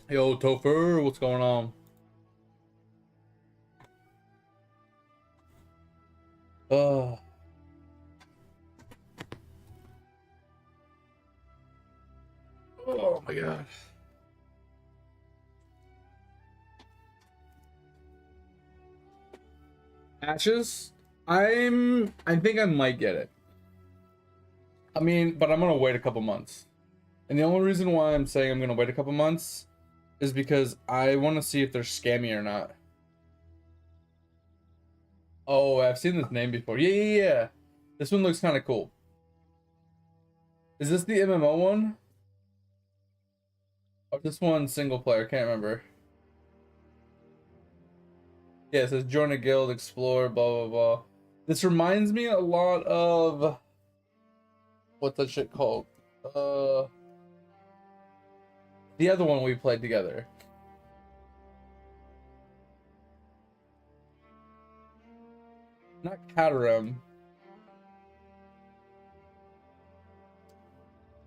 Yo, Topher, what's going on? Uh, oh my god. Ashes? I think I might get it. I mean, but I'm gonna wait a couple months. And the only reason why I'm saying I'm gonna wait a couple months is because I want to see if they're scammy or not. Oh, I've seen this name before. Yeah. This one looks kind of cool. Is this the MMO one? Or this one single player? Can't remember. Yeah, it says join a guild, explore, blah blah blah. This reminds me a lot of what's that shit called? Uh, the other one we played together. Not Catarum.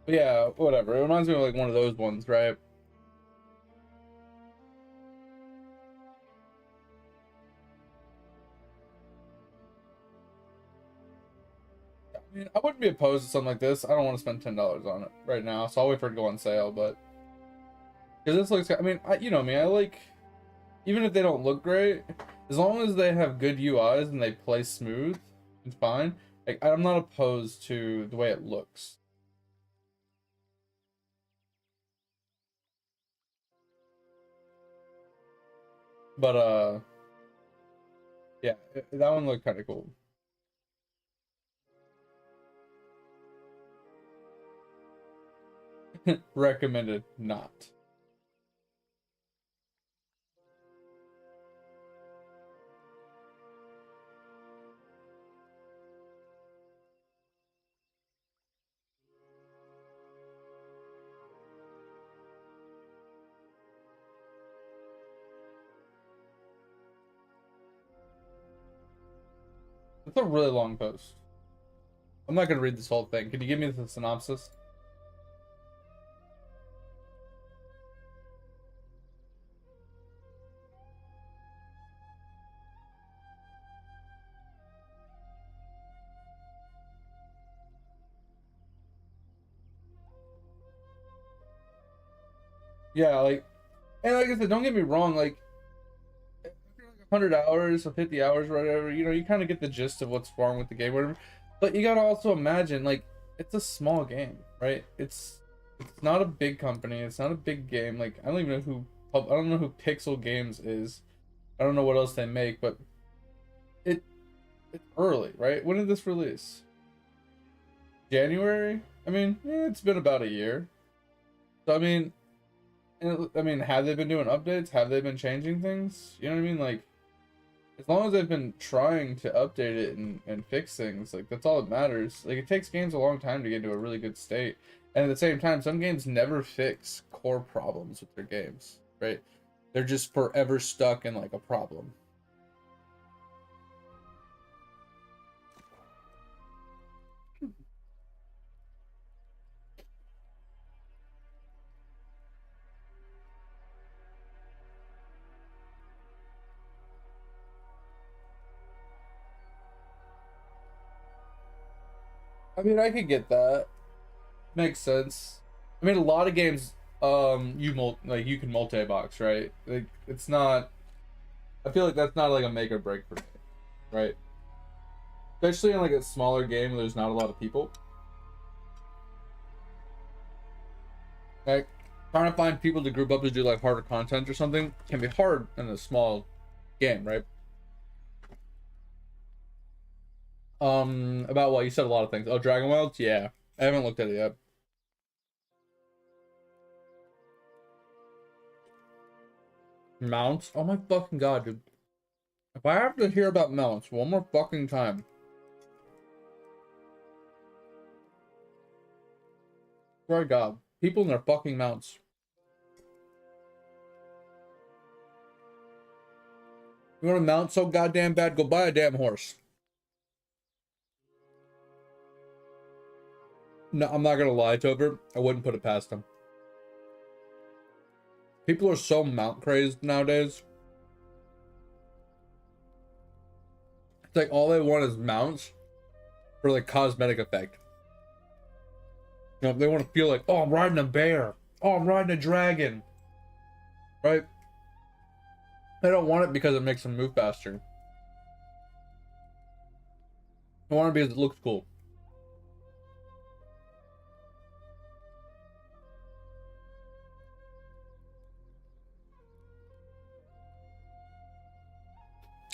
But yeah, whatever. It reminds me of like one of those ones, right? I mean, I wouldn't be opposed to something like this. I don't want to spend $10 on it right now, so I'll wait for it to go on sale. But because this looks, I mean, you know me, I like, even if they don't look great, as long as they have good UIs and they play smooth, it's fine. Like, I'm not opposed to the way it looks. But yeah, that one looked kind of cool. Recommended not. It's a really long post. I'm not gonna read this whole thing. Can you give me the synopsis? Yeah, like, and like I said, don't get me wrong, like, after like 100 hours or 50 hours or whatever, you know, you kind of get the gist of what's wrong with the game, whatever. But you gotta also imagine, like, it's a small game, right? It's not a big company. It's not a big game. Like, I don't even know who I don't know who Pixel Games is. I don't know what else they make, but it it's early, right? When did this release? January? I mean, it's been about a year. So I mean, I mean, have they been doing updates? Have they been changing things? You know what I mean? Like, as long as they've been trying to update it and fix things, like, that's all that matters. Like, it takes games a long time to get into a really good state. And at the same time, some games never fix core problems with their games, right? They're just forever stuck in, like, a problem. I mean, I could get that. Makes sense. I mean, a lot of games, like, you can multi-box, right? Like, it's not. I feel like that's not like a make or break for me, right? Especially in like a smaller game where there's not a lot of people. Like, trying to find people to group up to do like harder content or something can be hard in a small game, right? About what you said, a lot of things. Oh, Dragon Wilds, yeah, I haven't looked at it yet. Mounts, oh my fucking god, dude! If I have to hear about mounts one more fucking time, swear to God, people and their fucking mounts. You want to mount so goddamn bad? Go buy a damn horse. No, I'm not gonna lie, Tober. I wouldn't put it past him. People are so mount crazed nowadays. It's like all they want is mounts for like cosmetic effect. You know, they want to feel like, oh, I'm riding a bear. Oh, I'm riding a dragon. Right? They don't want it because it makes them move faster. They want it because it looks cool.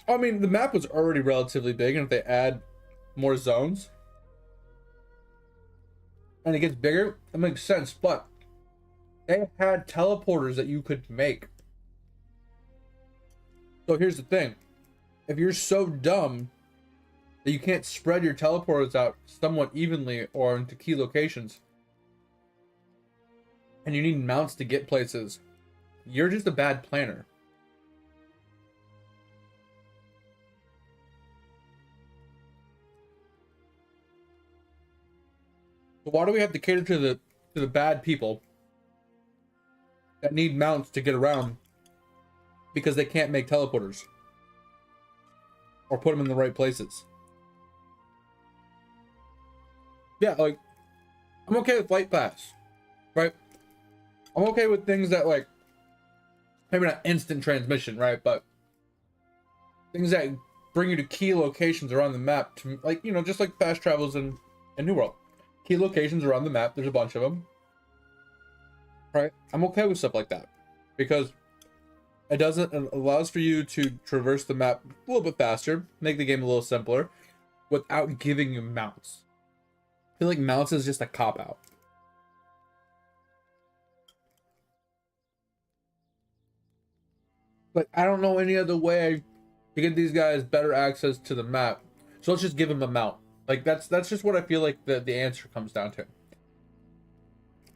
I mean, the map was already relatively big, and if they add more zones and it gets bigger, it makes sense. But they had teleporters that you could make. So here's the thing. If you're so dumb that you can't spread your teleporters out somewhat evenly or into key locations, and you need mounts to get places, you're just a bad planner. So why do we have to cater to the bad people that need mounts to get around because they can't make teleporters or put them in the right places? Yeah, like, I'm okay with Flight Pass, right? I'm okay with things that, like, maybe not instant transmission, right? But things that bring you to key locations around the map, to, like, you know, just like fast travels in New World. Key locations around the map, there's a bunch of them, right? I'm okay with stuff like that because it allows for you to traverse the map a little bit faster, make the game a little simpler without giving you mounts. I feel like mounts is just a cop-out. Like, I don't know any other way to get these guys better access to the map, so let's just give them a mount. Like, that's just what I feel like the answer comes down to.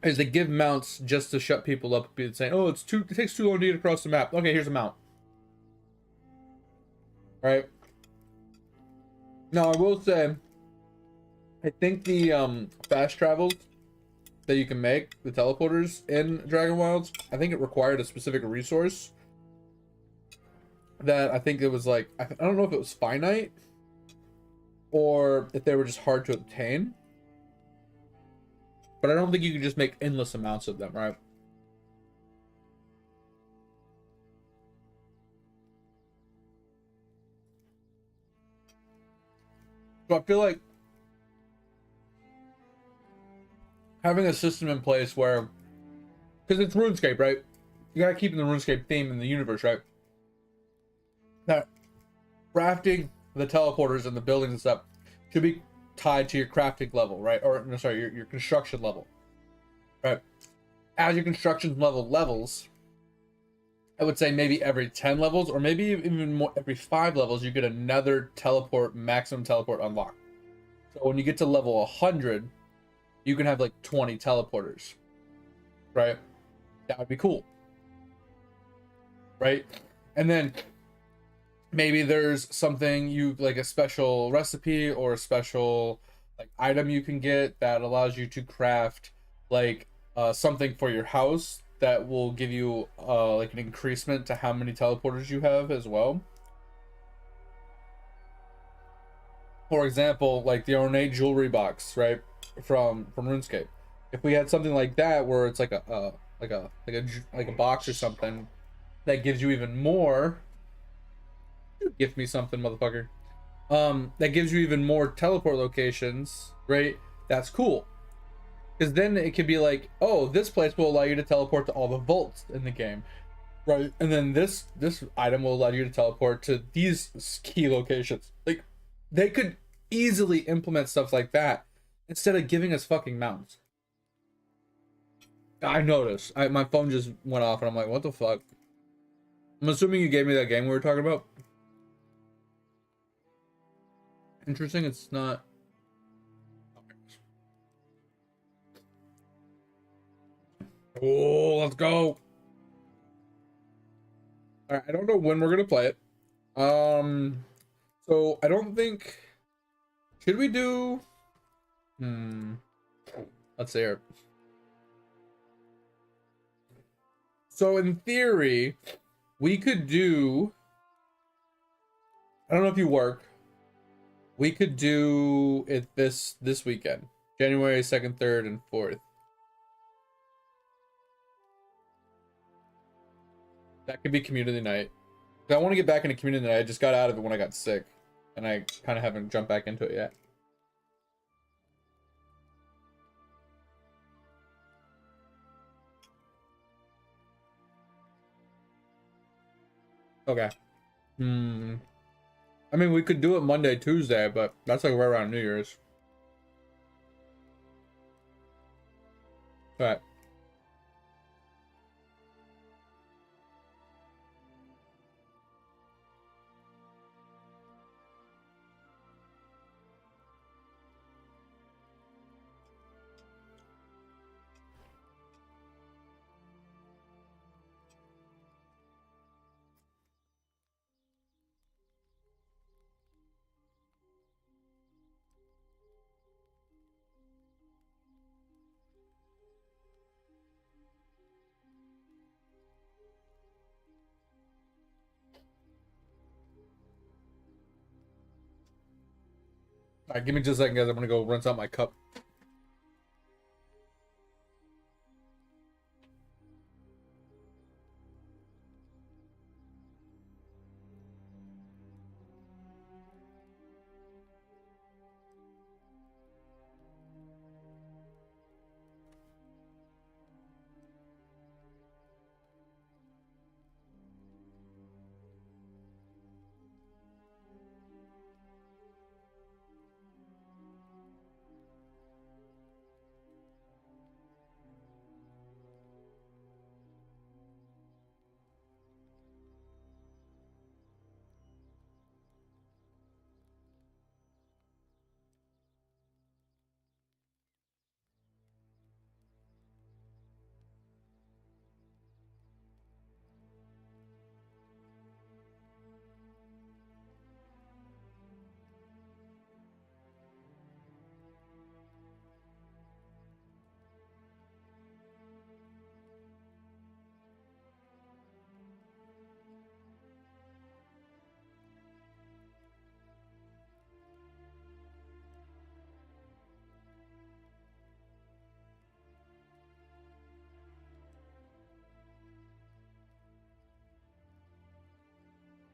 Is they give mounts just to shut people up and saying, oh, it takes too long to get across the map. Okay, here's a mount. Right? Now, I will say, I think the fast travels that you can make, the teleporters in Dragon Wilds, I think it required a specific resource that I think it was like, I don't know if it was finite or if they were just hard to obtain. But I don't think you can just make endless amounts of them, right? So I feel like having a system in place where, because it's RuneScape, right? You gotta keep in the RuneScape theme in the universe, right? That crafting the teleporters and the buildings and stuff should be tied to your crafting level, right? Or no, sorry, your construction level, right? As your construction level levels, I would say maybe every 10 levels, or maybe even more, every 5 levels, you get another maximum teleport unlocked. So when you get to level 100, you can have like 20 teleporters, right? That would be cool, right? And then maybe there's something like a special recipe or a special like item you can get that allows you to craft like something for your house that will give you like an increasement to how many teleporters you have as well. For example, like the ornate jewelry box, right, from RuneScape. If we had something like that where it's like a box or something that gives you even more, gift me something, motherfucker. That gives you even more teleport locations, right? That's cool. Because then it could be like, oh, this place will allow you to teleport to all the vaults in the game, right? And then this item will allow you to teleport to these key locations. Like, they could easily implement stuff like that instead of giving us fucking mounts. I noticed. My phone just went off, and I'm like, what the fuck? I'm assuming you gave me that game we were talking about. Interesting, it's not. Oh, let's go. All right, I don't know when we're gonna play it. So I don't think. Should we do? Let's see here. So in theory, we could do, I don't know if you work. We could do it this weekend. January 2nd, 3rd, and 4th. That could be community night. I want to get back into community night. I just got out of it when I got sick. And I kind of haven't jumped back into it yet. Okay. I mean, we could do it Monday, Tuesday, but that's like right around New Year's. All right. All right, give me just a second, guys. I'm gonna go rinse out my cup.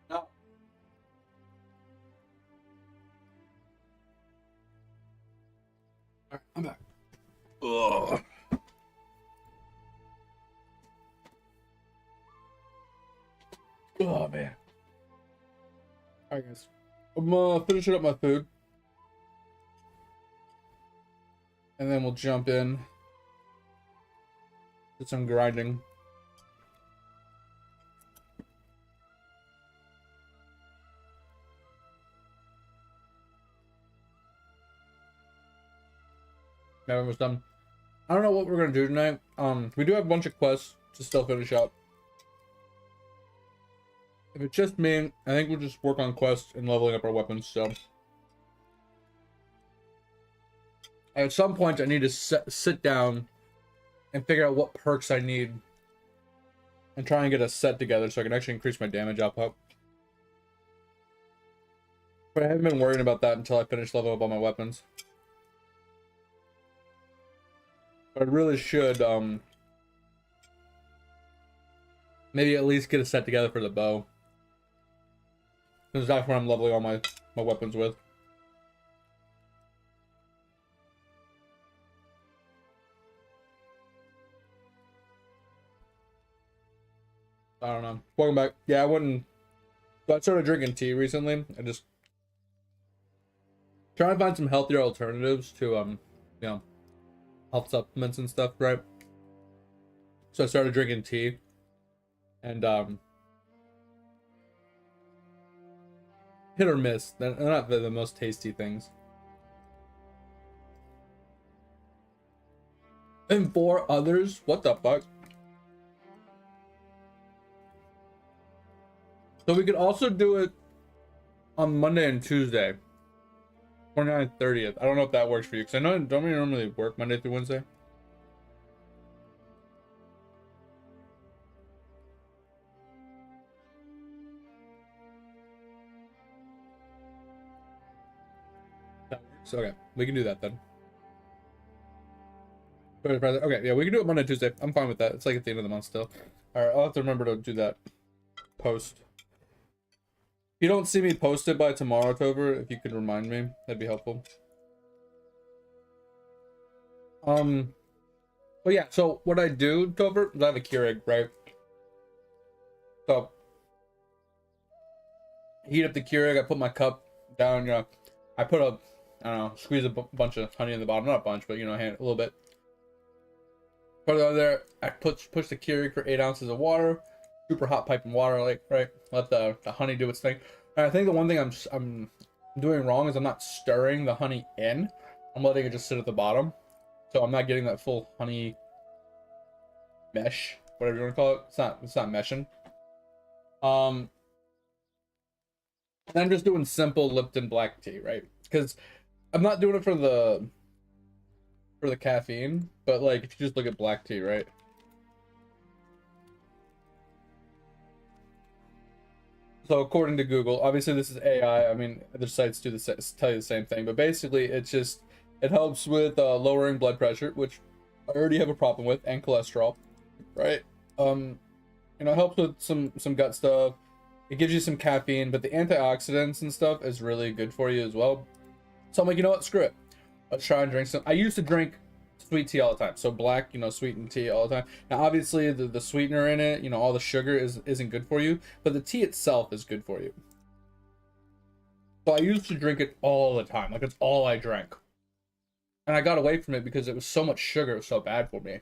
No. All right, I'm back. Ugh. Oh man. All right, guys. I'm finishing up my food, and then we'll jump in to some grinding. Now we're almost done. I don't know what we're gonna do tonight. We do have a bunch of quests to still finish up. If it's just me, I think we'll just work on quests and leveling up our weapons. So at some point, I need to sit down and figure out what perks I need, and try and get a set together so I can actually increase my damage output. But I haven't been worrying about that until I finish leveling up all my weapons. But I really should maybe at least get a set together for the bow, because that's what I'm leveling all my weapons with. I don't know. Welcome back. Yeah, I wouldn't. So I started drinking tea recently. I just trying to find some healthier alternatives to you know, health supplements and stuff, right? So I started drinking tea, and hit or miss. They're not the most tasty things. And for others, what the fuck? So we could also do it on Monday and Tuesday, 29th, 30th. I don't know if that works for you, because I know don't we normally work Monday through Wednesday? So okay, we can do that then. Okay, yeah, we can do it Monday, Tuesday. I'm fine with that. It's like at the end of the month still. All right, I'll have to remember to do that. Post. If you don't see me post it by tomorrow, October, if you could remind me, that'd be helpful. But yeah, so what I do, October, is I have a Keurig, right? So heat up the Keurig, I put my cup down, you know, I put a, I don't know, squeeze a bunch of honey in the bottom, not a bunch, but you know, a little bit. Put it on there, I push the Keurig for 8 ounces of water, super hot piping water, like, right? Let the honey do its thing. And I think the one thing I'm doing wrong is I'm not stirring the honey in. I'm letting it just sit at the bottom. So I'm not getting that full honey mesh, whatever you want to call it. It's not meshing. And I'm just doing simple Lipton black tea, right? Because I'm not doing it for the caffeine, but like if you just look at black tea, right? So according to Google, obviously this is AI. I mean, other sites do tell you the same thing, but basically it helps with lowering blood pressure, which I already have a problem with, and cholesterol, right? You know, it helps with some gut stuff. It gives you some caffeine, but the antioxidants and stuff is really good for you as well. So I'm like, you know what? Screw it. Let's try and drink some. I used to drink sweet tea all the time. So black, you know, sweetened tea all the time. Now, obviously, the sweetener in it, you know, all the sugar isn't good for you, but the tea itself is good for you. So I used to drink it all the time. Like, it's all I drank. And I got away from it because it was so much sugar. It was so bad for me.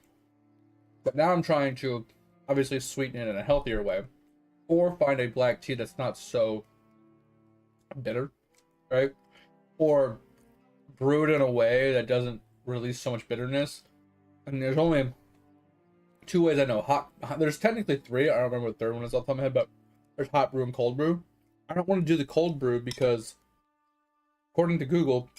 But now I'm trying to, obviously, sweeten it in a healthier way. Or find a black tea that's not so bitter, right? Or brew it in a way that doesn't release so much bitterness. And there's only 2 ways I know. There's technically 3. I don't remember what the third one is off the top of my head, but there's hot brew and cold brew. I don't want to do the cold brew because, according to Google,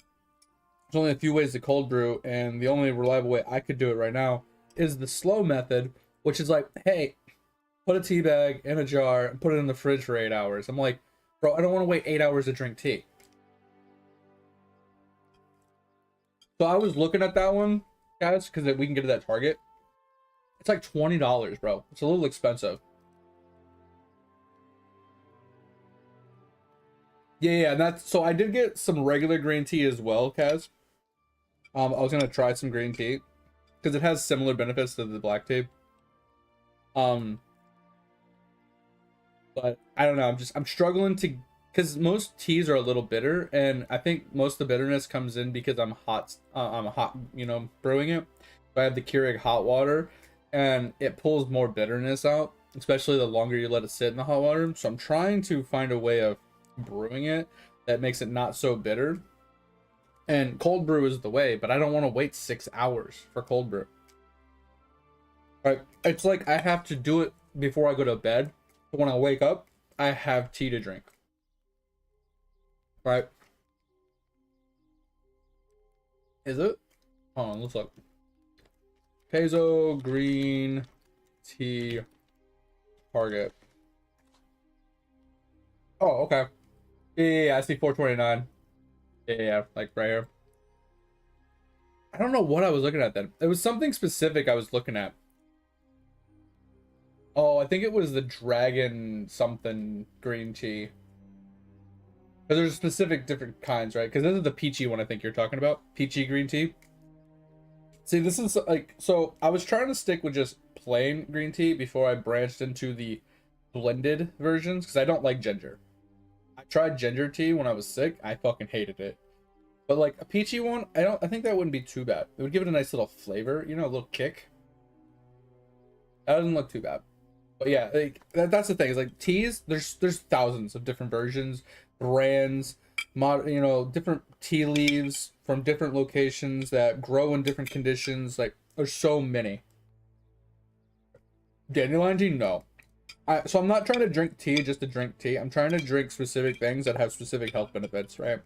there's only a few ways to cold brew, and the only reliable way I could do it right now is the slow method, which is like, hey, put a tea bag in a jar and put it in the fridge for 8 hours. I'm like, bro, I don't want to wait 8 hours to drink tea. So I was looking at that one, guys, because we can get to that Target. It's like $20, bro. It's a little expensive. Yeah, and that's so I did get some regular green tea as well, Kaz. I was gonna try some green tea because it has similar benefits to the black tea. But I don't know. I'm struggling to, because most teas are a little bitter, and I think most of the bitterness comes in because I'm hot, you know, brewing it. I have the Keurig hot water, and it pulls more bitterness out, especially the longer you let it sit in the hot water. So I'm trying to find a way of brewing it that makes it not so bitter. And cold brew is the way, but I don't want to wait 6 hours for cold brew. Right? It's like I have to do it before I go to bed. So when I wake up, I have tea to drink. Right? Is it? Hold on, let's look. Peso green tea Target. Oh, okay. Yeah, I see 429. Yeah, like right here. I don't know what I was looking at then. It was something specific I was looking at. Oh, I think it was the dragon something green tea. But there's specific different kinds, right? Because this is the peachy one I think you're talking about. Peachy green tea. See, this is like, so I was trying to stick with just plain green tea before I branched into the blended versions because I don't like ginger. I tried ginger tea when I was sick. I fucking hated it. But like a peachy one, I think that wouldn't be too bad. It would give it a nice little flavor, you know, a little kick. That doesn't look too bad. But yeah, like that's the thing. Is like teas, there's thousands of different versions, brands, you know, different tea leaves from different locations that grow in different conditions. Like there's so many. Dandelion tea, no. So I'm not trying to drink tea just to drink tea. I'm trying to drink specific things that have specific health benefits, right?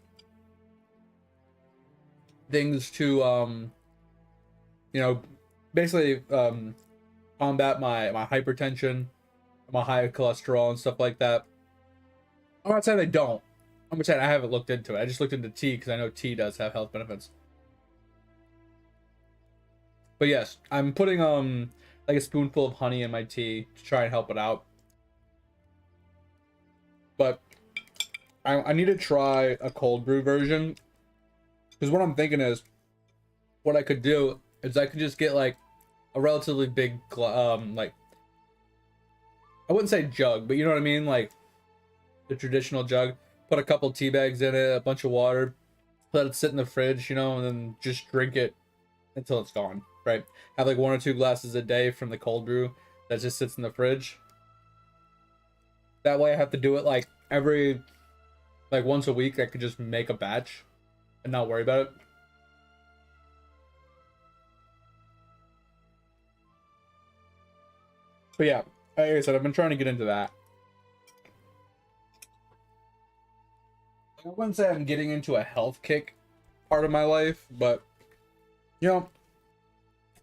Things to you know, basically combat my hypertension, my high cholesterol and stuff like that. I'm not saying they don't. I'm saying I haven't looked into it. I just looked into tea because I know tea does have health benefits. But yes, I'm putting like a spoonful of honey in my tea to try and help it out. But I need to try a cold brew version, because what I'm thinking is what I could do is I could just get like a relatively big like, I wouldn't say jug, but you know what I mean, like the traditional jug. Put a couple tea bags in it, a bunch of water, let it sit in the fridge, you know, and then just drink it until it's gone, right? Have like 1 or 2 glasses a day from the cold brew that just sits in the fridge. That way I have to do it like every, like once a week. I could just make a batch and not worry about it. But yeah, like I said, I've been trying to get into that. I wouldn't say I'm getting into a health kick part of my life, but you know,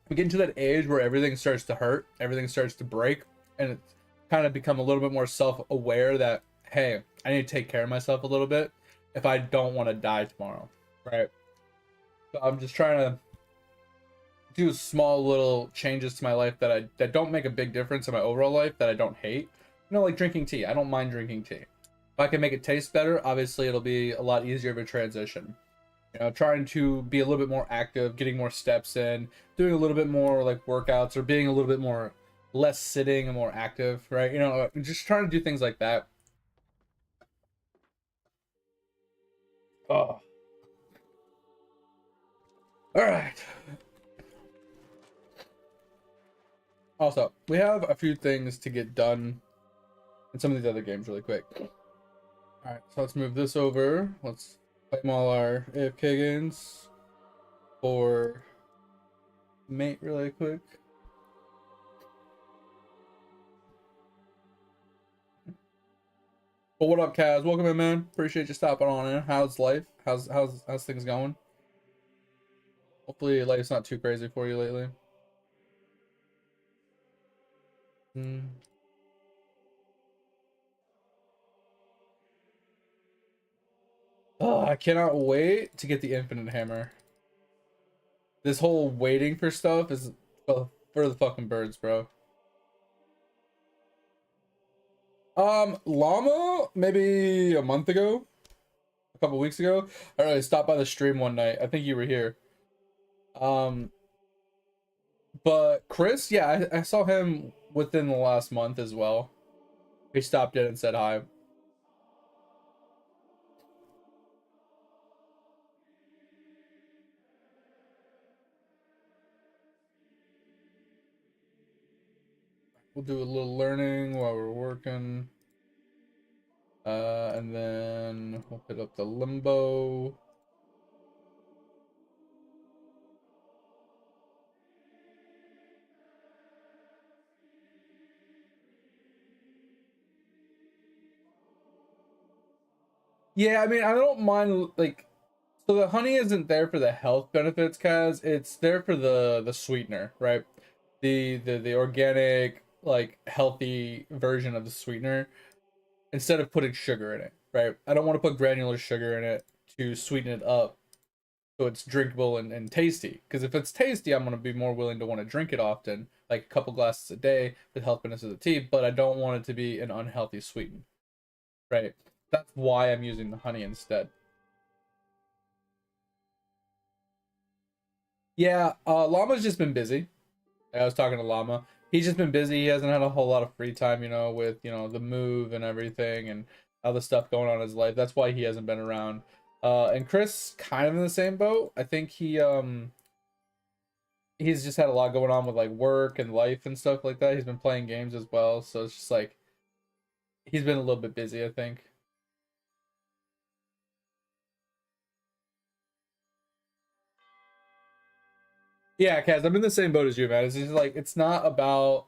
we get into that age where everything starts to hurt, everything starts to break, and it's kind of become a little bit more self-aware that, hey, I need to take care of myself a little bit if I don't want to die tomorrow, right? So I'm just trying to do small little changes to my life that don't make a big difference in my overall life, that I don't hate. You know, like drinking tea. I don't mind drinking tea. If I can make it taste better, obviously it'll be a lot easier of a transition. You know, trying to be a little bit more active, getting more steps in, doing a little bit more like workouts, or being a little bit more less sitting and more active, right? You know, just trying to do things like that. Oh, all right. Also, we have a few things to get done in some of these other games really quick. All right, so let's move this over. Let's claim all our AFK games for mate really quick. But what up, Kaz? Welcome in, man. Appreciate you stopping on in. How's life? How's things going? Hopefully life's not too crazy for you lately. Oh, I cannot wait to get the infinite hammer. This whole waiting for stuff is for the fucking birds, bro. Llama, maybe a month ago, a couple weeks ago. I really stopped by the stream one night. I think you were here. Um, but Chris, yeah, I saw him within the last month as well. He stopped in and said hi. We'll do a little learning while we're working. And then we'll hit up the limbo. Yeah, I mean, I don't mind like, so the honey isn't there for the health benefits, Kaz. It's there for the sweetener, right? The organic, like healthy version of the sweetener, instead of putting sugar in it, right? I don't want to put granular sugar in it to sweeten it up so it's drinkable and tasty. Because if it's tasty, I'm gonna be more willing to want to drink it often, like a couple glasses a day with health benefits of the tea, but I don't want it to be an unhealthy sweeten, right? That's why I'm using the honey instead. Yeah, Llama's just been busy. I was talking to Llama. He's just been busy. He hasn't had a whole lot of free time, you know, with, you know, the move and everything and other stuff going on in his life. That's why he hasn't been around. And Chris kind of in the same boat. I think he's just had a lot going on with like work and life and stuff like that. He's been playing games as well, so it's just like he's been a little bit busy, I think. Yeah, Kaz, I'm in the same boat as you, man. It's just like it's not about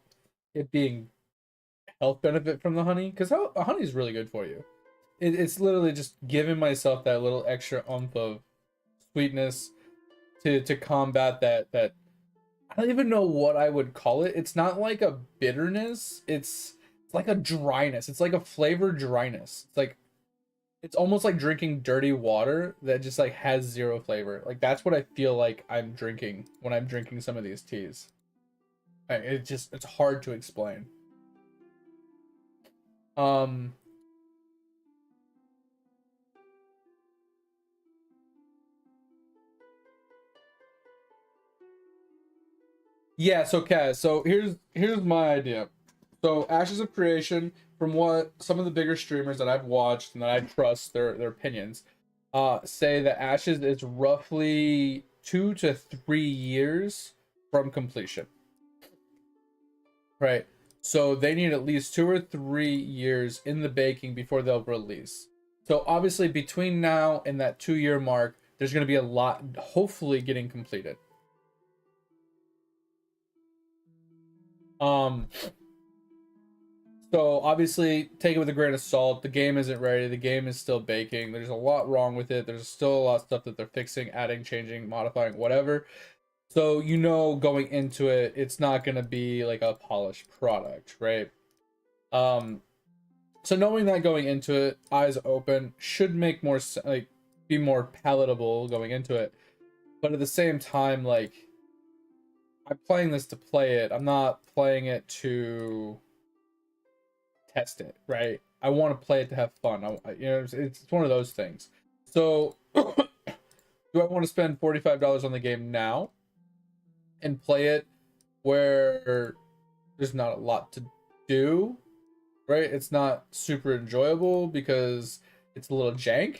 it being health benefit from the honey, because honey is really good for you. It's literally just giving myself that little extra oomph of sweetness to combat that I don't even know what I would call it. It's not like a bitterness. It's like a dryness. It's like a flavor dryness. It's like it's almost like drinking dirty water that just like has zero flavor. Like that's what I feel like I'm drinking when I'm drinking some of these teas. It's hard to explain. Um yeah, so Kaz, so here's my idea. So Ashes of Creation, from what some of the bigger streamers that I've watched and that I trust their opinions, say that Ashes is roughly 2 to 3 years from completion. Right. So they need at least 2 or 3 years in the baking before they'll release. So obviously between now and that 2 year mark, there's going to be a lot hopefully getting completed. Um so obviously take it with a grain of salt. The game isn't ready. The game is still baking. There's a lot wrong with it. There's still a lot of stuff that they're fixing, adding, changing, modifying, whatever. So going into it, it's not going to be like a polished product, right? Um So knowing that going into it, eyes open, should make more like be more palatable going into it. But at the same time, like I'm playing this to play it. I'm not playing it to test it, right? I want to play it to have fun. It's one of those things. So do I want to spend $45 on the game now and play it where there's not a lot to do, right? It's not super enjoyable because it's a little jank.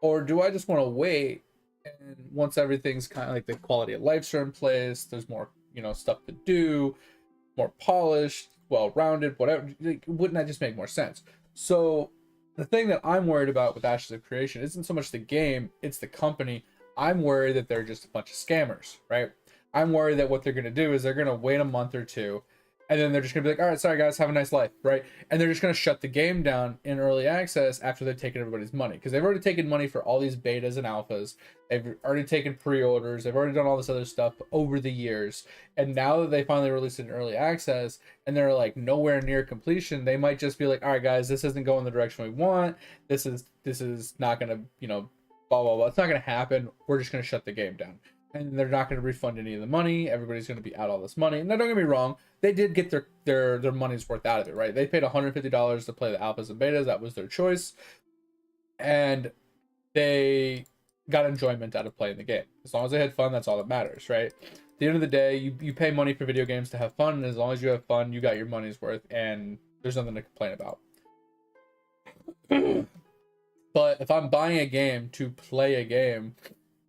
Or do I just want to wait, and once everything's kind of like the quality of life are in place, there's more, stuff to do, more polished, well-rounded, whatever, like, wouldn't that just make more sense? So the thing that I'm worried about with Ashes of Creation isn't so much the game, it's the company. I'm worried that they're just a bunch of scammers, right? I'm worried that what they're going to do is they're going to wait a month or two, and then they're just going to be like, all right, sorry guys, have a nice life, right? And they're just going to shut the game down in early access after they've taken everybody's money, because they've already taken money for all these betas and alphas. They've already taken pre-orders. They've already done all this other stuff over the years. And now that they finally released it in early access and they're like nowhere near completion, they might just be like, all right guys, this isn't going the direction we want. This is not going to, blah blah blah. It's not going to happen. We're just going to shut the game down. And they're not going to refund any of the money. Everybody's going to be out all this money. And now, don't get me wrong, they did get their money's worth out of it, right? They paid $150 to play the alphas and betas. That was their choice, and they got enjoyment out of playing the game. As long as they had fun, that's all that matters, right? At the end of the day, you pay money for video games to have fun, and as long as you have fun, you got your money's worth, and there's nothing to complain about. But if I'm buying a game to play a game,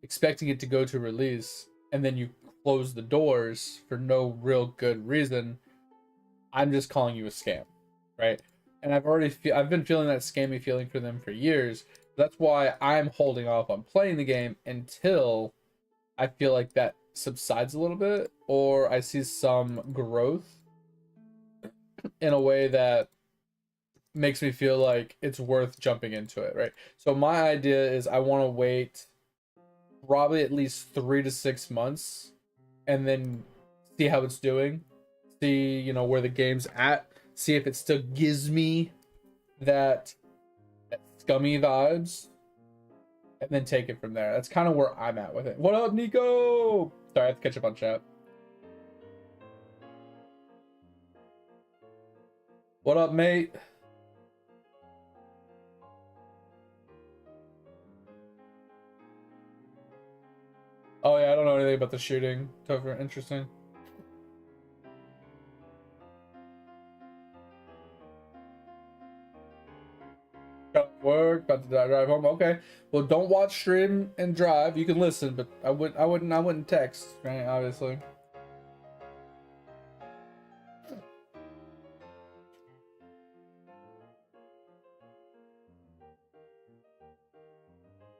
expecting it to go to release, and then you close the doors for no real good reason, I'm just calling you a scam, right? And I've been feeling that scammy feeling for them for years. That's why I'm holding off on playing the game until I feel like that subsides a little bit, or I see some growth in a way that makes me feel like it's worth jumping into it, right? So my idea is I want to wait probably at least 3 to 6 months and then see how it's doing, see where the game's at, see if it still gives me that scummy vibes, and then take it from there. That's kind of where I'm at with it. What up, Nico? Sorry, I have to catch up on chat. What up, mate? Oh yeah, I don't know anything about the shooting. Tougher, interesting. Got work, about to drive home. Okay, well, don't watch, stream, and drive. You can listen, but I wouldn't text, right? Obviously.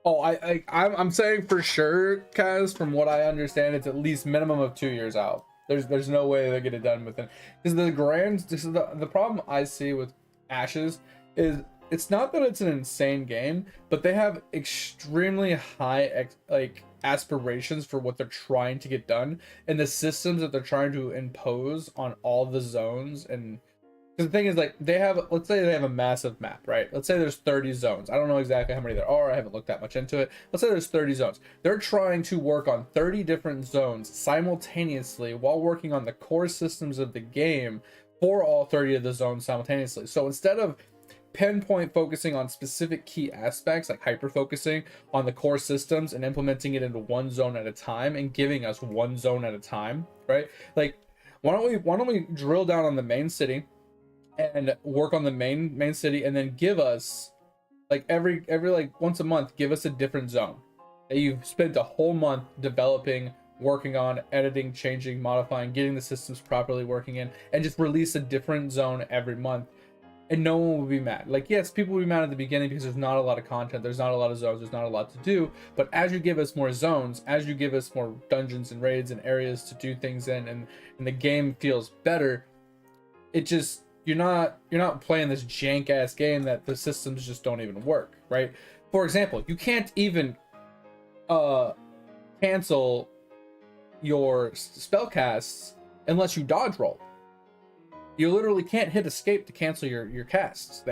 Oh, I'm saying for sure, Kaz. From what I understand, it's at least minimum of 2 years out. There's no way they get it done within. Because this is the problem I see with Ashes is it's not that it's an insane game, but they have extremely high aspirations for what they're trying to get done, and the systems that they're trying to impose on all the zones and Because the thing is, like, they have, let's say they have a massive map, right? Let's say there's 30 zones. I don't know exactly how many there are. I haven't looked that much into it. Let's say there's 30 zones. They're trying to work on 30 different zones simultaneously while working on the core systems of the game for all 30 of the zones simultaneously. So instead of pinpoint focusing on specific key aspects, like hyper focusing on the core systems and implementing it into one zone at a time and giving us one zone at a time, right? Like, why don't we drill down on the main city and work on the main city, and then give us like every like once a month, give us a different zone that you've spent a whole month developing, working on, editing, changing, modifying, getting the systems properly working in, and just release a different zone every month. And no one will be mad. Like, yes, people will be mad at the beginning because there's not a lot of content, there's not a lot of zones, there's not a lot to do. But as you give us more zones, as you give us more dungeons and raids and areas to do things in, and the game feels better, it just, you're not playing this jank ass game that the systems just don't even work, right? For example, you can't even cancel your spellcasts unless you dodge roll. You literally can't hit escape to cancel your casts.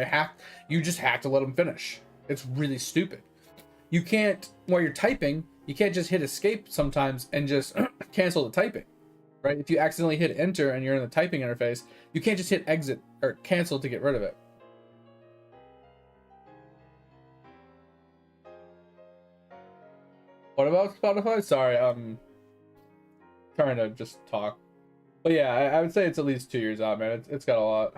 You just have to let them finish. It's really stupid. You can't, while you're typing, you can't just hit escape sometimes and just cancel the typing. Right? If you accidentally hit enter and you're in the typing interface, you can't just hit exit or cancel to get rid of it. What about Spotify? Sorry, I'm trying to just talk. But yeah, I would say it's at least 2 years out, man. It's got a lot.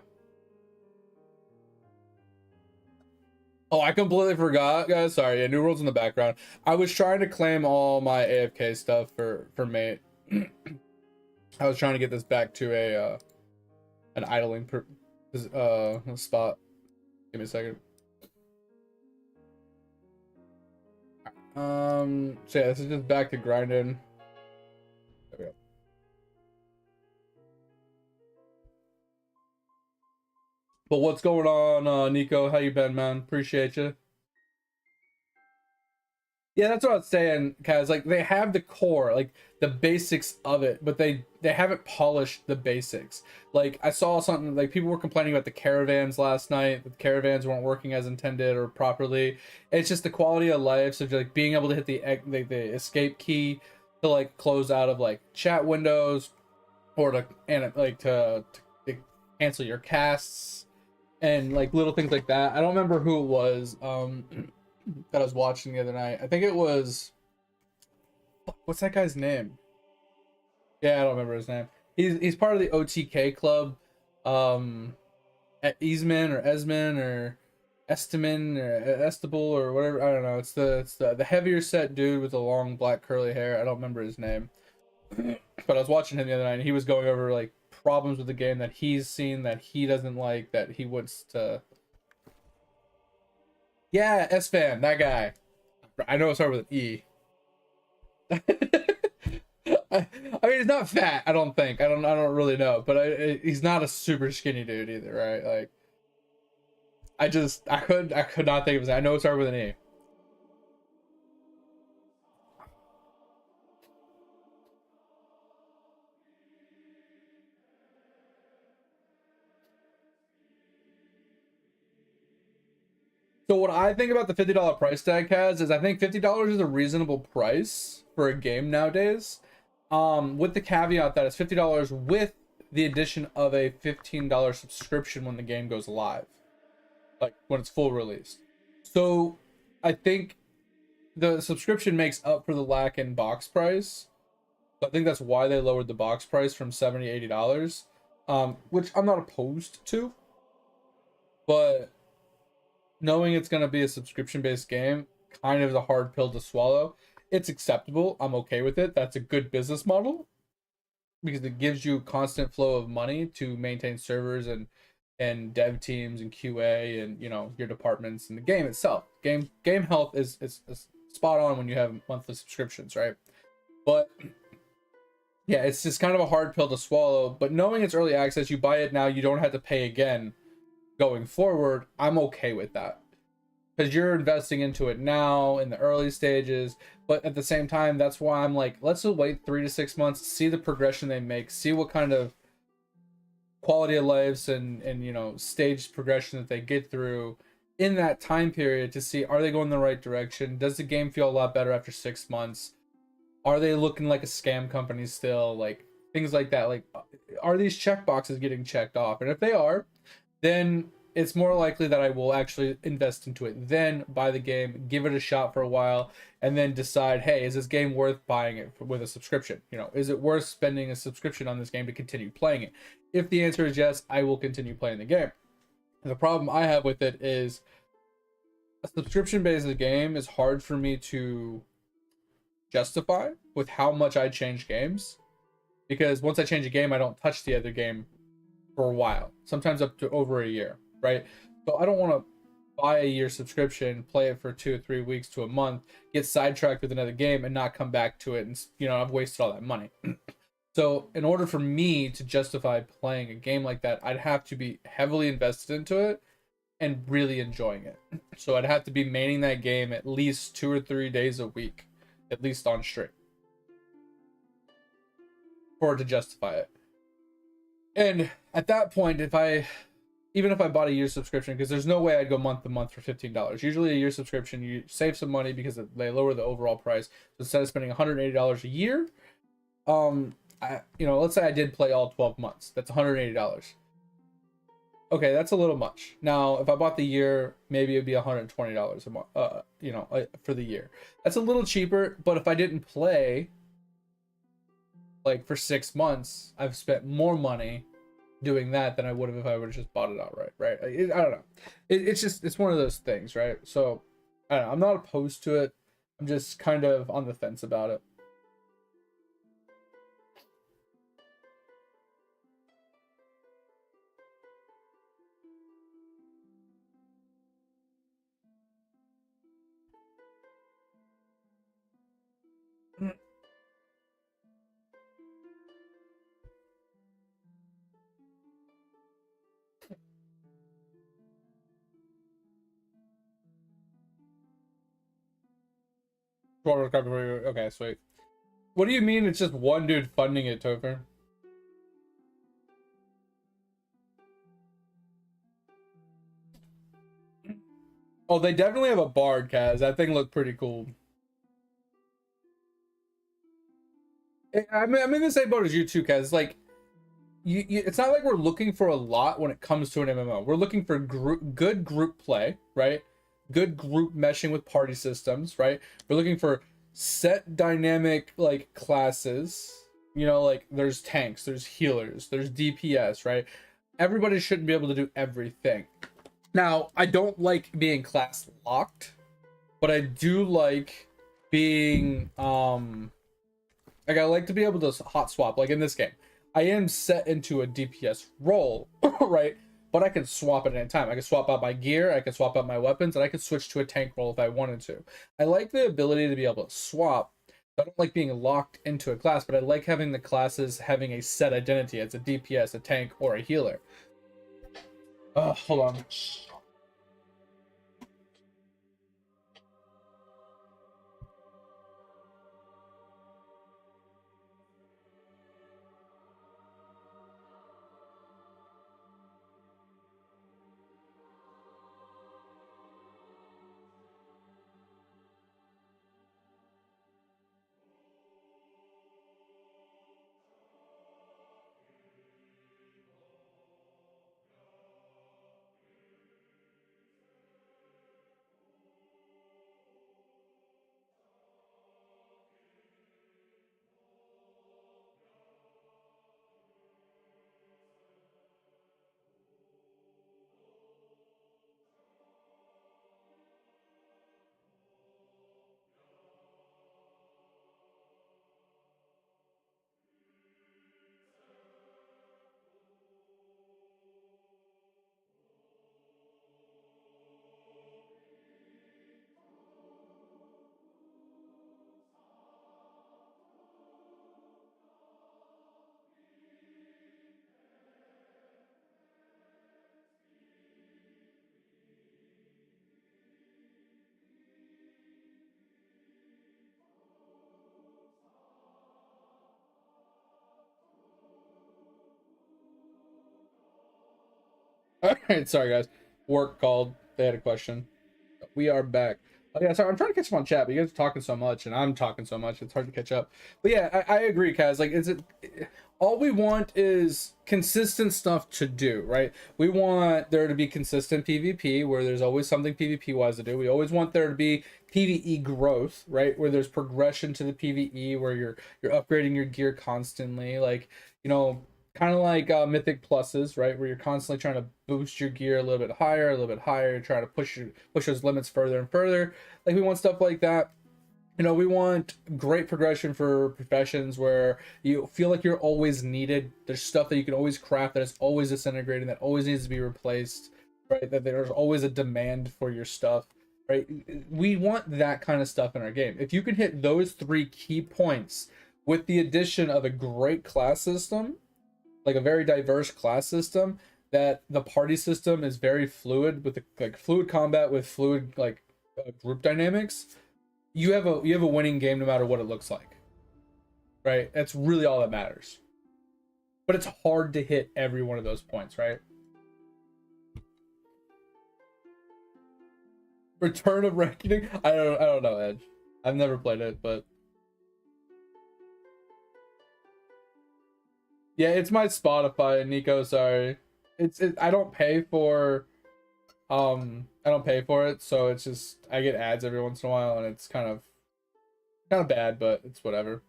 Oh, I completely forgot, guys. Sorry, yeah, New World's in the background. I was trying to claim all my AFK stuff for mate. I was trying to get this back to a an idling spot. Give me a second. So yeah, this is just back to grinding. There we go. But what's going on, Nico? How you been, man? Appreciate you. Yeah, that's what I was saying, Kaz. Like, they have the core, like the basics of it, but they haven't polished the basics. Like, I saw something, like, people were complaining about the caravans last night. The caravans weren't working as intended or properly. It's just the quality of life. So like being able to hit the escape key to like close out of like chat windows, or to cancel your casts, and like little things like that. I don't remember who it was that I was watching the other night. I think it was, what's that guy's name? Yeah, I don't remember his name. He's part of the OTK club, at Eastman or Esman or Estiman or Estable or whatever. I don't know. It's the heavier set dude with the long black curly hair. I don't remember his name. But I was watching him the other night, and he was going over like problems with the game that he's seen, that he doesn't like, that he wants to. Yeah, S-Fan, that guy. I know it's started with an E. I mean, he's not fat, I don't think. I don't really know, but he's not a super skinny dude either, right? Like, I could not think of his name. I know it started with an E. So what I think about the $50 price tag, Kaz, is I think $50 is a reasonable price for a game nowadays. With the caveat that it's $50 with the addition of a $15 subscription when the game goes live, like when it's full release. So I think the subscription makes up for the lack in box price. So I think that's why they lowered the box price from $70 to $80, which I'm not opposed to, but knowing it's going to be a subscription-based game kind of is a hard pill to swallow. It's acceptable. I'm okay with it. That's a good business model because it gives you constant flow of money to maintain servers and dev teams and QA and, you know, your departments and the game itself. Game health is spot on when you have monthly subscriptions, right? But yeah, it's just kind of a hard pill to swallow. But knowing it's early access, you buy it now, you don't have to pay again going forward. I'm okay with that because you're investing into it now in the early stages. But at the same time, that's why I'm like, let's wait 3 to 6 months, see the progression they make, see what kind of quality of lives and you know stage progression that they get through in that time period to see, are they going the right direction? Does the game feel a lot better after 6 months? Are they looking like a scam company still? Like things like that. Like, are these check boxes getting checked off? And if they are, then it's more likely that I will actually invest into it. Then buy the game, give it a shot for a while, and then decide, hey, is this game worth buying it with a subscription? You know, is it worth spending a subscription on this game to continue playing it? If the answer is yes, I will continue playing the game. The problem I have with it is a subscription based game is hard for me to justify with how much I change games, because once I change a game, I don't touch the other game for a while, sometimes up to over a year, right? So I don't want to buy a year subscription, play it for 2 or 3 weeks to a month, get sidetracked with another game, and not come back to it, and you know I've wasted all that money. So in order for me to justify playing a game like that, I'd have to be heavily invested into it and really enjoying it. So I'd have to be maining that game at least 2 or 3 days a week, at least on stream, for it to justify it. And at that point, even if I bought a year subscription, because there's no way I'd go month to month for $15. Usually a year subscription, you save some money because they lower the overall price. So instead of spending $180 a year, let's say I did play all 12 months. That's $180. Okay, that's a little much. Now, if I bought the year, maybe it'd be $120 a month, for the year. That's a little cheaper, but if I didn't play like for 6 months, I've spent more money doing that than I would have if I would have just bought it outright, right? I don't know. It's one of those things, right? So I don't know, I'm not opposed to it. I'm just kind of on the fence about it. Okay, sweet. What do you mean it's just one dude funding it, Topher? Oh, they definitely have a bard, Kaz. That thing looked pretty cool. I'm in the same boat as you too, Kaz. Like, it's not like we're looking for a lot when it comes to an MMO. We're looking for good group play, right? Good group meshing with party systems, right? We're looking for set dynamic like classes. You know, like there's tanks, there's healers, there's DPS, right? Everybody shouldn't be able to do everything. Now, I don't like being class locked, but I do like being like I like to be able to hot swap. Like in this game, I am set into a DPS role, right? But I can swap at any time. I can swap out my gear, I can swap out my weapons, and I can switch to a tank role if I wanted to. I like the ability to be able to swap. I don't like being locked into a class, but I like having the classes having a set identity. It's a DPS, a tank, or a healer. Hold on. All right, sorry guys. Work called. They had a question. We are back. Oh yeah, sorry. I'm trying to catch up on chat, but you guys are talking so much, and I'm talking so much. It's hard to catch up. But yeah, I agree, Kaz. Like, is it? All we want is consistent stuff to do, right? We want there to be consistent PvP where there's always something PvP wise to do. We always want there to be PvE growth, right? Where there's progression to the PvE, where you're upgrading your gear constantly, like, you know, kind of like mythic pluses, right? Where you're constantly trying to boost your gear a little bit higher, trying to push those limits further and further. Like, we want stuff like that. You know, we want great progression for professions where you feel like you're always needed. There's stuff that you can always craft that is always disintegrating, that always needs to be replaced, right? That there's always a demand for your stuff, right? We want that kind of stuff in our game. If you can hit those three key points with the addition of a great class system, like a very diverse class system, that the party system is very fluid with like fluid combat with fluid like group dynamics, you have a winning game no matter what it looks like, right? That's really all that matters. But it's hard to hit every one of those points, right? Return of Reckoning. I don't know, Edge. I've never played it, but yeah, it's my Spotify, Nico. Sorry, I don't pay for I don't pay for it, so it's just I get ads every once in a while, and it's kind of bad, but it's whatever.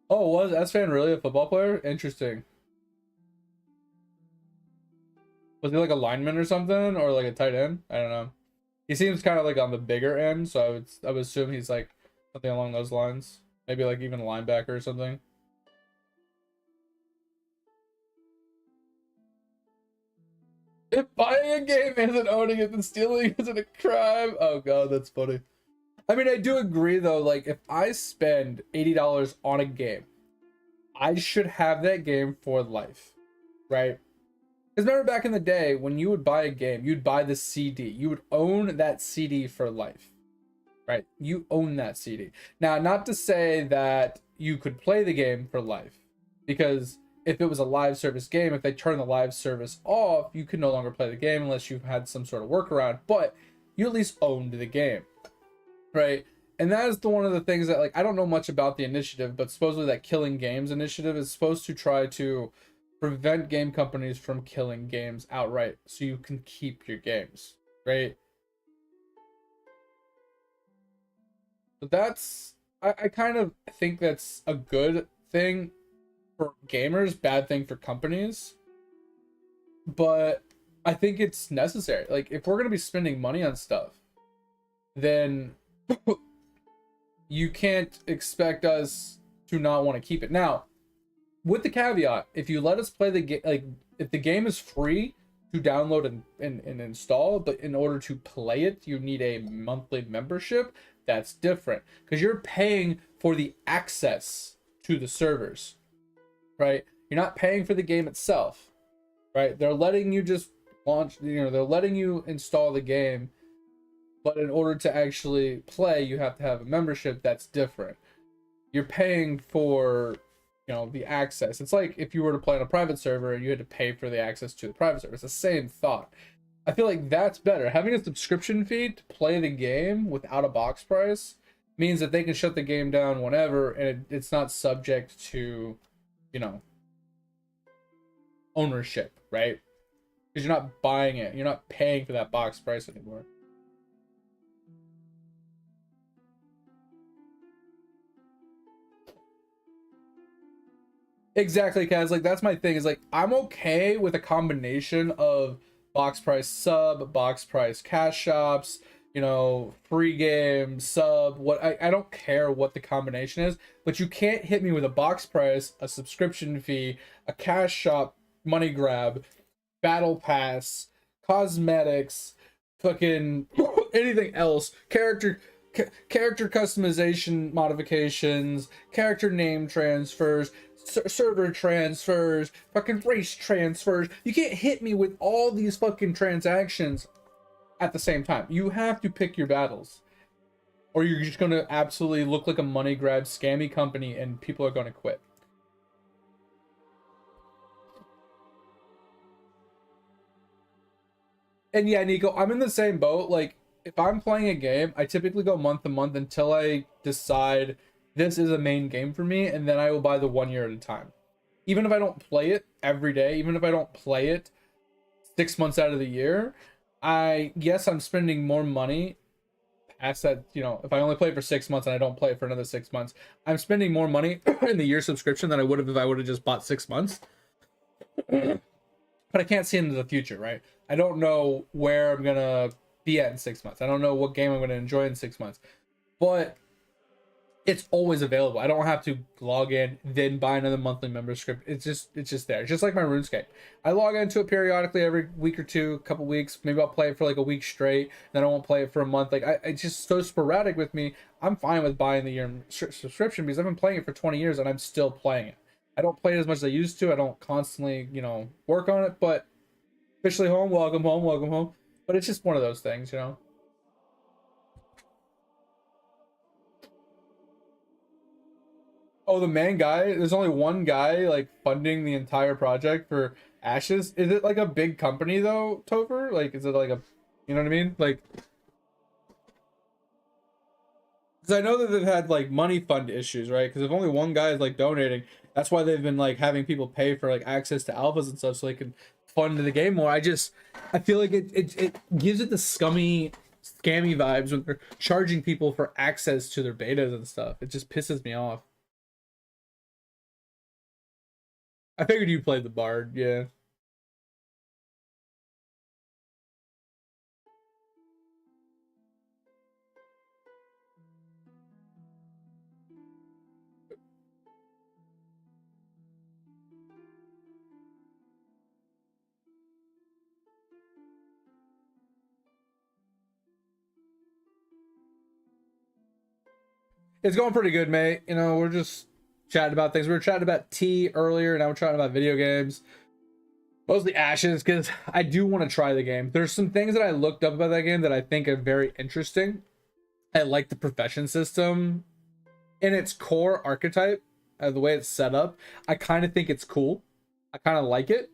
Oh, was S-Fan really a football player? Interesting. Was he like a lineman or something, or like a tight end? I don't know. He seems kind of like on the bigger end, so I would assume he's like something along those lines. Maybe like even a linebacker or something. If buying a game isn't owning it, then stealing isn't a crime. Oh god, that's funny. I mean, I do agree though. Like, if I spend $80 on a game, I should have that game for life, right? Because remember back in the day when you would buy a game, you'd buy the CD. You would own that CD for life, right? You own that CD. Now, not to say that you could play the game for life, because if it was a live service game, if they turn the live service off, you could no longer play the game unless you've had some sort of workaround, but you at least owned the game, right? And that is one of the things that, like, I don't know much about the initiative, but supposedly that Killing Games initiative is supposed to try to prevent game companies from killing games outright so you can keep your games, right? But that's, I kind of think that's a good thing for gamers, bad thing for companies. But I think it's necessary. Like, if we're going to be spending money on stuff, then you can't expect us to not want to keep it. Now, with the caveat, if you let us play the game, like, if the game is free to download and install, but in order to play it, you need a monthly membership, that's different. Because you're paying for the access to the servers, right? You're not paying for the game itself, right? They're letting you just launch, they're letting you install the game, but in order to actually play, you have to have a membership. That's different. You're paying for, the access. It's like if you were to play on a private server and you had to pay for the access to the private server. It's the same thought. I feel like that's better. Having a subscription fee to play the game without a box price means that they can shut the game down whenever, and it's not subject to, ownership, right? Because you're not buying it. You're not paying for that box price anymore. Exactly, Kaz. Like, that's my thing. Is like, I'm okay with a combination of box price sub, box price cash shops, free game sub. I don't care what the combination is, but you can't hit me with a box price, a subscription fee, a cash shop money grab, battle pass, cosmetics, fucking anything else, character customization modifications, character name transfers, server transfers, fucking race transfers. You can't hit me with all these fucking transactions at the same time. You have to pick your battles, or you're just going to absolutely look like a money grab scammy company and people are going to quit. And yeah, Nico, I'm in the same boat. Like, if I'm playing a game, I typically go month to month until I decide this is a main game for me, and then I will buy the 1 year at a time. Even if I don't play it every day, even if I don't play it 6 months out of the year, I'm spending more money past that. If I only play it for 6 months and I don't play it for another 6 months, I'm spending more money in the year subscription than I would have if I would have just bought 6 months. But I can't see into the future, right? I don't know where I'm gonna be at in 6 months. I don't know what game I'm gonna enjoy in 6 months. But it's always available. I don't have to log in, then buy another monthly membership. It's just there. It's just like my RuneScape. I log into it periodically every week or two, a couple weeks. Maybe I'll play it for like a week straight. Then I won't play it for a month. Like it's just so sporadic with me. I'm fine with buying the year subscription because I've been playing it for 20 years and I'm still playing it. I don't play it as much as I used to. I don't constantly, work on it. But officially home, welcome home, welcome home. But it's just one of those things. Oh, the main guy. There's only one guy like funding the entire project for Ashes. Is it like a big company though, Topher? Like, is it like you know what I mean? Like, because I know that they've had like money fund issues, right? Because if only one guy is like donating, that's why they've been like having people pay for like access to alphas and stuff so they can fund the game more. I feel like it gives it the scammy vibes when they're charging people for access to their betas and stuff. It just pisses me off. I figured you played the Bard, yeah. It's going pretty good, mate. We're just chatting about things. We were chatting about tea earlier, now we're chatting about video games. Mostly Ashes, because I do want to try the game. There's some things that I looked up about that game that I think are very interesting. I like the profession system in its core archetype, the way it's set up. I kind of think it's cool. I kind of like it,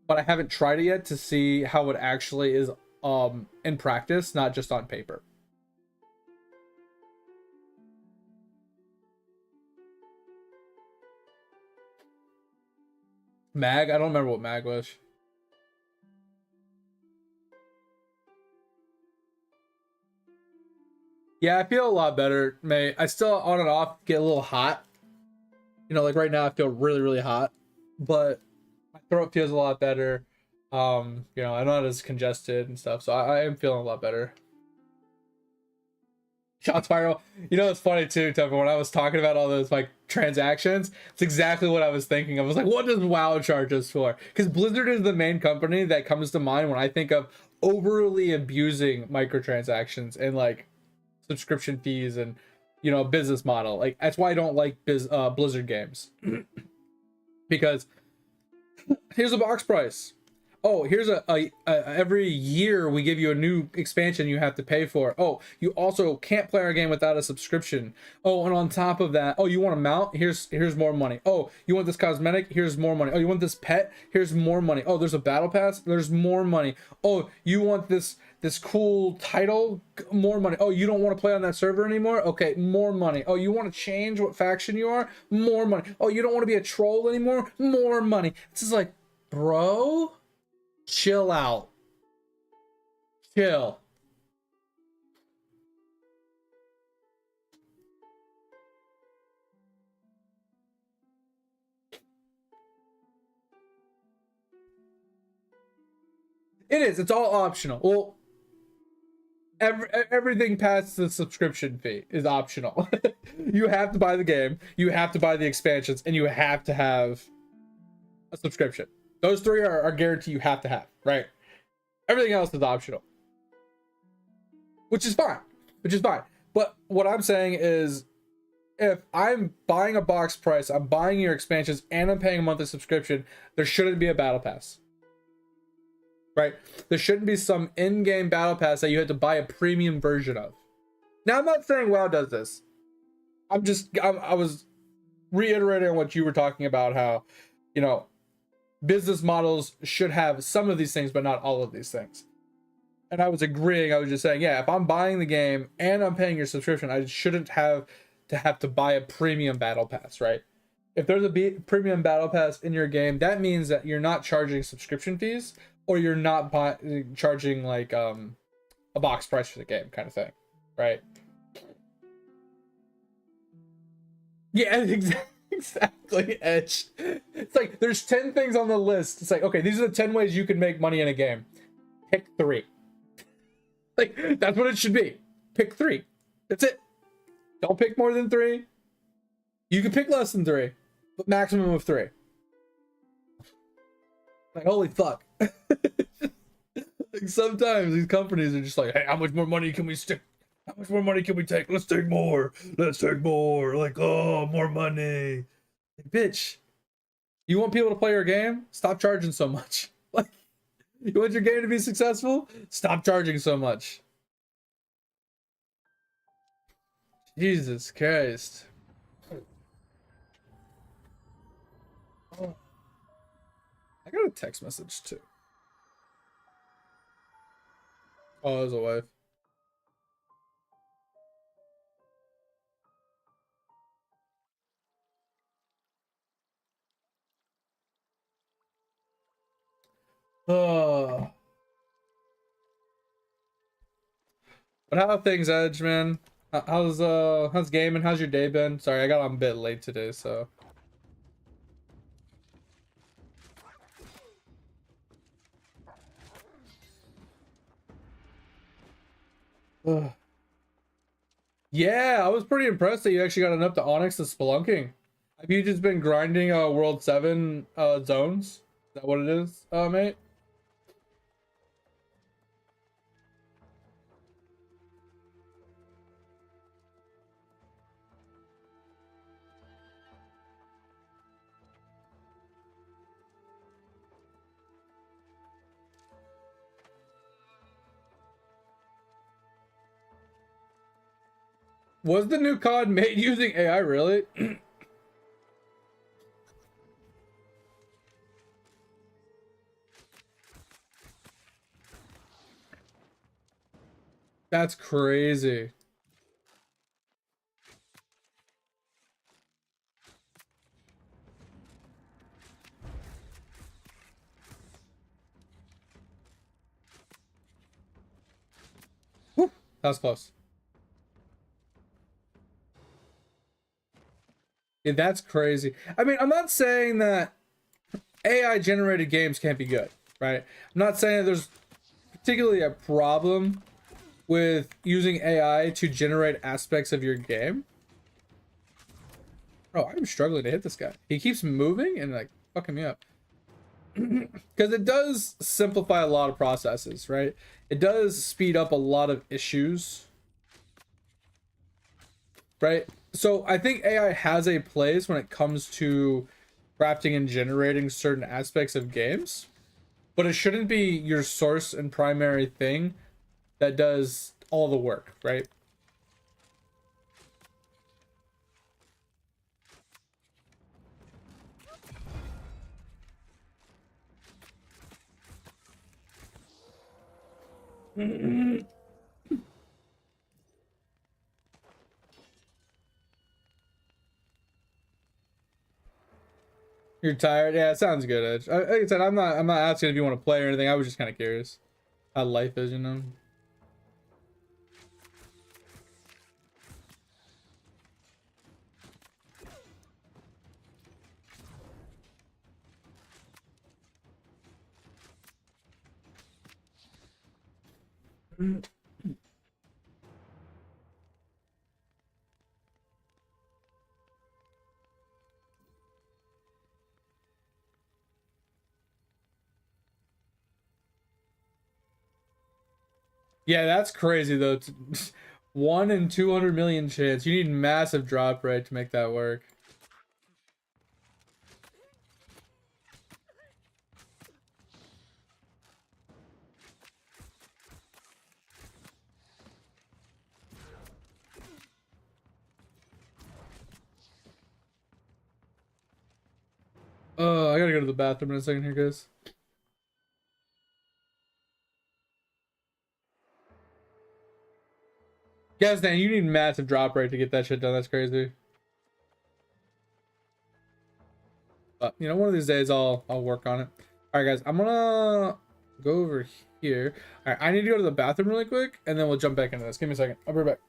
but I haven't tried it yet to see how it actually is in practice, not just on paper. Mag? I don't remember what Mag was. Yeah, I feel a lot better, mate. I still on and off get a little hot. Like right now I feel really, really hot. But my throat feels a lot better. I'm not as congested and stuff, so I am feeling a lot better. Shot spiral. It's funny too, Tupper. When I was talking about all those like transactions, it's exactly what I was thinking. I was like, what does WoW charge us for? Because Blizzard is the main company that comes to mind when I think of overly abusing microtransactions and like subscription fees and business model. Like that's why I don't like Blizzard games. Because here's a box price. Oh, here's a every year we give you a new expansion you have to pay for. Oh, you also can't play our game without a subscription. Oh, and on top of that, oh, you want a mount? Here's more money. Oh, you want this cosmetic? Here's more money. Oh, you want this pet? Here's more money. Oh, there's a battle pass? There's more money. Oh, you want this cool title? More money. Oh, you don't want to play on that server anymore? Okay, more money. Oh, you want to change what faction you are? More money. Oh, you don't want to be a troll anymore? More money. It's just like, bro, chill out. Chill. It is. It's all optional. Well, everything past the subscription fee is optional. You have to buy the game, you have to buy the expansions, and you have to have a subscription. Those three are guaranteed you have to have, right? Everything else is optional. Which is fine. But what I'm saying is, if I'm buying a box price, I'm buying your expansions, and I'm paying a monthly subscription, there shouldn't be a battle pass. Right? There shouldn't be some in-game battle pass that you have to buy a premium version of. Now, I'm not saying WoW does this. I was reiterating on what you were talking about, how, business models should have some of these things, but not all of these things. And I was agreeing. I was just saying, yeah, if I'm buying the game and I'm paying your subscription, I shouldn't have to buy a premium battle pass, right? If there's a premium battle pass in your game, that means that you're not charging subscription fees, or you're not charging like a box price for the game, kind of thing, right? Yeah, exactly. Edge. It's like there's 10 things on the list. It's like, okay, these are the 10 ways you can make money in a game. Pick 3. Like that's what it should be. Pick 3. That's it. Don't pick more than 3. You can pick less than 3, but maximum of 3. Like holy fuck. Like sometimes these companies are just like, hey, how much more money can we stick? How much more money can we take? Let's take more. Let's take more. Like, oh, more money. Like, bitch, you want people to play your game? Stop charging so much. Like, you want your game to be successful? Stop charging so much. Jesus Christ. Oh, I got a text message too. Oh, there's a wife. Oh. But how are things, Edge, man? How's gaming? How's your day been? Sorry, I got on a bit late today, so. Ugh. Yeah, I was pretty impressed that you actually got up to Onyx and Spelunking. Have you just been grinding World 7 zones? Is that what it is, mate? Was the new COD made using AI, really? That's crazy. Whew, that was close. Yeah, that's crazy. I mean, I'm not saying that AI generated games can't be good, right? I'm not saying that there's particularly a problem with using AI to generate aspects of your game. Oh, I'm struggling to hit this guy. He keeps moving and like fucking me up. Because it does simplify a lot of processes, right? It does speed up a lot of issues, right? So I think AI has a place when it comes to crafting and generating certain aspects of games, but it shouldn't be your source and primary thing that does all the work, right? You're tired? Yeah, it sounds good, Edge. Like I said, I'm not asking if you want to play or anything. I was just kind of curious how life is, you know. Yeah, that's crazy though. 1 in 200 million chance. You need massive drop rate to make that work. Oh, I gotta go to the bathroom in a second here, guys. Guys, Dan, you need massive drop rate to get that shit done. That's crazy. But you know, one of these days I'll work on it. All right, guys, I'm gonna go over here. All right, I need to go to the bathroom really quick, and then we'll jump back into this. Give me a second. I'll be right back.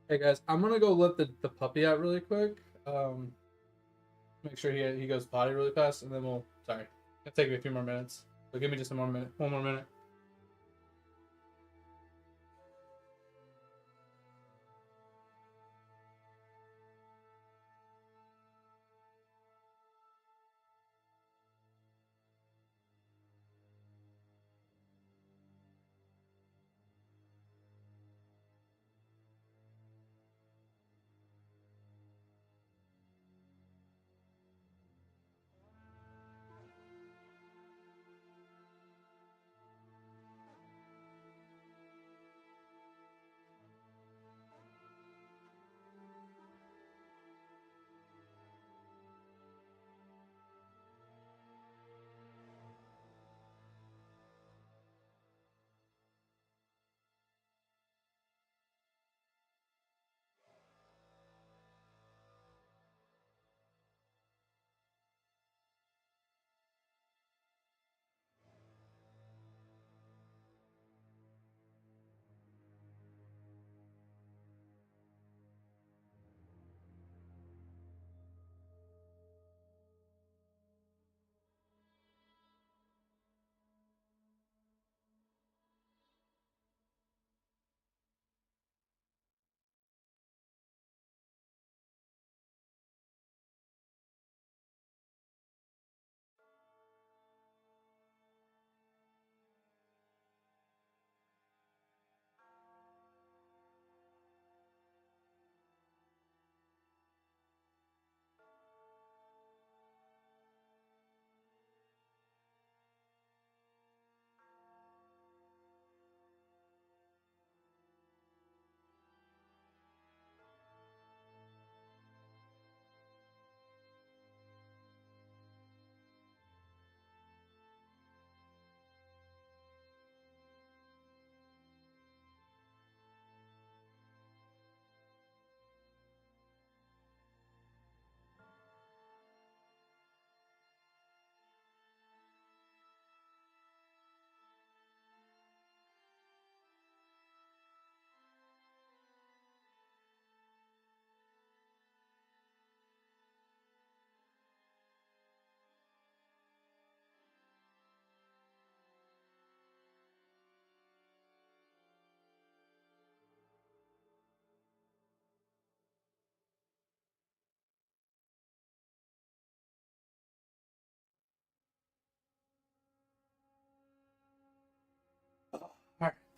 Hey guys, I'm gonna go let the puppy out really quick. Make sure he goes potty really fast, and then we'll. Sorry, it'll take me a few more minutes. So give me just one more minute.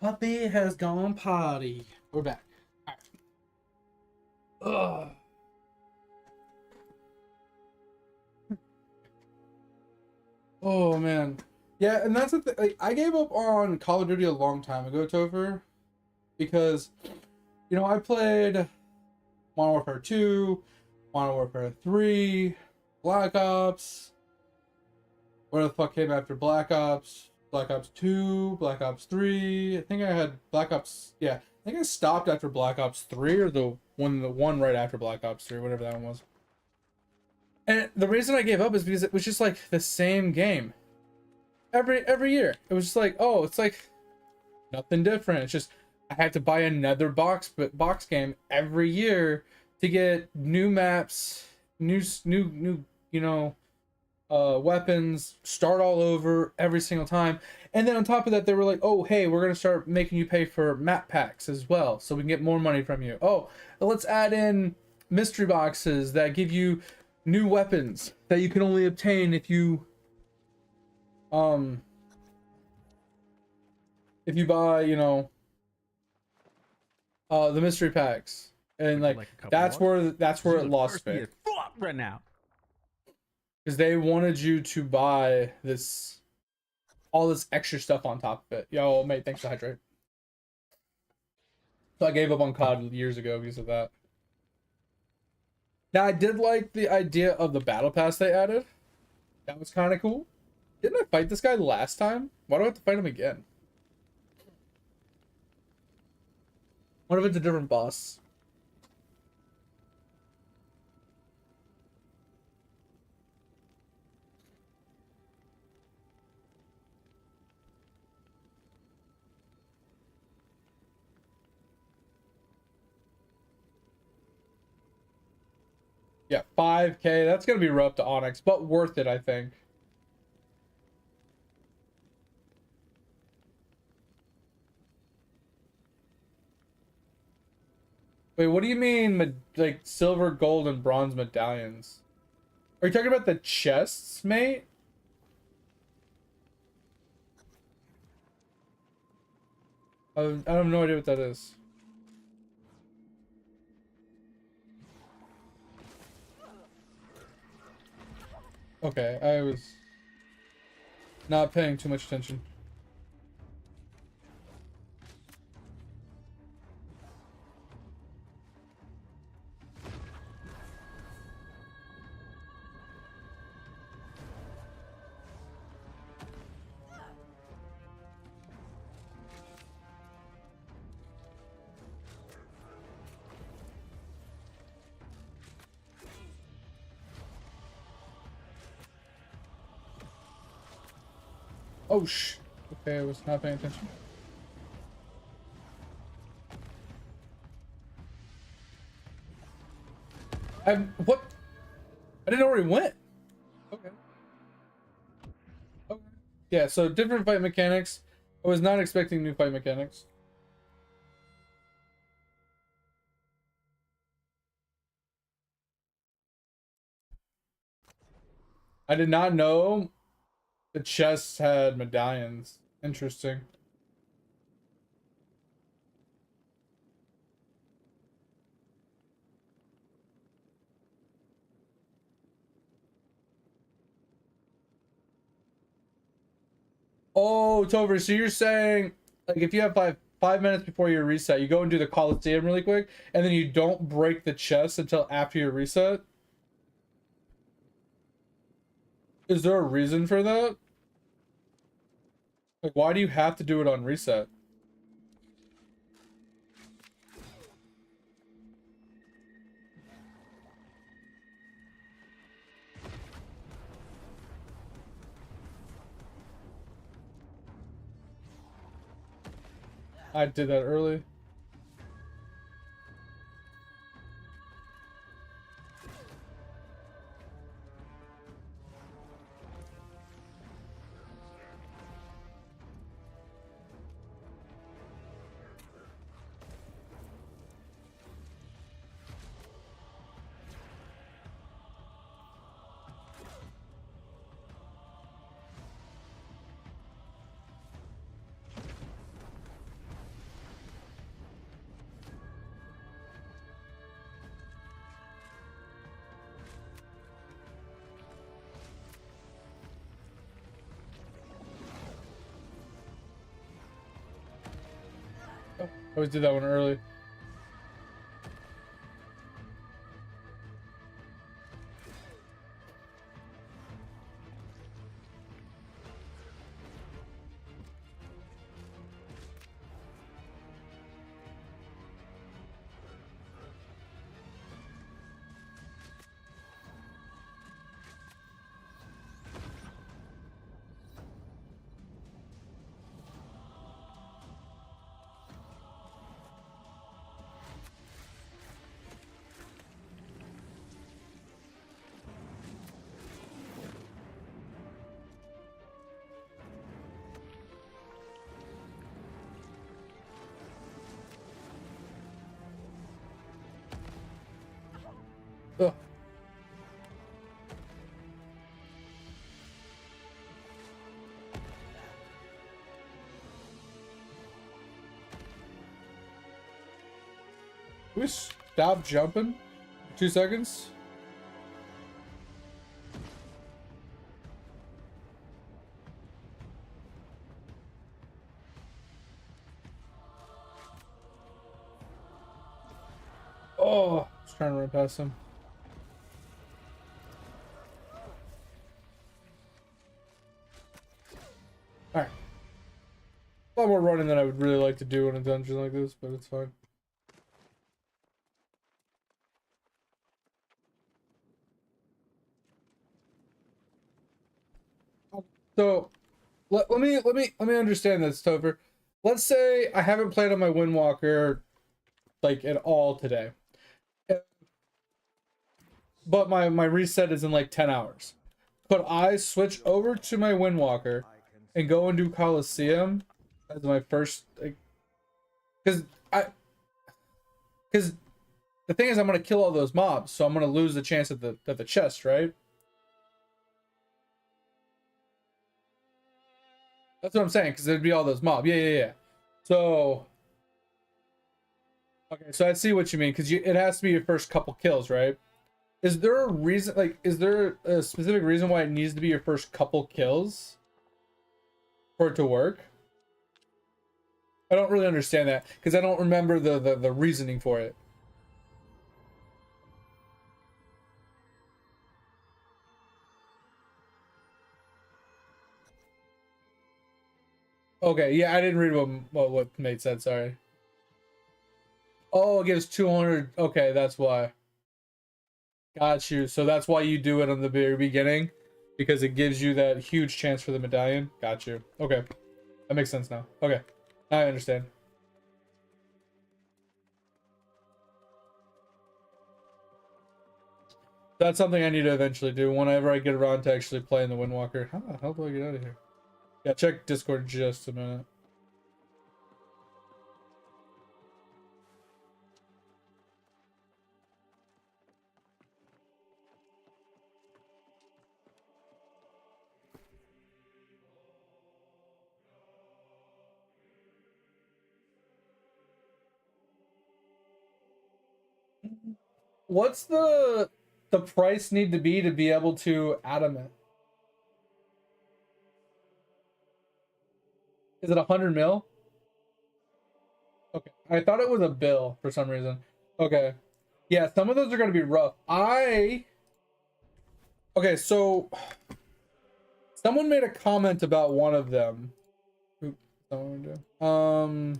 Puppy has gone potty. We're back. All right. Ugh. Oh man. Yeah, and that's the thing. Like, I gave up on Call of Duty a long time ago, Topher, because I played Modern Warfare 2, Modern Warfare 3, Black Ops. What the fuck came after Black Ops? Black Ops 2, Black Ops 3. I think I had Black Ops. Yeah, I think I stopped after Black Ops 3 or the one right after Black Ops 3, whatever that one was. And the reason I gave up is because it was just like the same game every year. It was just like, oh, it's like nothing different. It's just I had to buy another box game every year to get new maps, new weapons, start all over every single time. And then on top of that, they were like, oh, hey, we're gonna start making you pay for map packs as well, so we can get more money from you. Oh, let's add in mystery boxes that give you new weapons that you can only obtain if you buy, the mystery packs. And like that's where it lost me. Right now. Because they wanted you to buy all this extra stuff on top of it. Yo, mate, thanks for hydrate. So I gave up on COD years ago because of that. Now I did like the idea of the battle pass they added. That was kind of cool. Didn't I fight this guy last time? Why do I have to fight him again? What if it's a different boss? Yeah, 5K. That's gonna be rough to Onyx, but worth it, I think. Wait, what do you mean, like silver, gold, and bronze medallions? Are you talking about the chests, mate? I have no idea what that is. Okay, I was not paying too much attention. Oh, okay, I was not paying attention. What? I didn't know where he went. Okay. Okay. Yeah, so different fight mechanics. I was not expecting new fight mechanics. I did not know the chests had medallions. Interesting. Oh, it's over. So you're saying, like, if you have five minutes before your reset, you go and do the Coliseum really quick, and then you don't break the chest until after your reset? Is there a reason for that? Like, why do you have to do it on reset? I did that early. Always do that one early. Ugh. Can we stop jumping? 2 seconds. Oh, just trying to run past him. Alright. A lot more running than I would really like to do in a dungeon like this, but it's fine. So let me understand this, Topher. Let's say I haven't played on my Windwalker like at all today. But my reset is in like 10 hours. Could I switch over to my Windwalker and go and do Coliseum as my first, like, because the thing is I'm gonna kill all those mobs, so I'm gonna lose the chance at the chest, right? That's what I'm saying, because there'd be all those mobs. Yeah. So okay, so I see what you mean, because it has to be your first couple kills, right? Is there a reason, like, is there a specific reason why it needs to be your first couple kills for it to work? I don't really understand that, because I don't remember the reasoning for it. Okay, yeah, I didn't read what made sense, sorry. Oh, it gives 200. Okay, that's why. Got you. So that's why you do it on the very beginning, because it gives you that huge chance for the medallion. Got you. Okay, that makes sense now. Okay, now I understand. That's something I need to eventually do whenever I get around to actually playing the Windwalker. How the hell do I get out of here? Yeah, check Discord just a minute. What's the price need to be able to Adamant? Is it 100 mil? Okay, I thought it was a bill for some reason. Okay, yeah, some of those are gonna be rough. Okay, so someone made a comment about one of them. Oop, someone do.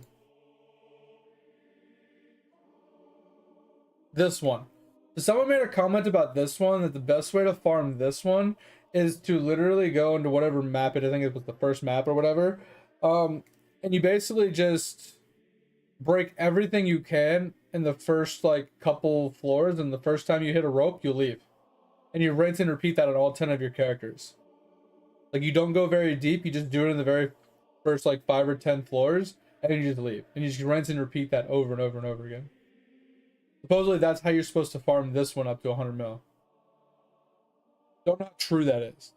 This one. So someone made a comment about this one, that the best way to farm this one is to literally go into whatever map it, I think it was the first map or whatever. And you basically just break everything you can in the first like couple floors, and the first time you hit a rope, you leave. And you rinse and repeat that on all 10 of your characters. Like, you don't go very deep, you just do it in the very first like 5 or 10 floors, and then you just leave. And you just rinse and repeat that over and over and over again. Supposedly that's how you're supposed to farm this one up to 100 mil. Don't know how true that is.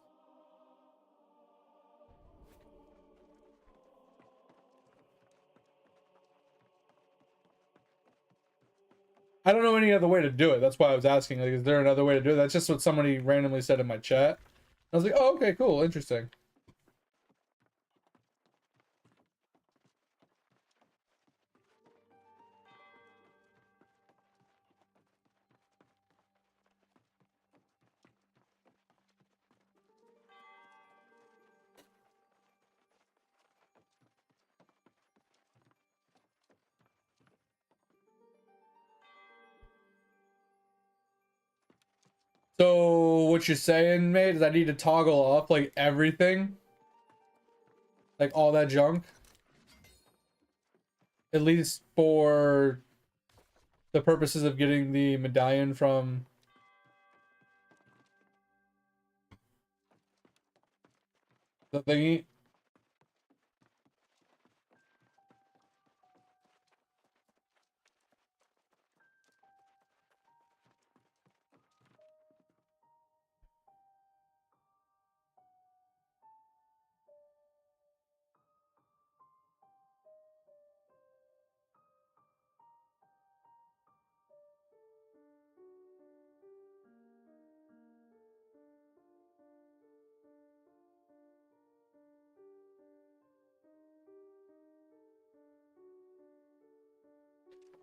I don't know any other way to do it. That's why I was asking, like, is there another way to do it? That's just what somebody randomly said in my chat. I was like, oh, okay, cool, interesting. So what you're saying, mate, is I need to toggle off like everything, like all that junk, at least for the purposes of getting the medallion from the thingy.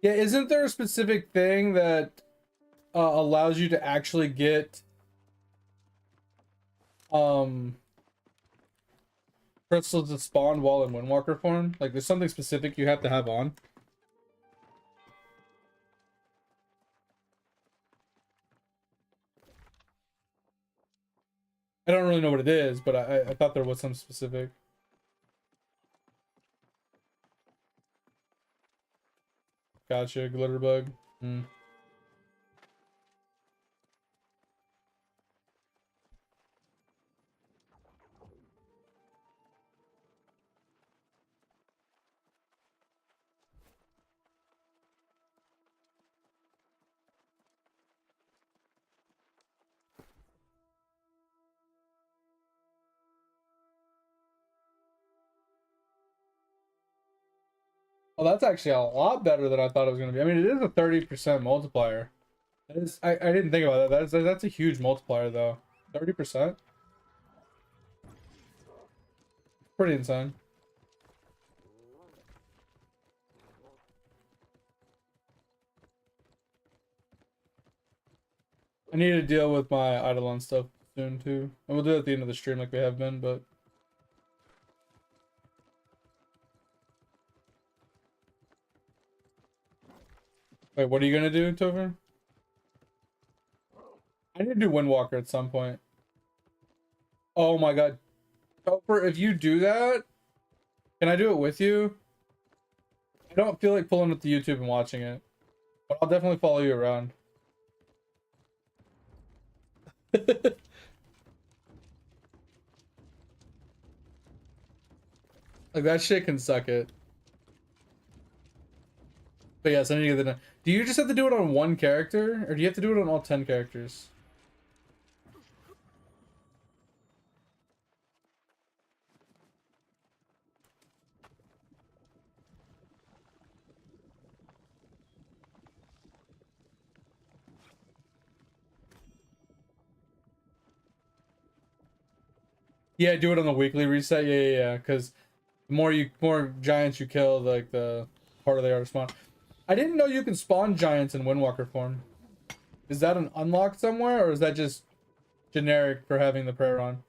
Yeah, isn't there a specific thing that allows you to actually get um crystals that spawn while in Windwalker form? Like, there's something specific you have to have on. I don't really know what it is, but I thought there was some specific. Gotcha, glitter bug. Hmm. Well, that's actually a lot better than I thought it was gonna be. I mean, it is a 30% multiplier. That is, I didn't think about that. That's a huge multiplier though. 30%? Pretty insane. I need to deal with my Eidolon stuff soon too. And we'll do it at the end of the stream like we have been, but wait, what are you gonna do, Topher? I need to do Windwalker at some point. Oh my god. Topher, if you do that, can I do it with you? I don't feel like pulling up the YouTube and watching it, but I'll definitely follow you around. Like, that shit can suck it. But yes, I need to get the. Do you just have to do it on one character, or do you have to do it on all 10 characters? Yeah, do it on the weekly reset. Yeah. Because the more giants you kill, like the harder they are to spawn. I didn't know you can spawn giants in Windwalker form. Is that an unlock somewhere, or is that just generic for having the prayer on?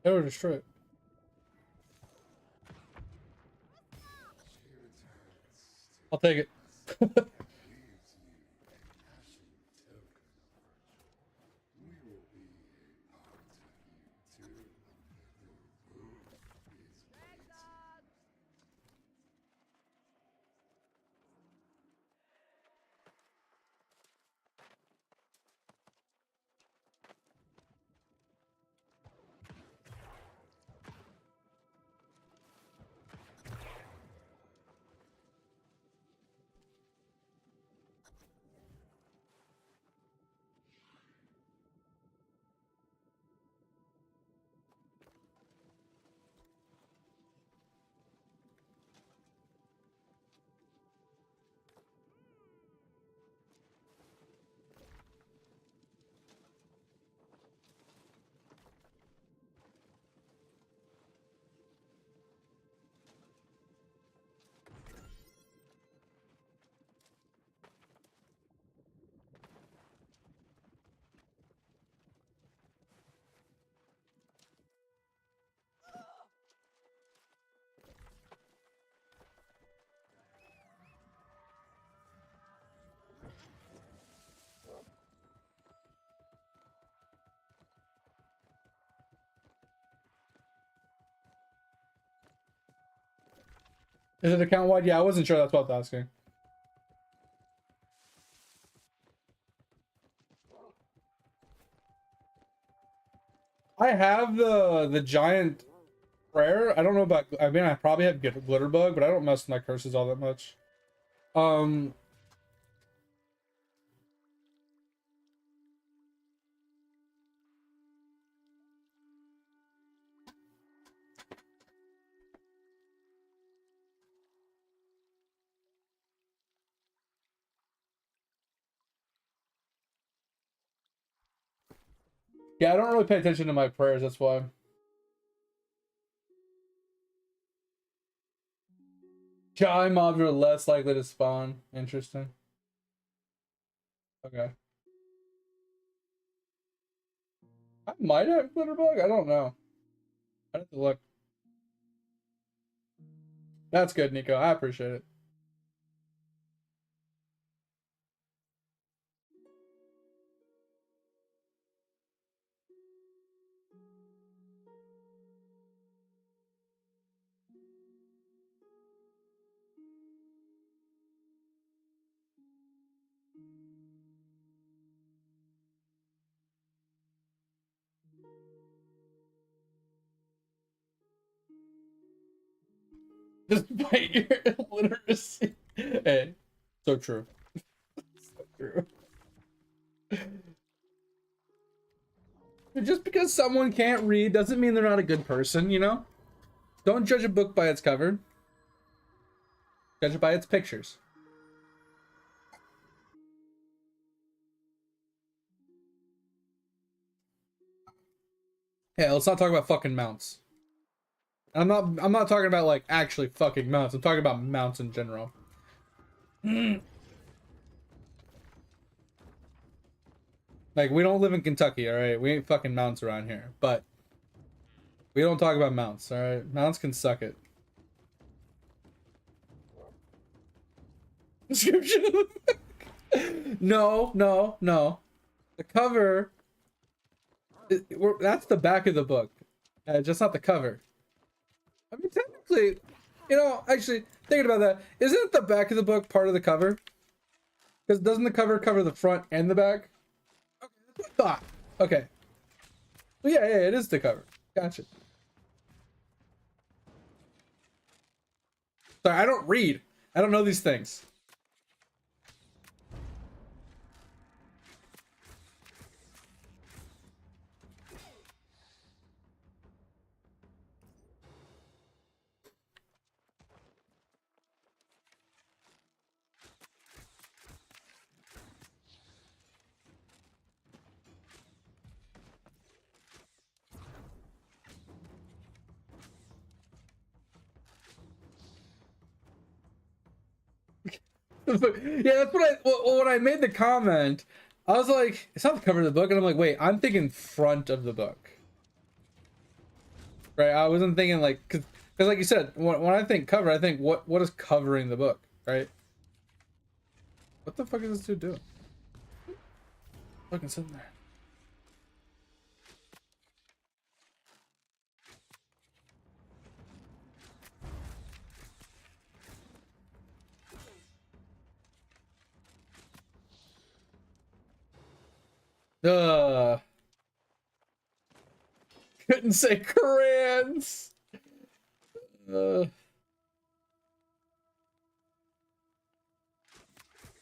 They were destroyed. I'll take it. Is it account wide? Yeah, I wasn't sure. That's what I was asking. I have the giant prayer. I don't know about. I mean, I probably have glitter bug, but I don't mess with my curses all that much. Um. Yeah, I don't really pay attention to my prayers. That's why. Shy mobs are less likely to spawn. Interesting. Okay. I might have glitter bug. I don't know. I have to look. That's good, Nico. I appreciate it. Despite your illiteracy. Hey, so true. So true. Just because someone can't read doesn't mean they're not a good person, you know? Don't judge a book by its cover. Judge it by its pictures. Yeah, let's not talk about fucking mounts. I'm not talking about like actually fucking mounts. I'm talking about mounts in general. Like, we don't live in Kentucky, alright? We ain't fucking mounts around here. But we don't talk about mounts, alright? Mounts can suck it. Description of the book. No, no, no. The cover, that's the back of the book. Just not the cover. I mean, technically, you know, actually, thinking about that, isn't the back of the book part of the cover? Because doesn't the cover cover the front and the back? Okay, that's what I thought. Okay. Well, yeah, it is the cover. Gotcha. Sorry, I don't read. I don't know these things. Yeah, that's what when I made the comment, I was like, it's not the cover of the book, and I'm like, wait, I'm thinking front of the book, right? I wasn't thinking like, because like you said, when I think cover, I think what is covering the book, right? What the fuck is this dude doing? Fucking sitting there. Couldn't say crayons. But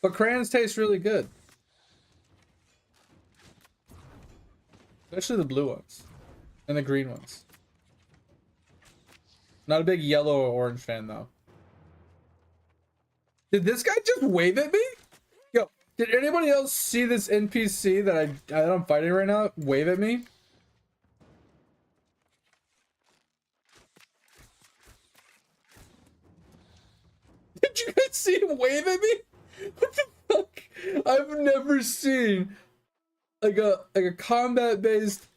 crayons taste really good, especially the blue ones and the green ones. Not a big yellow or orange fan though. Did this guy just wave at me? Yo, did anybody else see this NPC that I'm fighting right now wave at me? Did you guys see him wave at me? What the fuck? I've never seen like a combat based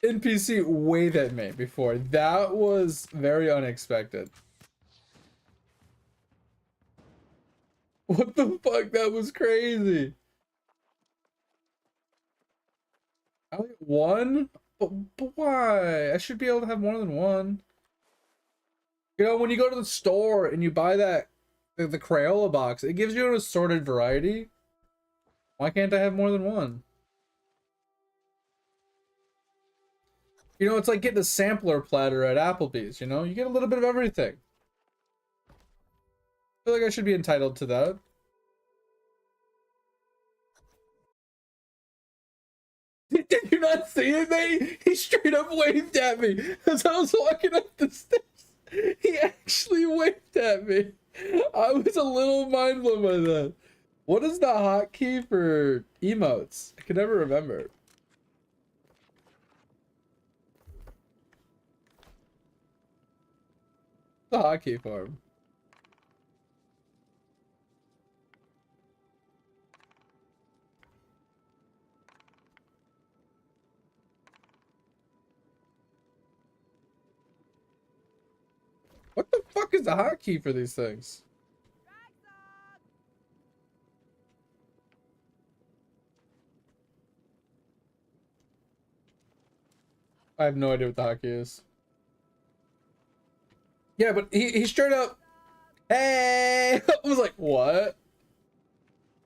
NPC wave at me before. That was very unexpected. What the fuck? That was crazy. I only get one? But why? I should be able to have more than one. You know, when you go to the store and you buy that the Crayola box, it gives you an assorted variety. Why can't I have more than one? You know, it's like getting a sampler platter at Applebee's, you know? You get a little bit of everything. I feel like I should be entitled to that. Did you not see it, mate? He straight up waved at me as I was walking up the stairs. He actually waved at me. I was a little mind blown by that. What is the hotkey for emotes? I can never remember. The hotkey for him. What the fuck is the hotkey for these things? I have no idea what the hotkey is. Yeah, but he straight up, hey! I was like, what?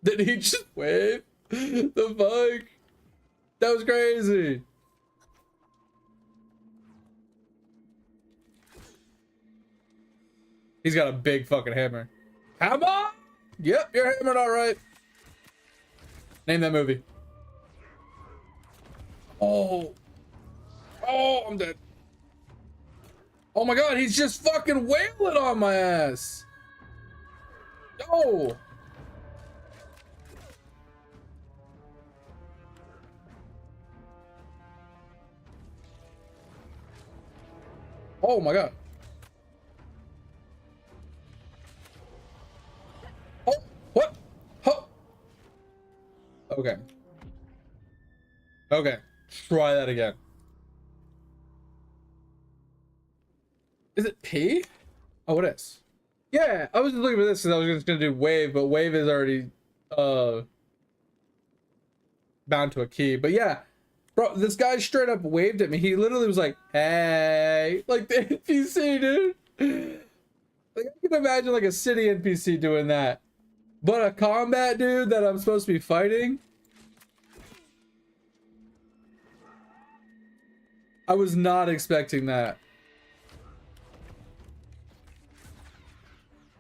Did he just wave? The fuck? That was crazy. He's got a big fucking hammer. Hammer? Yep, you're hammered all right. Name that movie. Oh. Oh, I'm dead. Oh my god, he's just fucking wailing on my ass. Oh. Oh my god. Oh, what? Oh. Okay. Okay. Try that again. Is it P? Oh, it is. Yeah, I was just looking for this because I was just gonna do wave, but wave is already bound to a key. But yeah, bro, this guy straight up waved at me. He literally was like, "Hey," like the NPC, dude. Like I can imagine like a city NPC doing that, but a combat dude that I'm supposed to be fighting. I was not expecting that.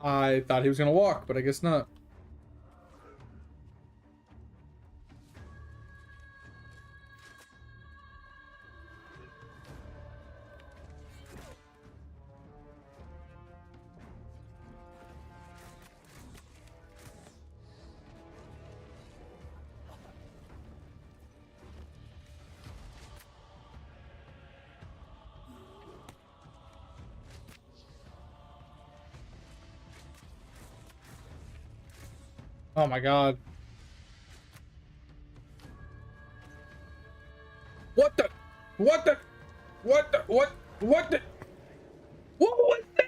I thought he was gonna walk, but I guess not. Oh my god. What the? What the? What the? What the? What was that?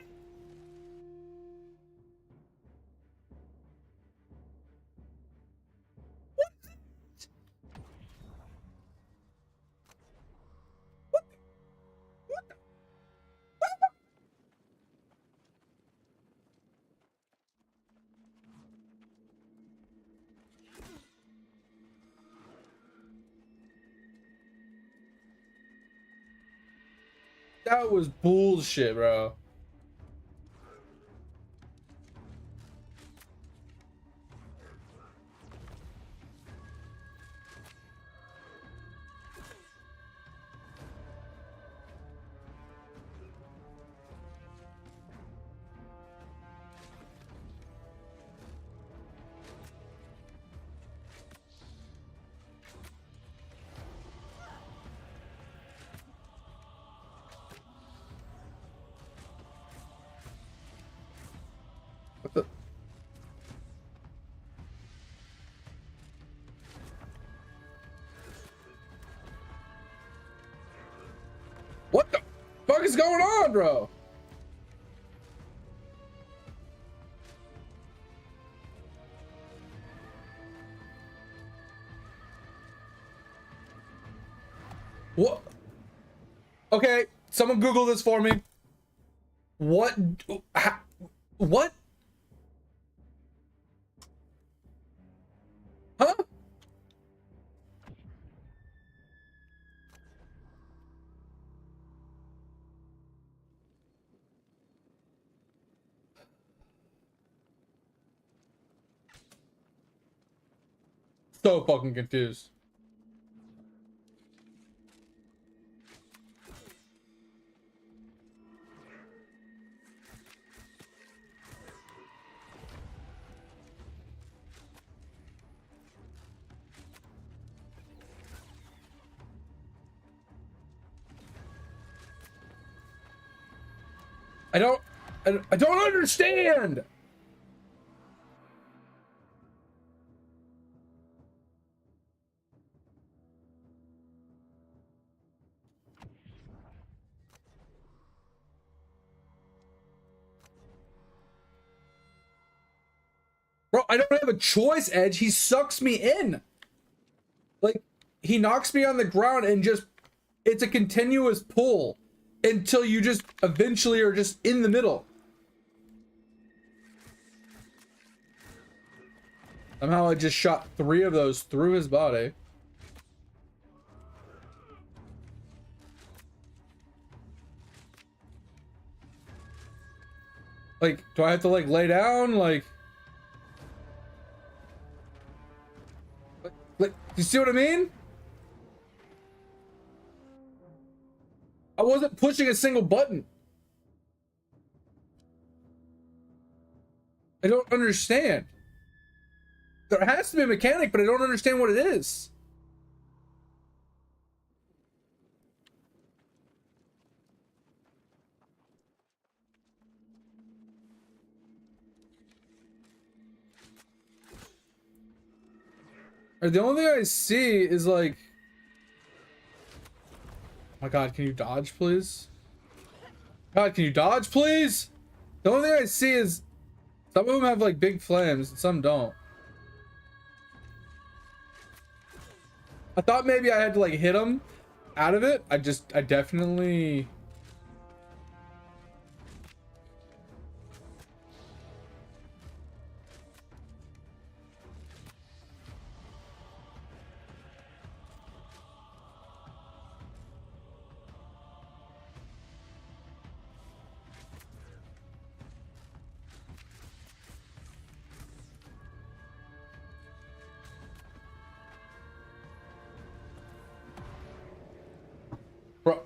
That was bullshit, bro. What the? What the fuck is going on, bro? What? Okay, someone Google this for me. What? What? Huh? So fucking confused. I don't, I don't understand. Bro, I don't have a choice, Edge. He sucks me in. Like, he knocks me on the ground and just, it's a continuous pull until you just eventually are just in the middle. Somehow I just shot 3 of those through his body. Like, do I have to like lay down? Like, you see what I mean? I wasn't pushing a single button. I don't understand. There has to be a mechanic, but I don't understand what it is. Or the only thing I see is like, oh my god, can you dodge, please? God, can you dodge, please? The only thing I see is some of them have like big flames and some don't. I thought maybe I had to like hit them out of it. I definitely... Bro.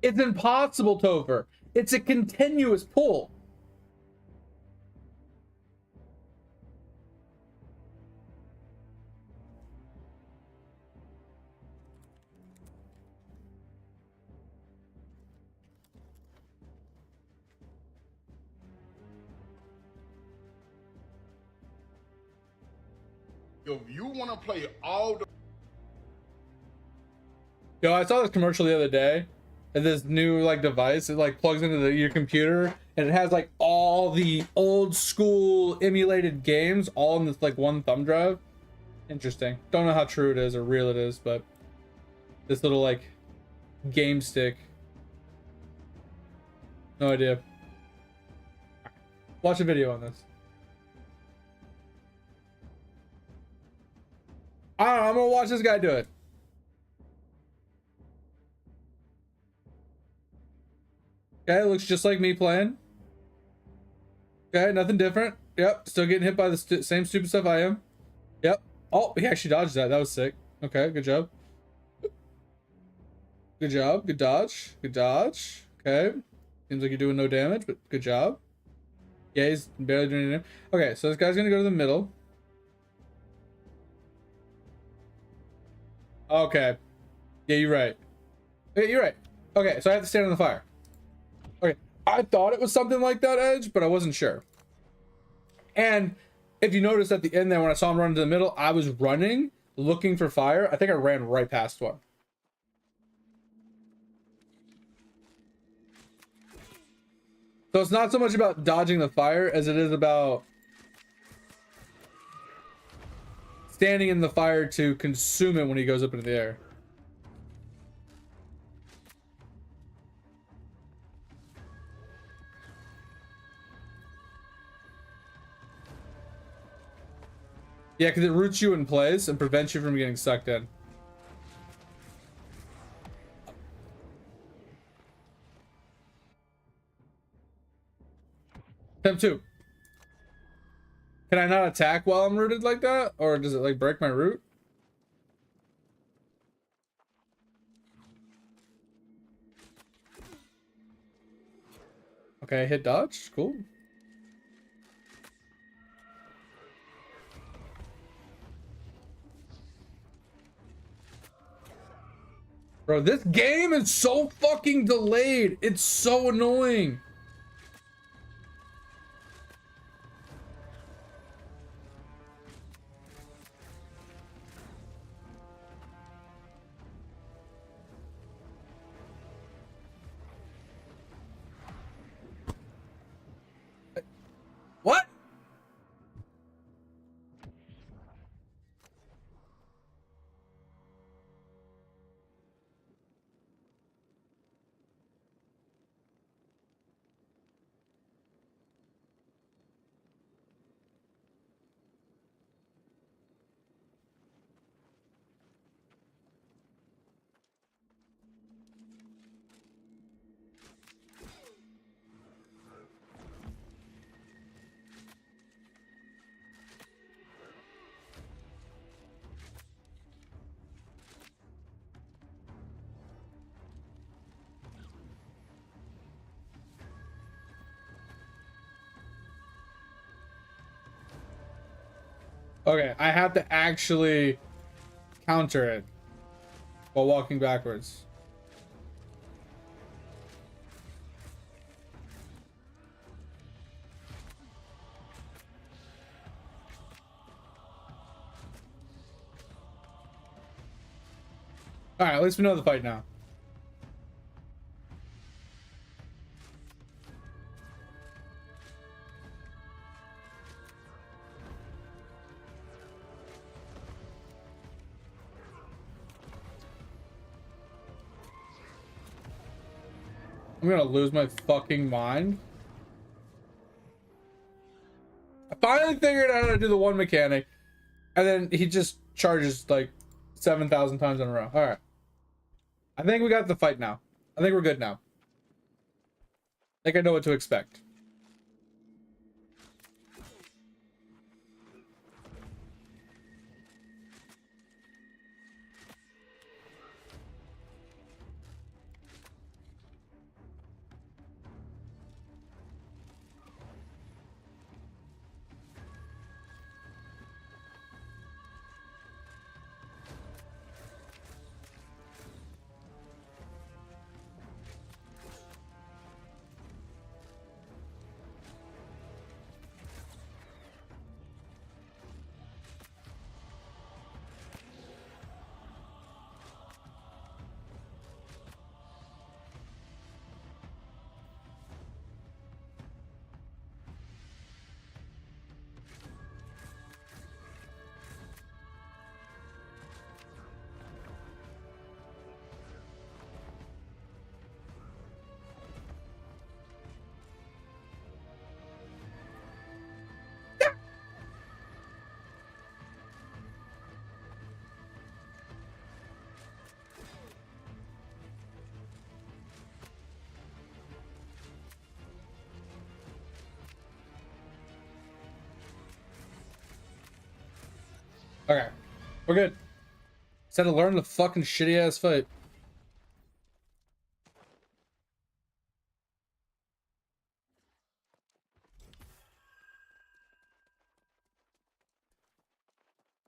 It's impossible, Topher. It's a continuous pull. If you want to play all the... Yo, I saw this commercial the other day. And this new like device, it like plugs into your computer and it has like all the old school emulated games all in this like one thumb drive. Interesting. Don't know how true it is or real it is, but this little like game stick. No idea. Watch a video on this. I don't know, I'm gonna watch this guy do it. Okay, looks just like me playing. Okay, nothing different. Yep, still getting hit by the same stupid stuff I am. Yep. Oh, he actually dodged that. That was sick. Okay, good job. Good job. Good dodge. Good dodge. Okay. Seems like you're doing no damage, but good job. Yeah, he's barely doing anything. Okay, so this guy's gonna go to the middle. Okay. Yeah, you're right. Yeah, you're right. Okay, so I have to stand on the fire. Okay, I thought it was something like that, Edge, but I wasn't sure. And if you notice at the end there, when I saw him run to the middle, I was running, looking for fire. I think I ran right past one. So it's not so much about dodging the fire as it is about standing in the fire to consume it when he goes up into the air. Yeah, because it roots you in place and prevents you from getting sucked in. Temp 2. Can I not attack while I'm rooted like that? Or does it like break my root? Okay, hit dodge. Cool. Bro, this game is so fucking delayed. It's so annoying. What? Okay, I have to actually counter it while walking backwards. All right, at least we know the fight now. I'm gonna lose my fucking mind. I finally figured out how to do the one mechanic, and then he just charges like 7,000 times in a row. All right. I think we got the fight now. I think we're good now. I think I know what to expect. Okay, we're good. Instead of learn the fucking shitty ass fight.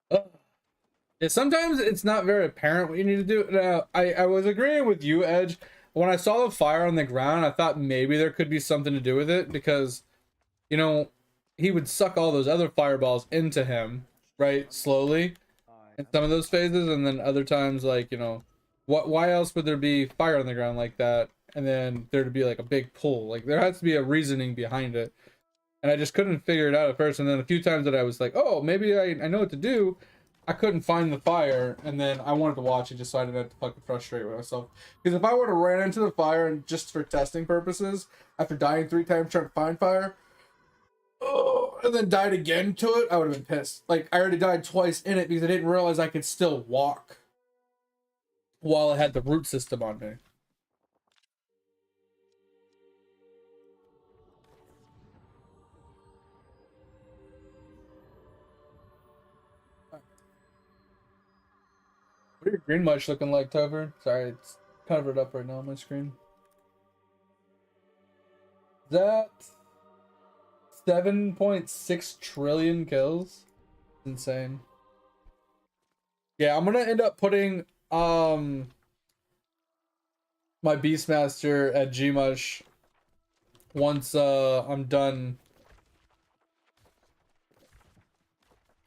Ugh. Yeah, sometimes it's not very apparent what you need to do. Now, I was agreeing with you, Edge. When I saw the fire on the ground, I thought maybe there could be something to do with it because, you know, he would suck all those other fireballs into him, right? Slowly in some of those phases, and then other times, like, you know, why else would there be fire on the ground like that? And then there to be like a big pull. Like there has to be a reasoning behind it. And I just couldn't figure it out at first. And then a few times that I was like, oh, maybe I know what to do. I couldn't find the fire, and then I wanted to watch it just so I didn't have to fucking frustrate myself. Because if I would have ran into the fire and just for testing purposes, after dying 3 times trying to find fire, oh, and then died again to it, I would have been pissed. Like, I already died twice in it because I didn't realize I could still walk while I had the root system on me. What are your green mush looking like, Tover? Sorry, it's covered up right now on my screen. That 7.6 trillion kills? Insane. Yeah, I'm gonna end up putting my Beastmaster at Gmush once I'm done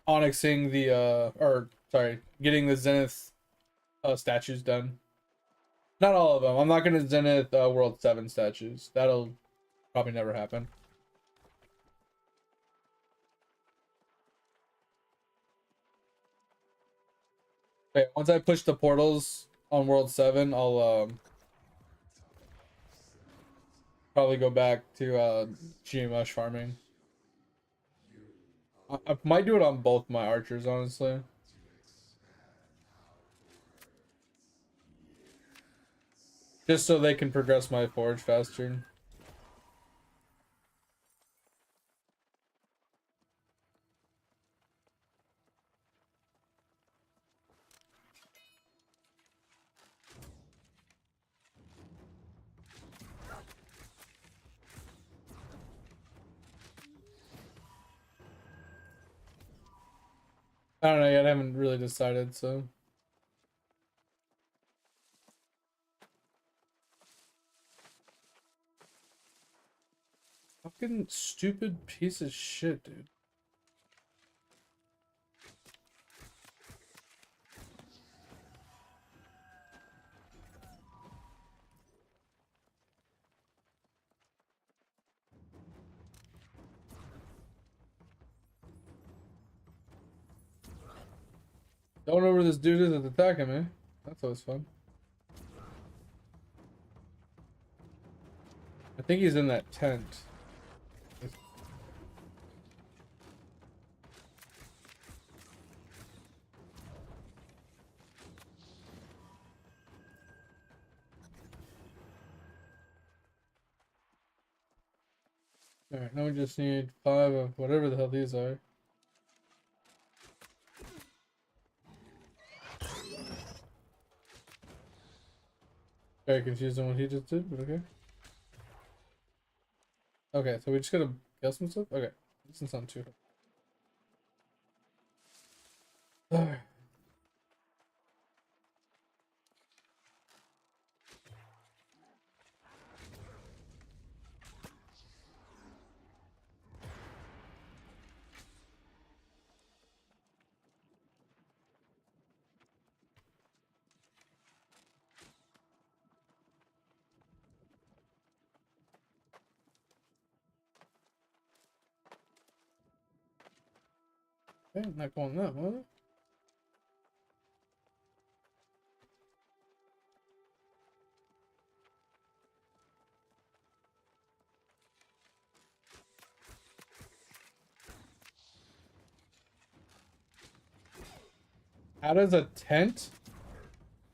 onyxing the or sorry, getting the Zenith statues done. Not all of them. I'm not gonna Zenith World 7 statues. That'll probably never happen. Okay, once I push the portals on World 7, I'll probably go back to Gmush farming. I might do it on both my archers, honestly. Just so they can progress my forge faster. I don't know yet, I haven't really decided, so. Fucking stupid piece of shit, dude. Don't know where this dude is that's attacking me. That's always fun. I think he's in that tent. Alright, now we just need 5 of whatever the hell these are. Very confused on what he just did, but okay. Okay, so we just gotta guess some stuff? Okay, this doesn't sound too hard. Alright. Okay, not going that way. How does a tent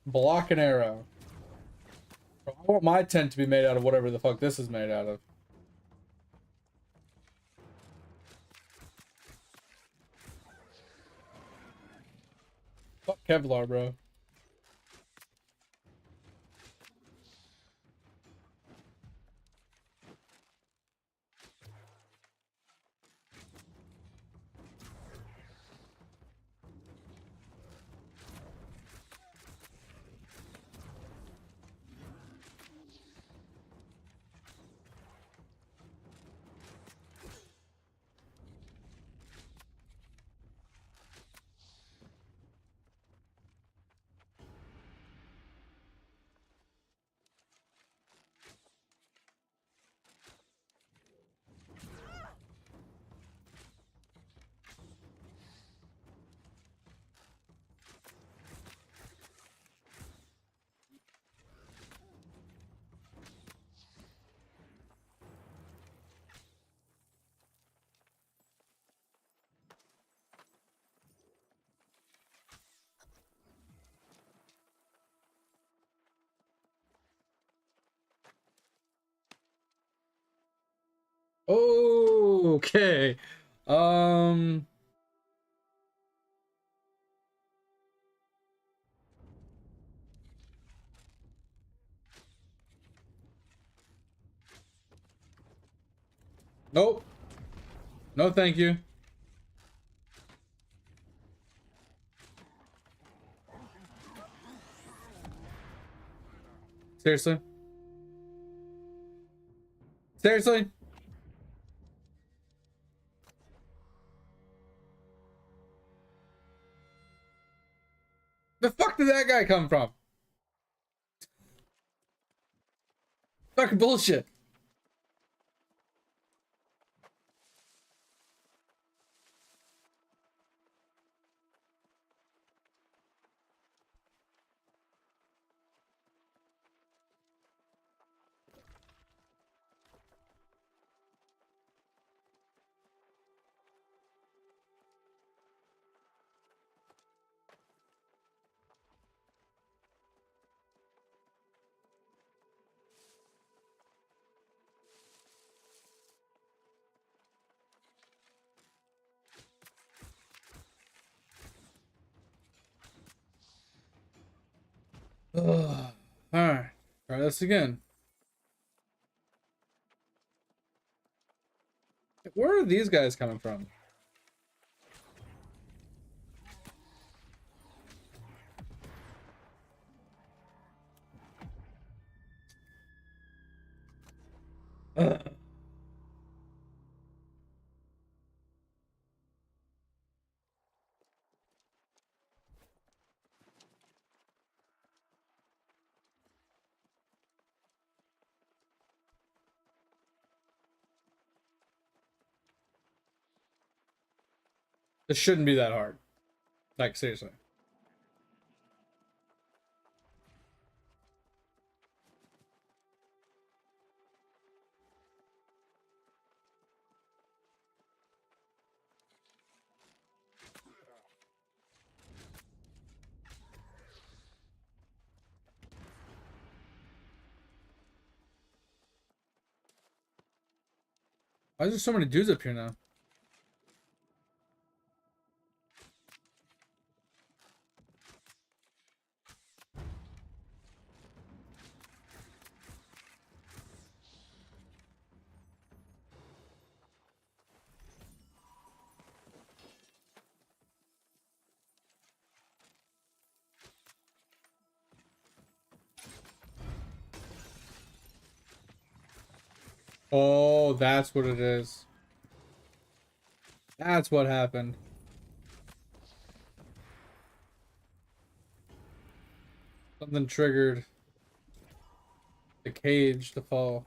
block an arrow? I want my tent to be made out of whatever the fuck this is made out of. Fuck Kevlar, bro. Oh, okay. Um. Nope. No, thank you. Seriously? Seriously? The fuck did that guy come from? Fucking bullshit. Ugh. Alright. Try this again. Where are these guys coming from? Ugh. This shouldn't be that hard. Like, seriously. Why is there so many dudes up here now? Oh, that's what it is. That's what happened. Something triggered the cage to fall.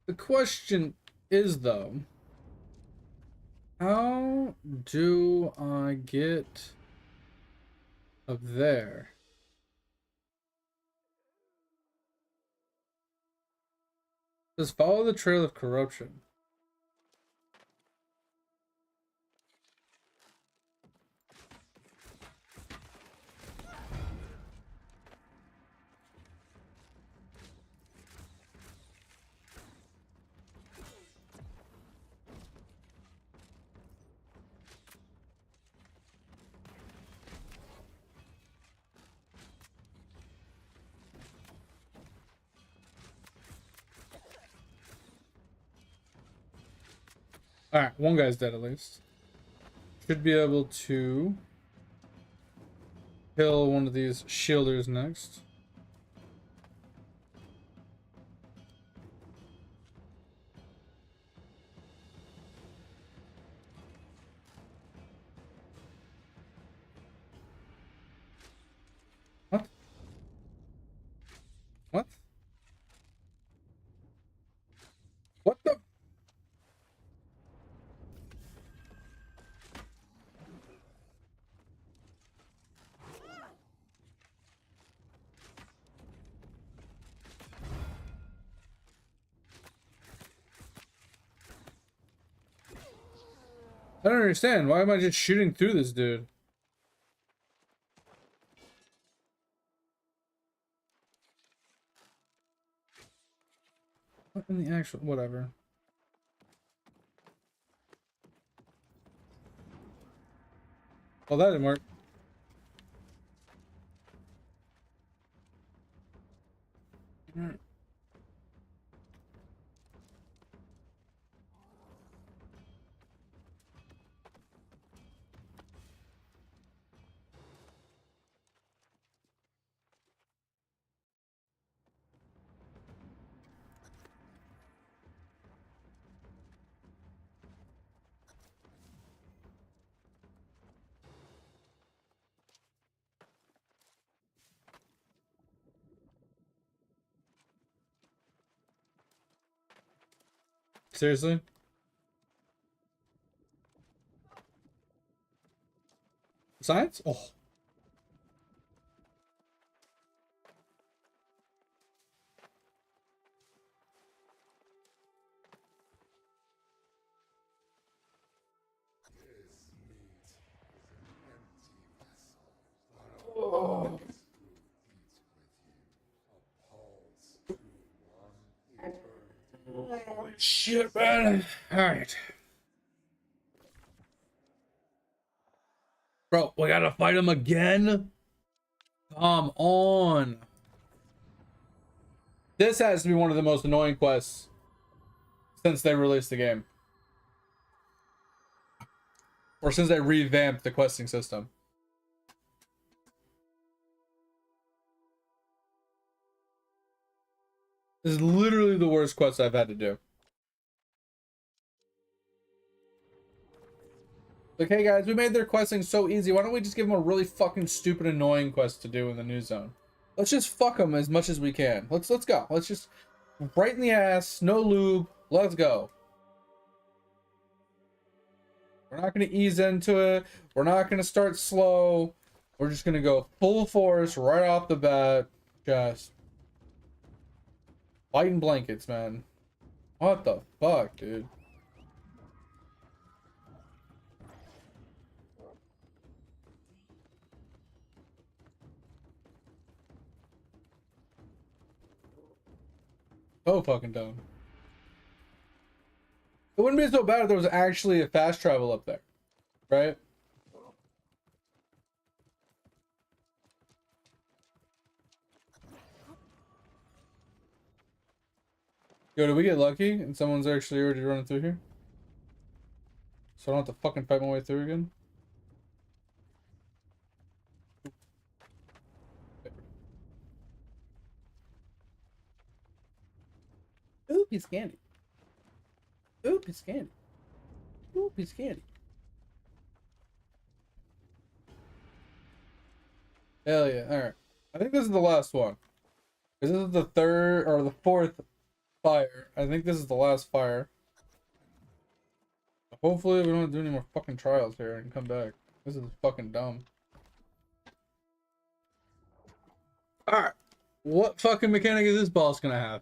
The question is, though, how do I get up there? Just follow the trail of corruption. Alright, one guy's dead at least. Should be able to kill one of these shielders next. What? What? What the? I don't understand. Why am I just shooting through this dude? What in the actual... Whatever. Well, that didn't work. Seriously? Science? Oh. Oh. Holy shit, man. Alright. Bro, we gotta fight him again? Come on. This has to be one of the most annoying quests since they released the game. Or since they revamped the questing system. This is literally the worst quest I've had to do. Like, hey guys, we made their questing so easy. Why don't we just give them a really fucking stupid, annoying quest to do in the new zone? Let's just fuck them as much as we can. Let's go. Let's just right in the ass, no lube. Let's go. We're not gonna ease into it. We're not gonna start slow. We're just gonna go full force right off the bat. Just fighting blankets, man. What the fuck, dude? So fucking dumb. It wouldn't be so bad if there was actually a fast travel up there, right? Yo, did we get lucky and someone's actually already running through here? So I don't have to fucking fight my way through again? Ooh, piece of candy. Ooh, piece of candy. Ooh, piece of candy. Hell yeah. Alright. I think this is the last one. This is the third or the fourth fire. I think this is the last fire. Hopefully we don't do any more fucking trials here and come back. This is fucking dumb. Alright. What fucking mechanic is this boss gonna have?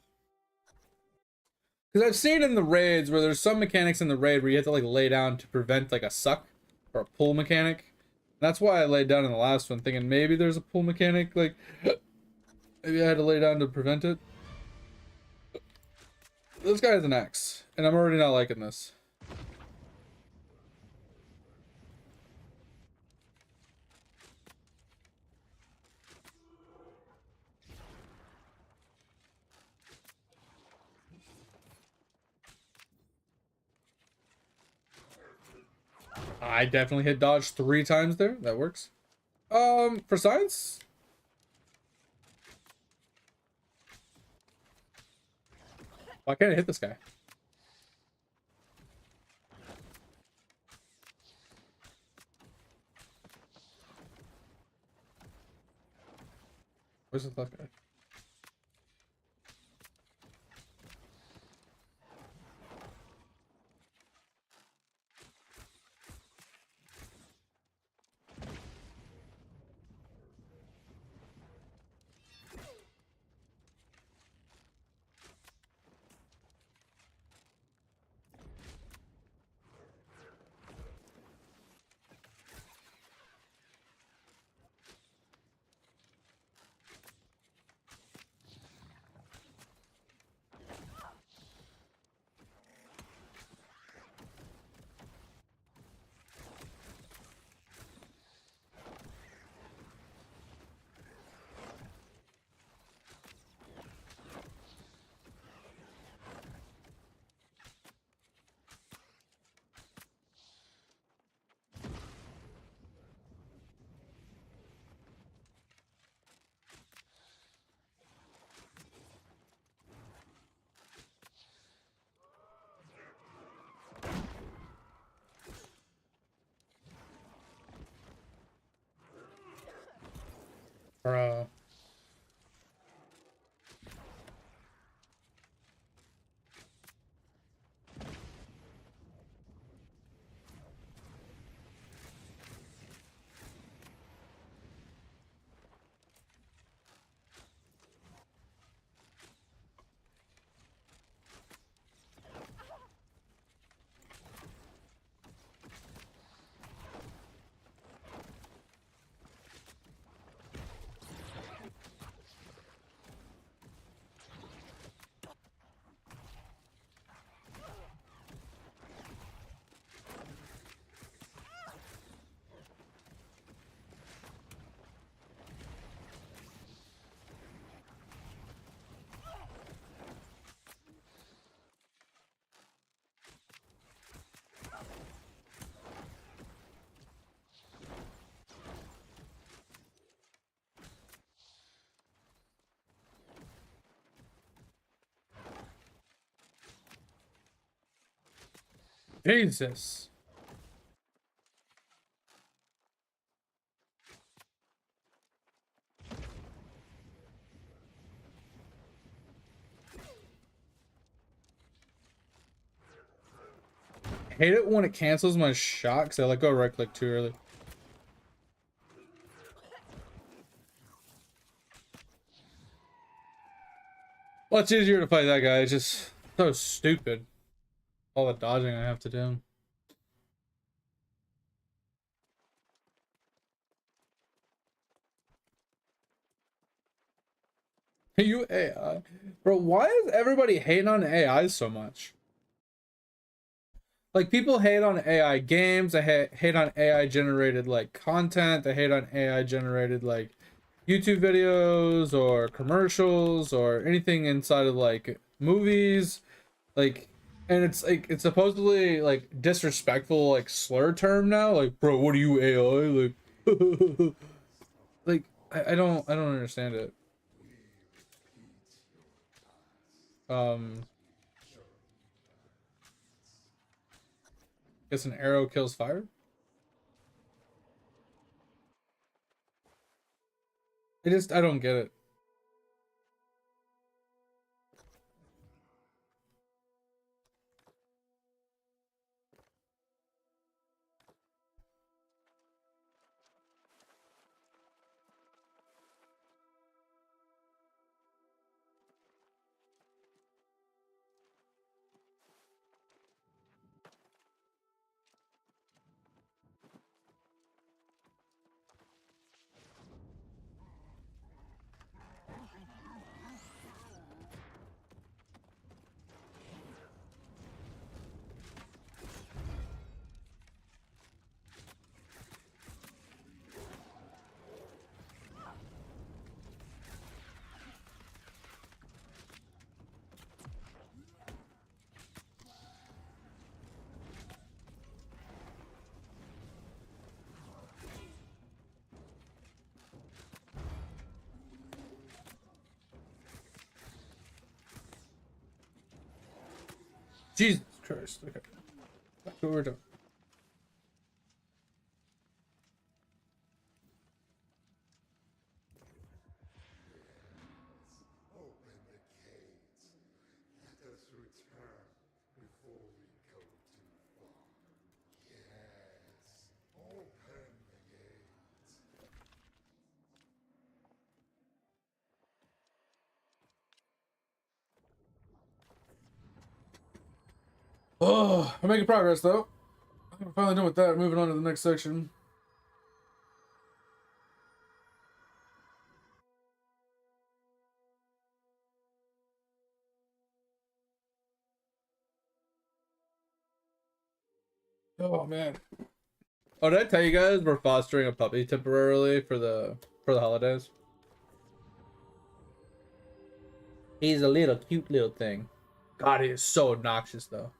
Because I've seen in the raids where there's some mechanics in the raid where you have to like lay down to prevent like a suck or a pull mechanic. And that's why I laid down in the last one, thinking maybe there's a pull mechanic, like maybe I had to lay down to prevent it. This guy has an axe, and I'm already not liking this. I definitely hit dodge 3 times there. That works. For science? Why can't I hit this guy? Where's this last guy? Bruh. Jesus. Hate it when it cancels my shot because I let go right click too early. Much easier to fight that guy. It's just so stupid. All the dodging I have to do. You AI. Bro, why is everybody hating on AI so much? Like, people hate on AI games, they hate on AI generated, like, content, they hate on AI generated, like, YouTube videos or commercials or anything inside of, like, movies. Like, and it's, like, it's supposedly, like, disrespectful, like, slur term now. Like, bro, what are you, AI? Like, like, I don't understand it. Um, guess an arrow kills fire? I don't get it. Jesus Christ. Okay. Back to what we're doing. Open the gates. Let us return before we go too far. Yes, open the gates. Oh, I'm making progress though. I'm finally done with that. Moving on to the next section. Oh man. Oh, did I tell you guys we're fostering a puppy temporarily for the holidays? He's a little cute little thing. God, he is so obnoxious though.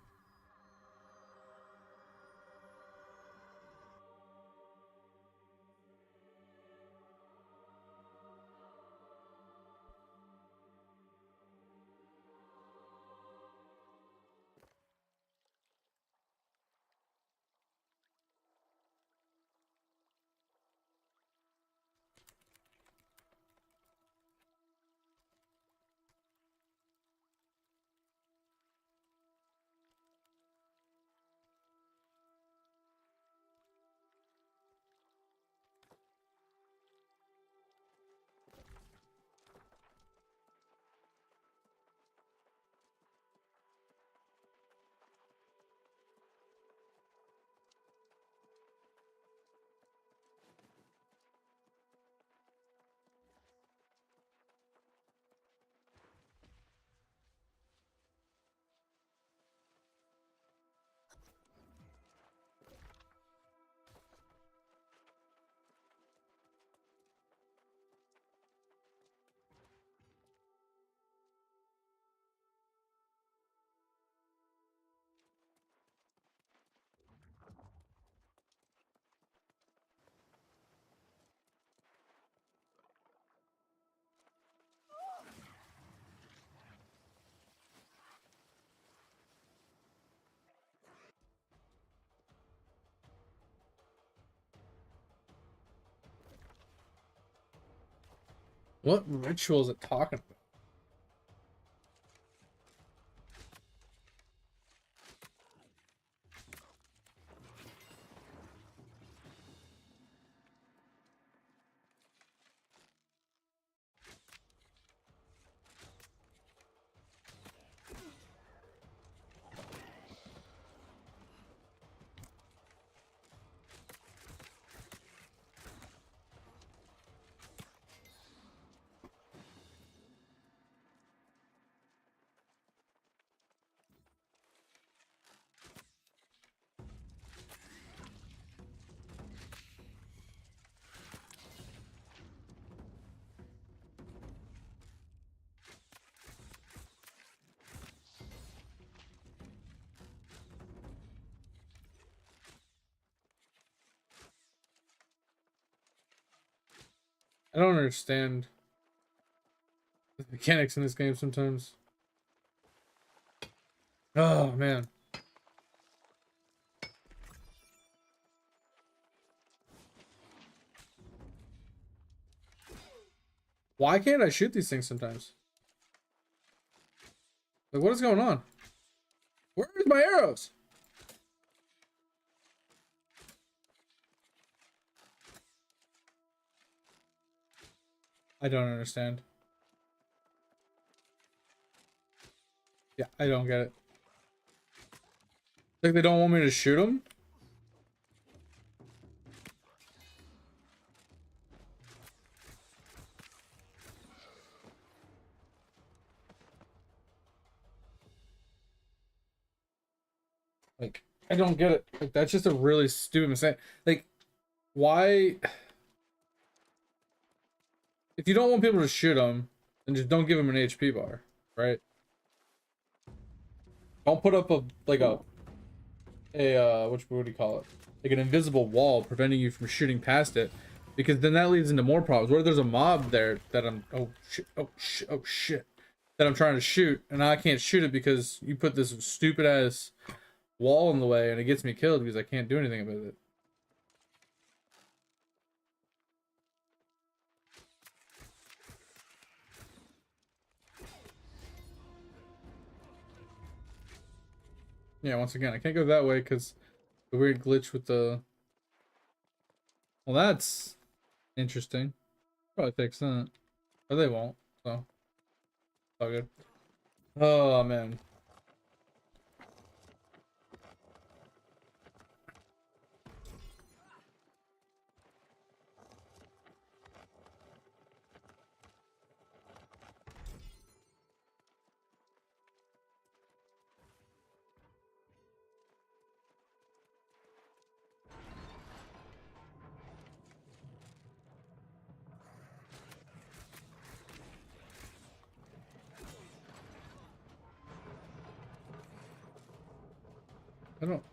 What ritual is it talking about? I don't understand the mechanics in this game sometimes. Oh man. Why can't I shoot these things sometimes? Like, what is going on? Where is my arrows? I don't understand. Yeah, I don't get it. Like, they don't want me to shoot them? Like, I don't get it. Like, that's just a really stupid mistake. Like, why? If you don't want people to shoot them, then just don't give them an HP bar, right? Don't put up a what do you call it? Like an invisible wall preventing you from shooting past it, because then that leads into more problems. What if there's a mob there that I'm oh shit that I'm trying to shoot and I can't shoot it because you put this stupid ass wall in the way and it gets me killed because I can't do anything about it. Yeah, once again, I can't go that way because the weird glitch with the. Well, that's interesting. Probably fix that, but they won't. So, all good. Oh man, I don't.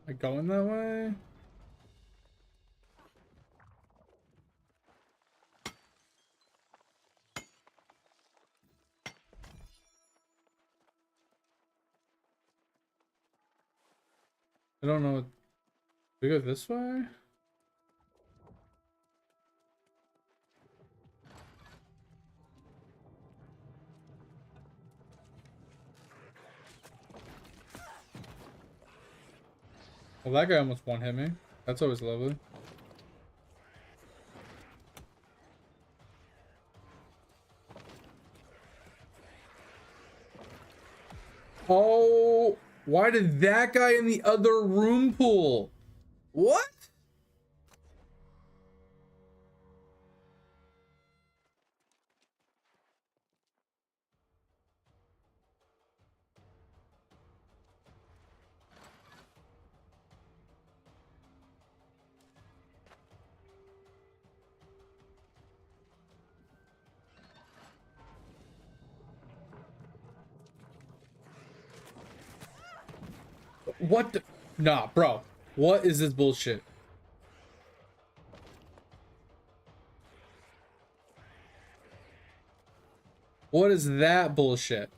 I going that way? I don't know. We go this way? Well, that guy almost one hit me. That's always lovely. Oh, why did that guy in the other room pull? What? What the? Nah, bro. What is this bullshit? What is that bullshit?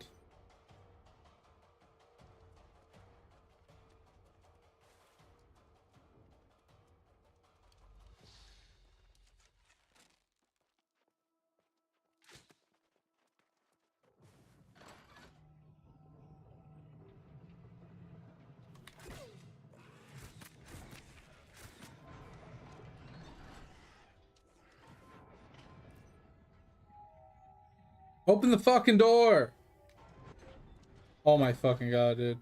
Open the fucking door. Oh my fucking god, dude.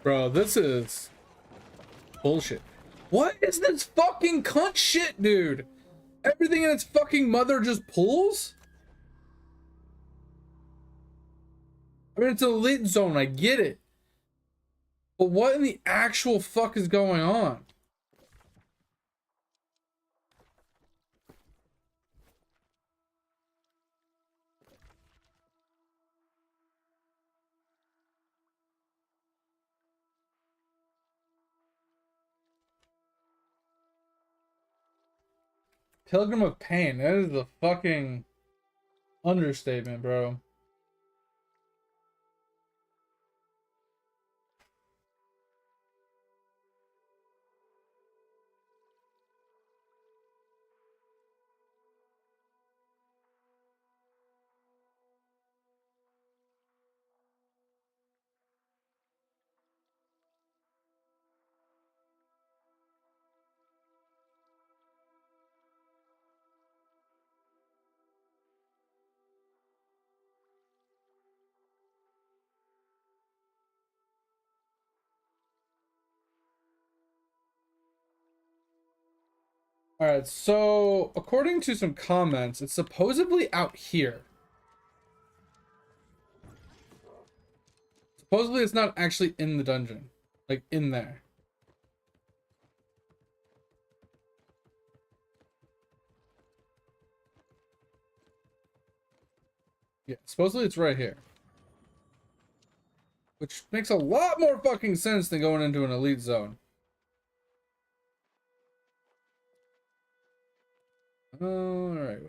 Bro, this is bullshit. What is this fucking cunt shit, dude? Everything in its fucking mother just pulls? I mean, it's an elite zone, I get it. But what in the actual fuck is going on? Pilgrim of Pain. That is the fucking understatement, bro. Alright, so according to some comments, it's supposedly out here. Supposedly it's not actually in the dungeon. Like, in there. Yeah, supposedly it's right here. Which makes a lot more fucking sense than going into an elite zone. Alright.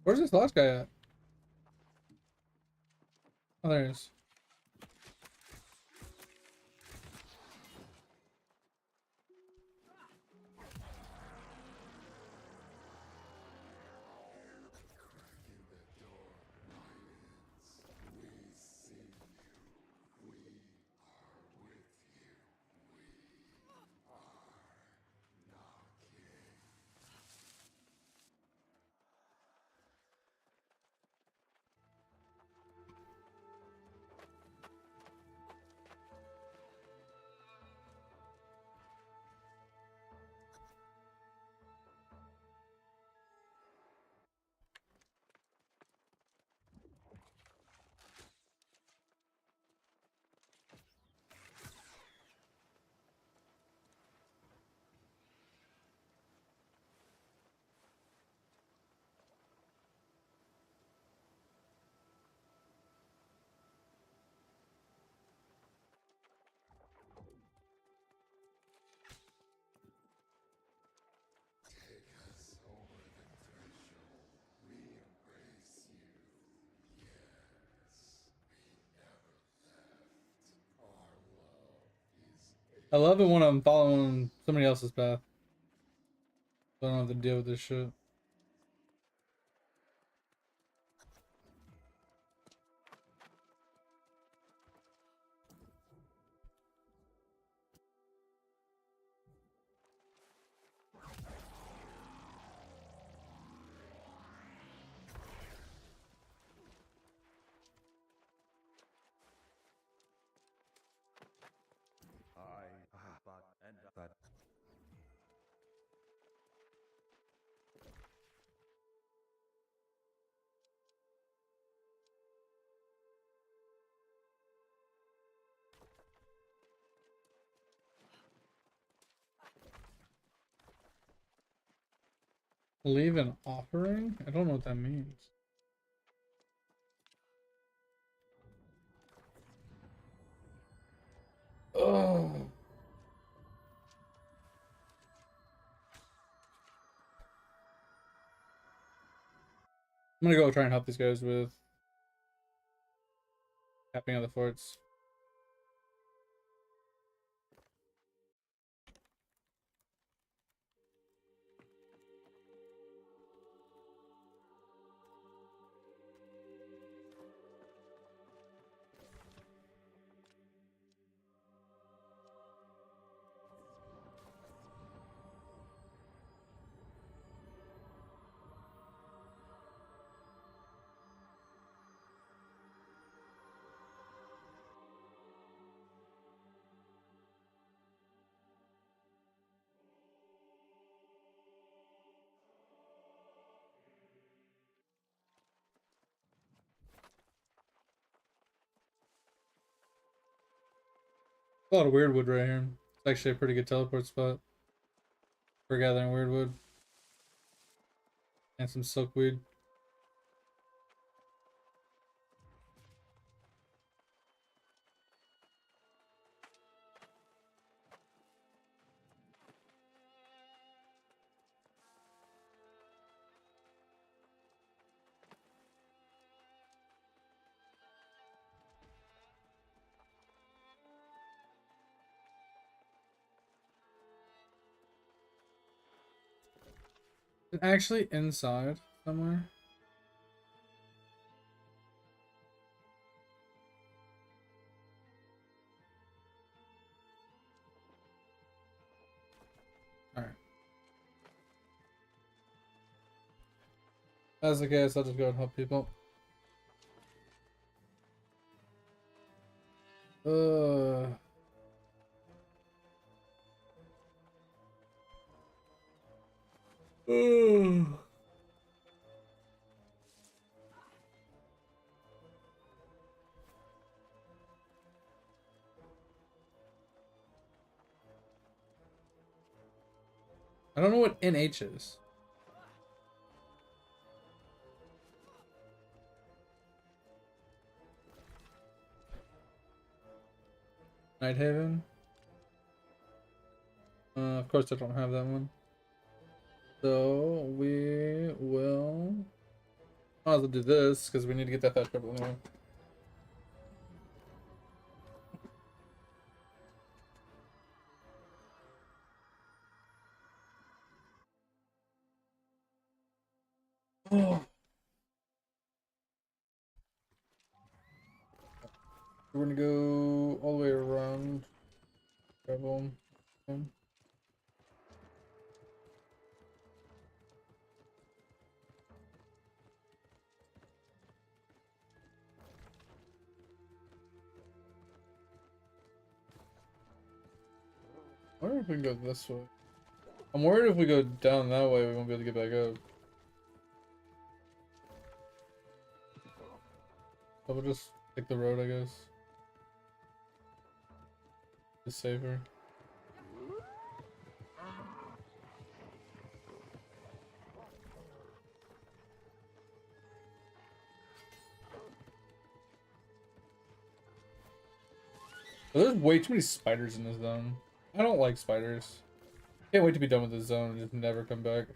Where's this last guy at? Oh, there he is. I love it when I'm following somebody else's path. So I don't have to deal with this shit. Leave an offering? I don't know what that means. Oh. I'm gonna go try and help these guys with tapping on the forts. A lot of weird wood right here. It's actually a pretty good teleport spot for gathering weird wood and some silkweed. It's actually inside somewhere. Alright. As the case, I'll just go and help people. Uh, I don't know what NH is. Nighthaven? Of course I don't have that one. So we will... Might as well do this, because we need to get that fast travel anyway. Oh. We're gonna go all the way around. Travel. Okay. I wonder if we can go this way. I'm worried if we go down that way, we won't be able to get back up. So we'll just take the road, I guess. It's safer. Oh, there's way too many spiders in this zone. I don't like spiders. Can't wait to be done with this zone and just never come back.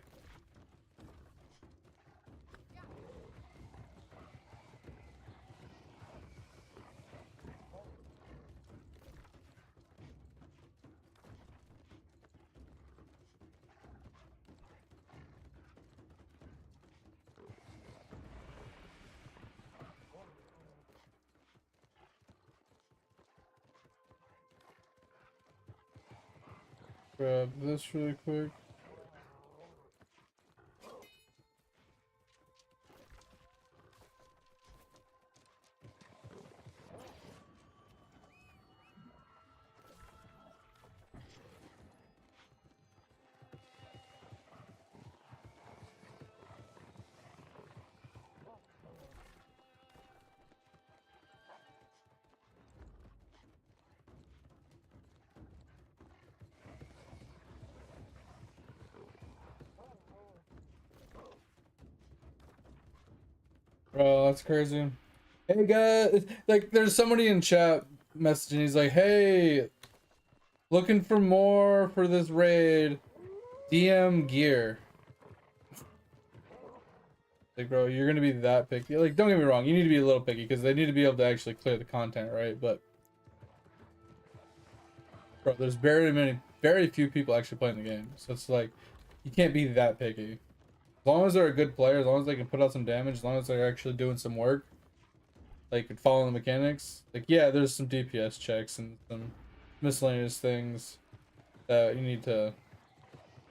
grab this really quick. Bro, that's crazy. Hey guys, like there's somebody in chat messaging. He's like, "Hey, looking for more for this raid. DM gear." Like, bro, you're gonna be that picky. Like, don't get me wrong, you need to be a little picky because they need to be able to actually clear the content, right? But, bro, there's very few people actually playing the game, so it's like you can't be that picky. As long as they're a good player, as long as they can put out some damage, as long as they're actually doing some work, like following the mechanics. Like, yeah, there's some DPS checks and some miscellaneous things that you need to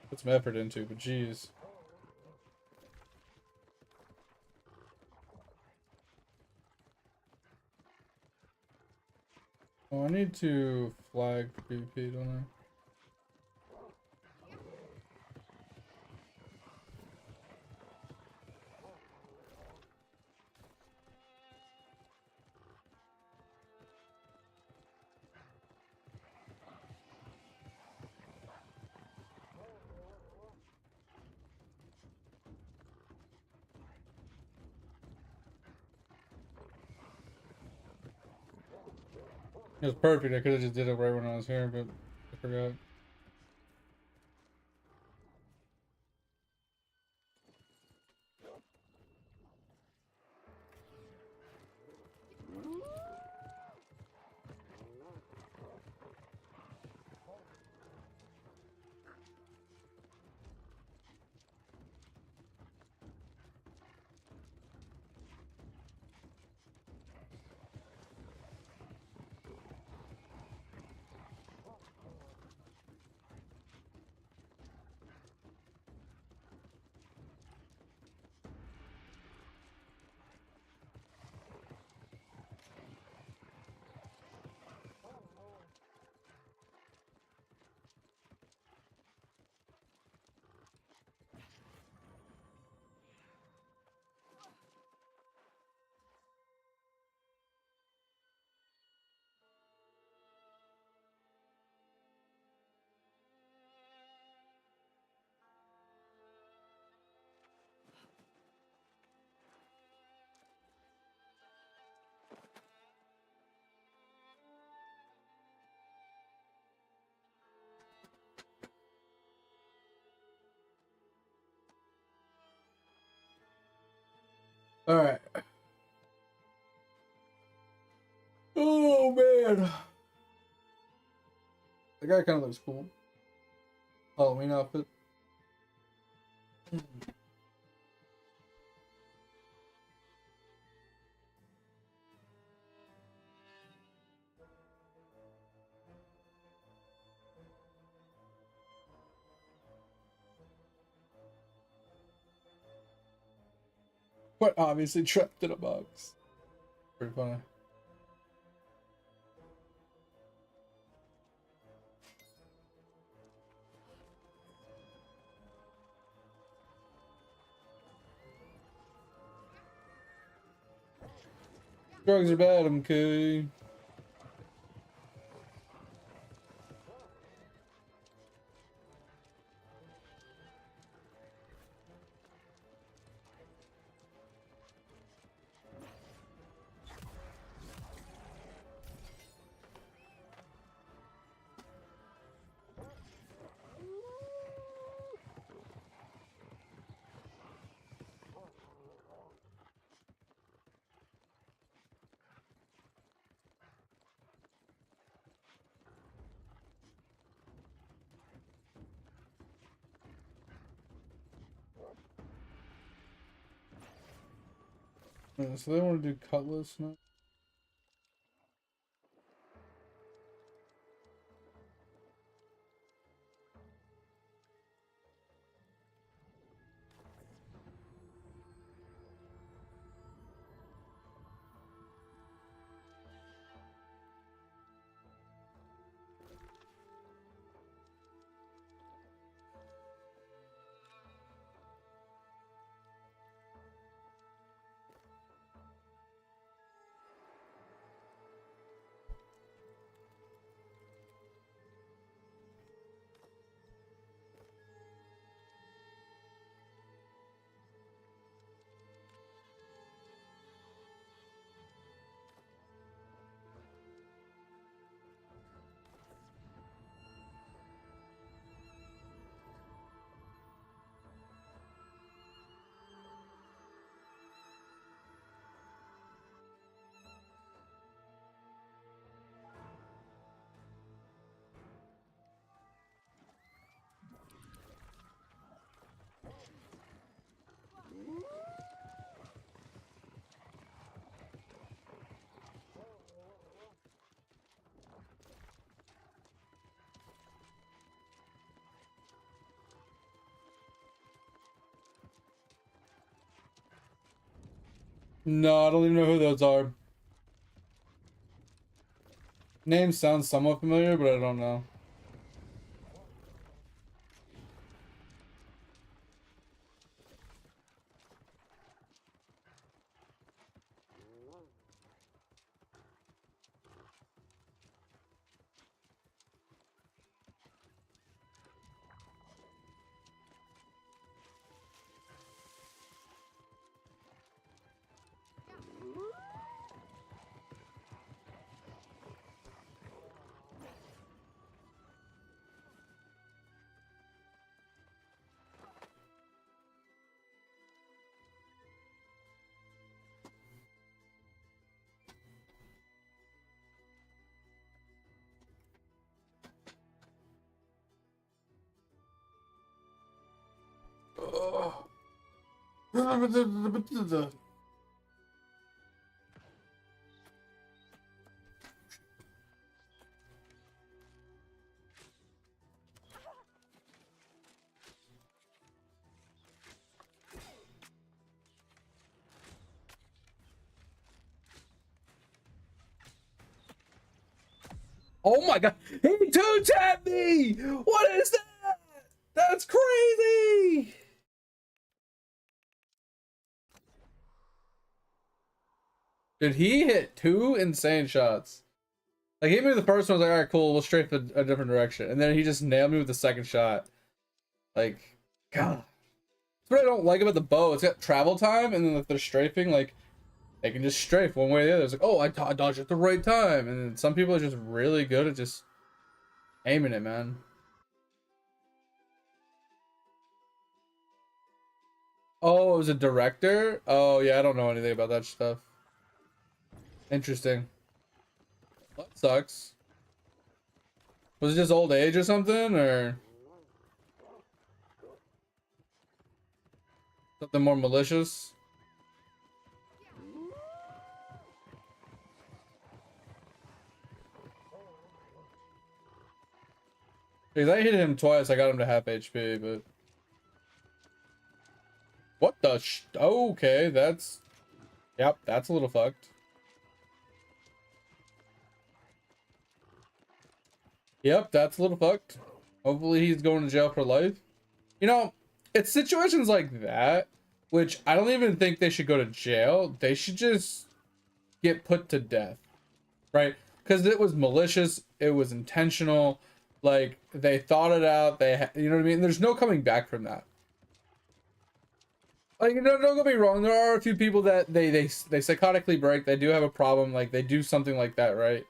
put some effort into. But geez. Oh, I need to flag PvP, don't I? It was perfect. I could have just did it right when I was here, but I forgot. All right. Oh man, the guy kind of looks cool. Halloween outfit. But obviously trapped in a box. Pretty funny. Drugs are bad, okay. So they want to do cutlass now. No, I don't even know who those are. Name sounds somewhat familiar, but I don't know. Ugh. Oh my god, he two-tapped me! What is that? That's crazy! Dude, he hit two insane shots. Like, he hit me with the first one, I was like, alright, cool, we'll strafe a different direction. And then he just nailed me with the second shot. Like, God. That's what I don't like about the bow. It's got travel time, and then if they're strafing, like, they can just strafe one way or the other. It's like, oh, I dodged at the right time. And then some people are just really good at just aiming it, man. Oh, it was a director? Oh, yeah, I don't know anything about that stuff. Interesting. That sucks. Was it just old age or something, or something more malicious? Because I hit him twice, I got him to half HP, but... What the okay, that's... Yep, that's a little fucked. Yep, that's a little fucked. Hopefully he's going to jail for life. You know, it's situations like that, which I don't even think they should go to jail. They should just get put to death, right? Because it was malicious, it was intentional, like they thought it out, you know what I mean? There's no coming back from that. Like, don't get me wrong, there are a few people that they psychotically break, they do have a problem, like they do something like that, right?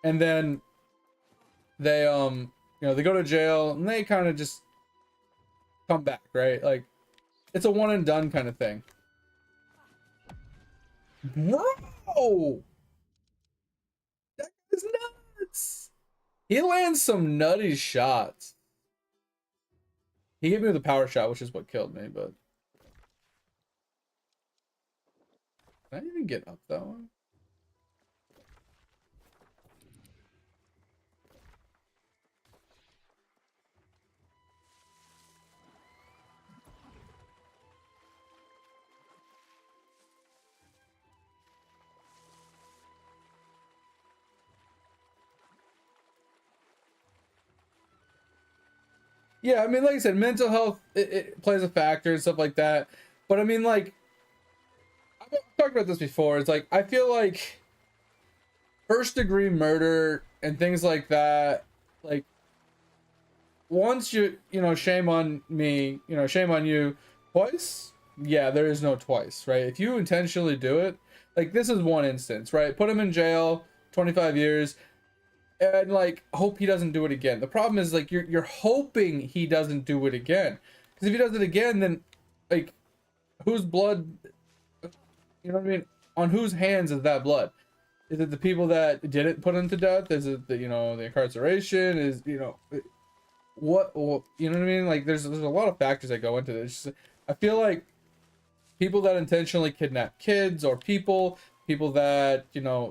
And then they they go to jail and they kind of just come back, right? Like, it's a one and done kind of thing. Bro, that is nuts. He lands some nutty shots. He hit me with a power shot, which is what killed me, but can I even get up that one? Yeah, I mean, like I said, mental health, it plays a factor and stuff like that. But I mean, like, I've talked about this before. It's like, I feel like first degree murder and things like that, like, once shame on me, shame on you. Twice, yeah, there is no twice, right? If you intentionally do it, like, this is one instance, right? Put him in jail, 25 years, and like hope he doesn't do it again. The problem is, like, you're hoping he doesn't do it again, because if he does it again, then, like, whose blood, you know what I mean, on whose hands is that blood? Is it the people that didn't put him to death? Is it the incarceration? Is what you know what I mean? Like, there's a lot of factors that go into this. I feel like people that intentionally kidnap kids, or people that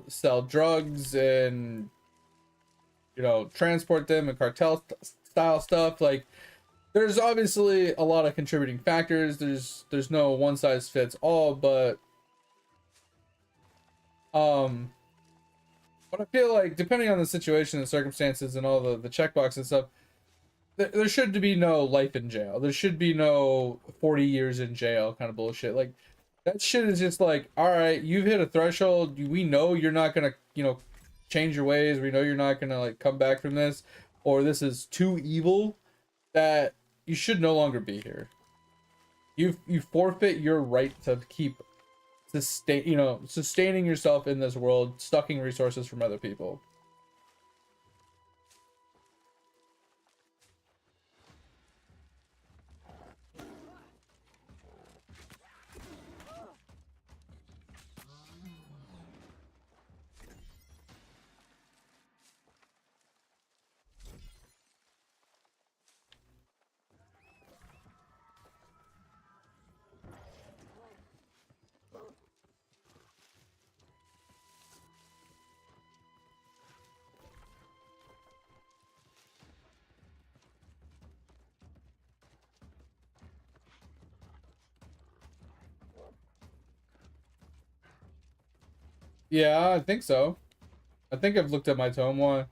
sell drugs and transport them and cartel style stuff, like, there's obviously a lot of contributing factors. There's no one size fits all, but Um, but I feel like depending on the situation and circumstances and all the checkbox and stuff, there should be no life in jail. There should be no 40 years in jail kind of bullshit. Like that shit is just like, all right, you've hit a threshold. We know you're not gonna, change your ways. We know you're not gonna like come back from this, or this is too evil that you should no longer be here. You forfeit your right to keep sustaining yourself in this world, sucking resources from other people. Yeah, I think so. I think I've looked at my tome. Why?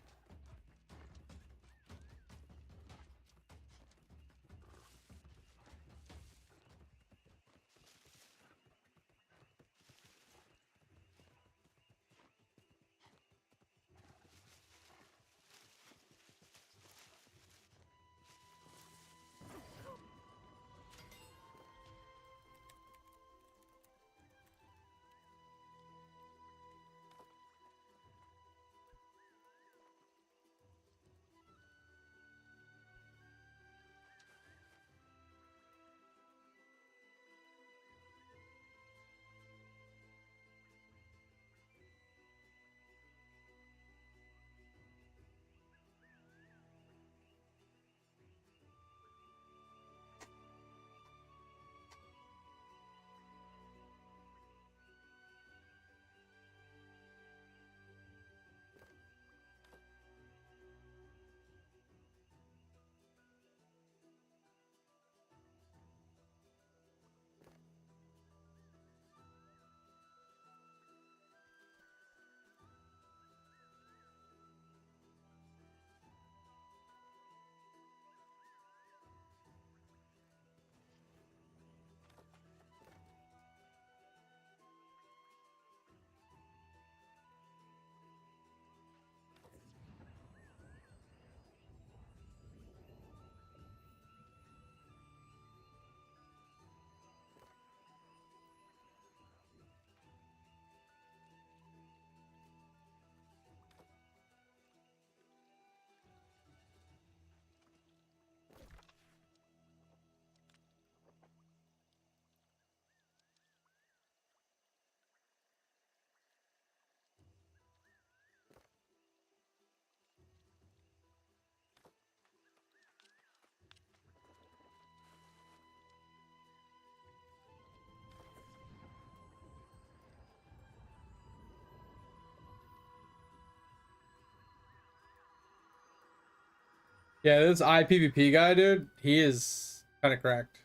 Yeah, this IPVP guy, dude, he is kind of cracked.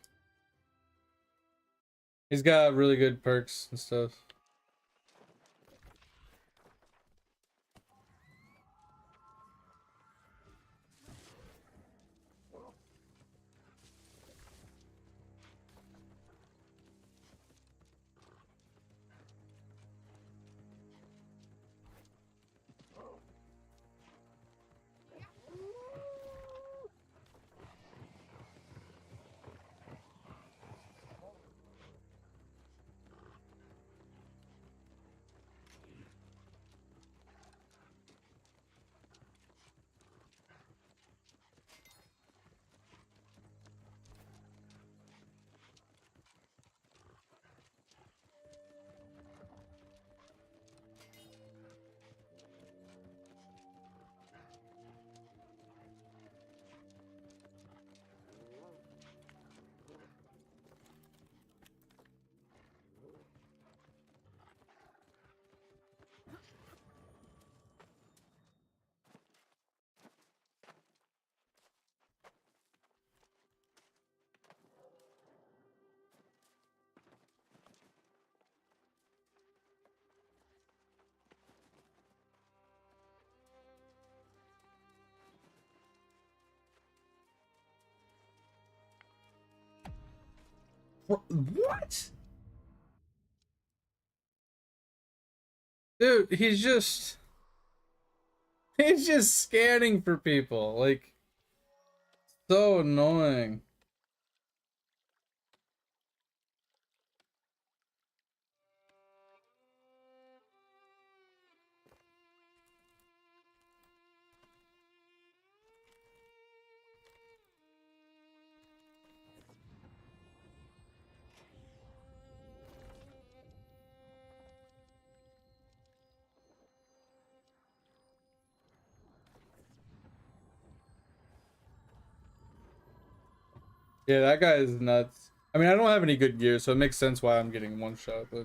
He's got really good perks and stuff. What? Dude, he's just scanning for people. Like, so annoying. Yeah, that guy is nuts. I mean, I don't have any good gear, so it makes sense why I'm getting one shot, but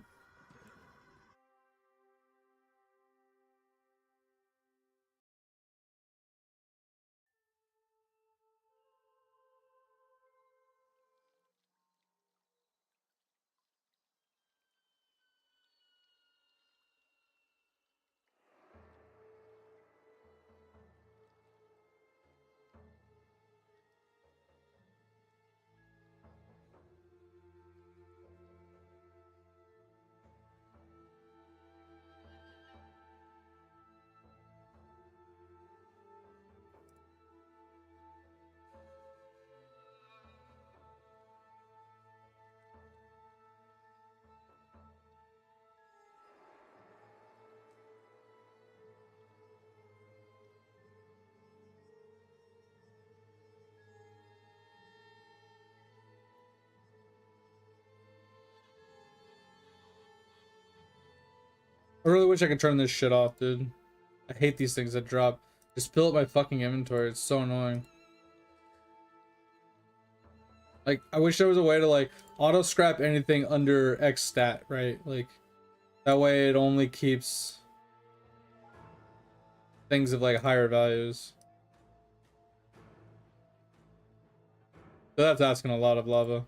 I really wish I could turn this shit off, dude. I hate these things that drop. Just fill up my fucking inventory. It's so annoying. Like, I wish there was a way to like auto scrap anything under X stat, right? Like, that way it only keeps things of like higher values. So that's asking a lot of lava.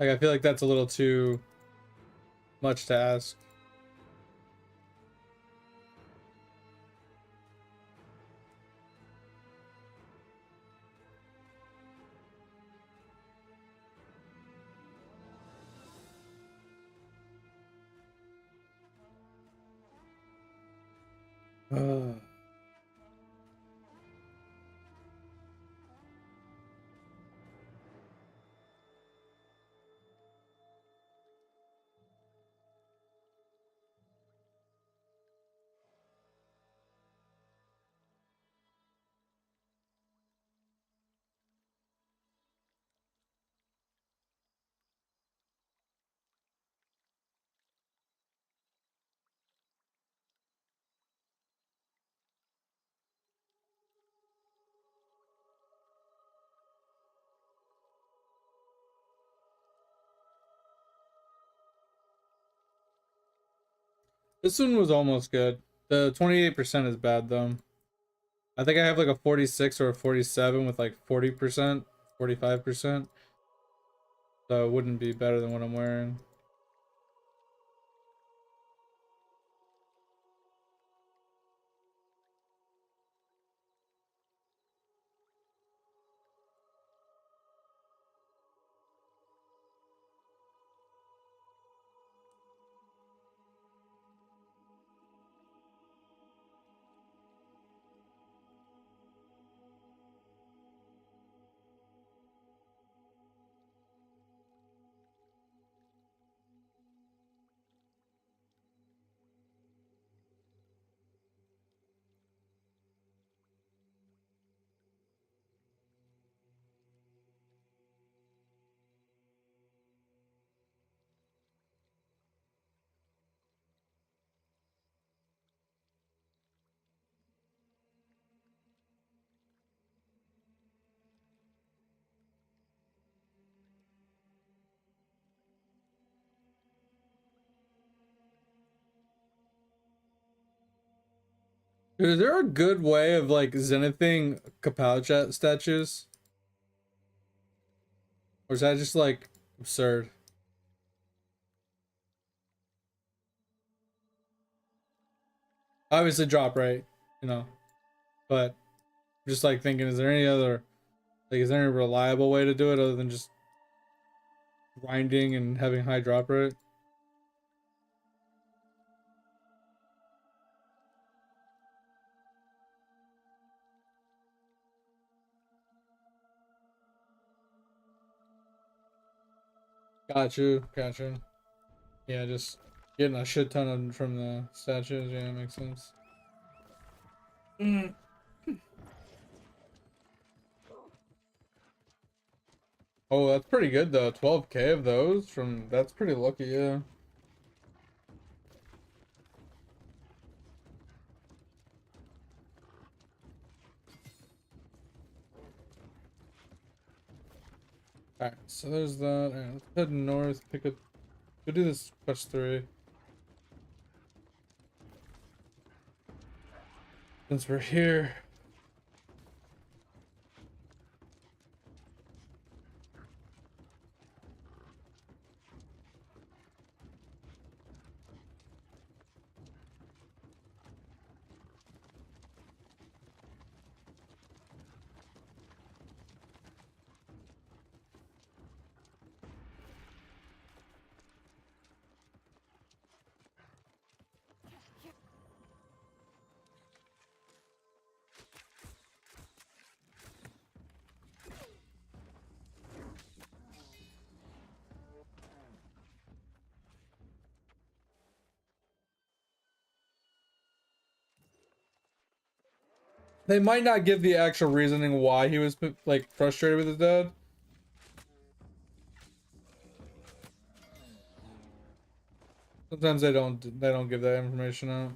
Like, I feel like that's a little too much to ask. This one was almost good. The 28% is bad though. I think I have like a 46 or a 47 with like 40%, 45%. So it wouldn't be better than what I'm wearing. Dude, is there a good way of like zenithing Kapow chat statues? Or is that just like absurd? Obviously drop right, you know. But just like thinking, is there any other, like, is there any reliable way to do it other than just grinding and having high drop rate? Got you, got you. Yeah, just getting a shit ton of from the statues. Yeah, makes sense. Mm. Oh, that's pretty good though. 12K of those from that's pretty lucky, yeah. Alright, so there's that. Alright, let's head north, pick up go do this quest 3. Since we're here. They might not give the actual reasoning why he was like frustrated with his dad. Sometimes they don't give that information out.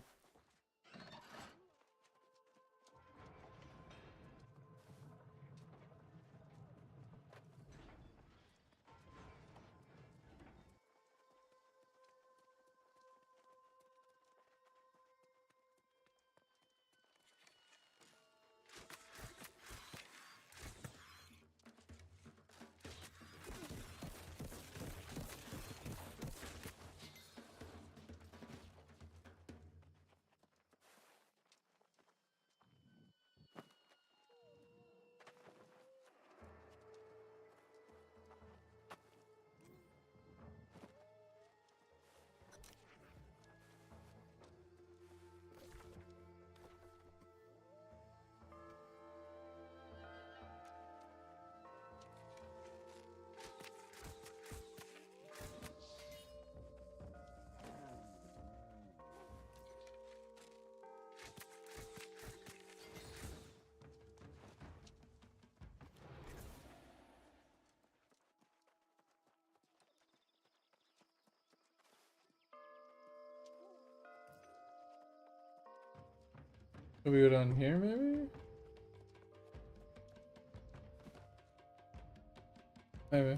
Should we go down here maybe? Maybe.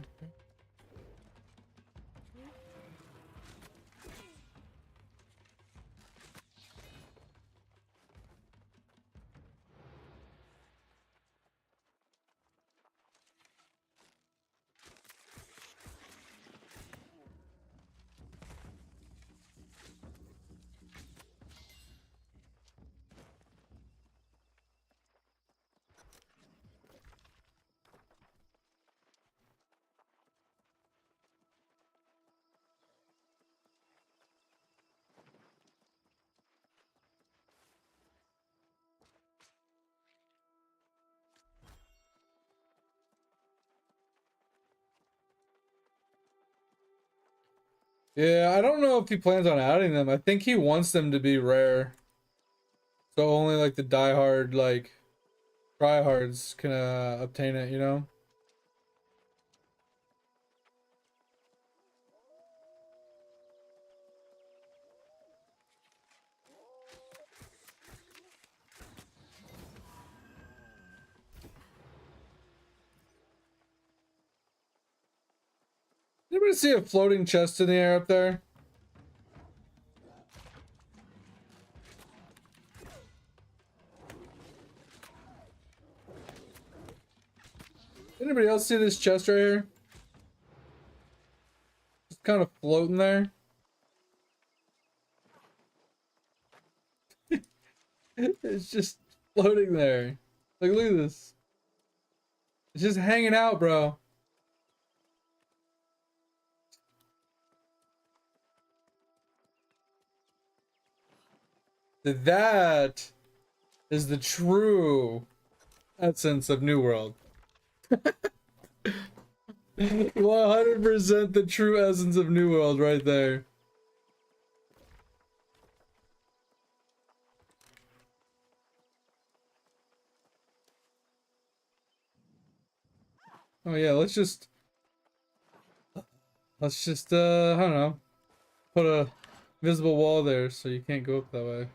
Yeah, I don't know if he plans on adding them. I think he wants them to be rare. So only like the diehard, like, tryhards can obtain it, you know? Anybody see a floating chest in the air up there? Anybody else see this chest right here? Just kind of floating there. It's just floating there. Like, look at this. It's just hanging out, bro. That is the true essence of New World. 100% the true essence of New World right there. Oh yeah, let's just I don't know, put a visible wall there so you can't go up that way.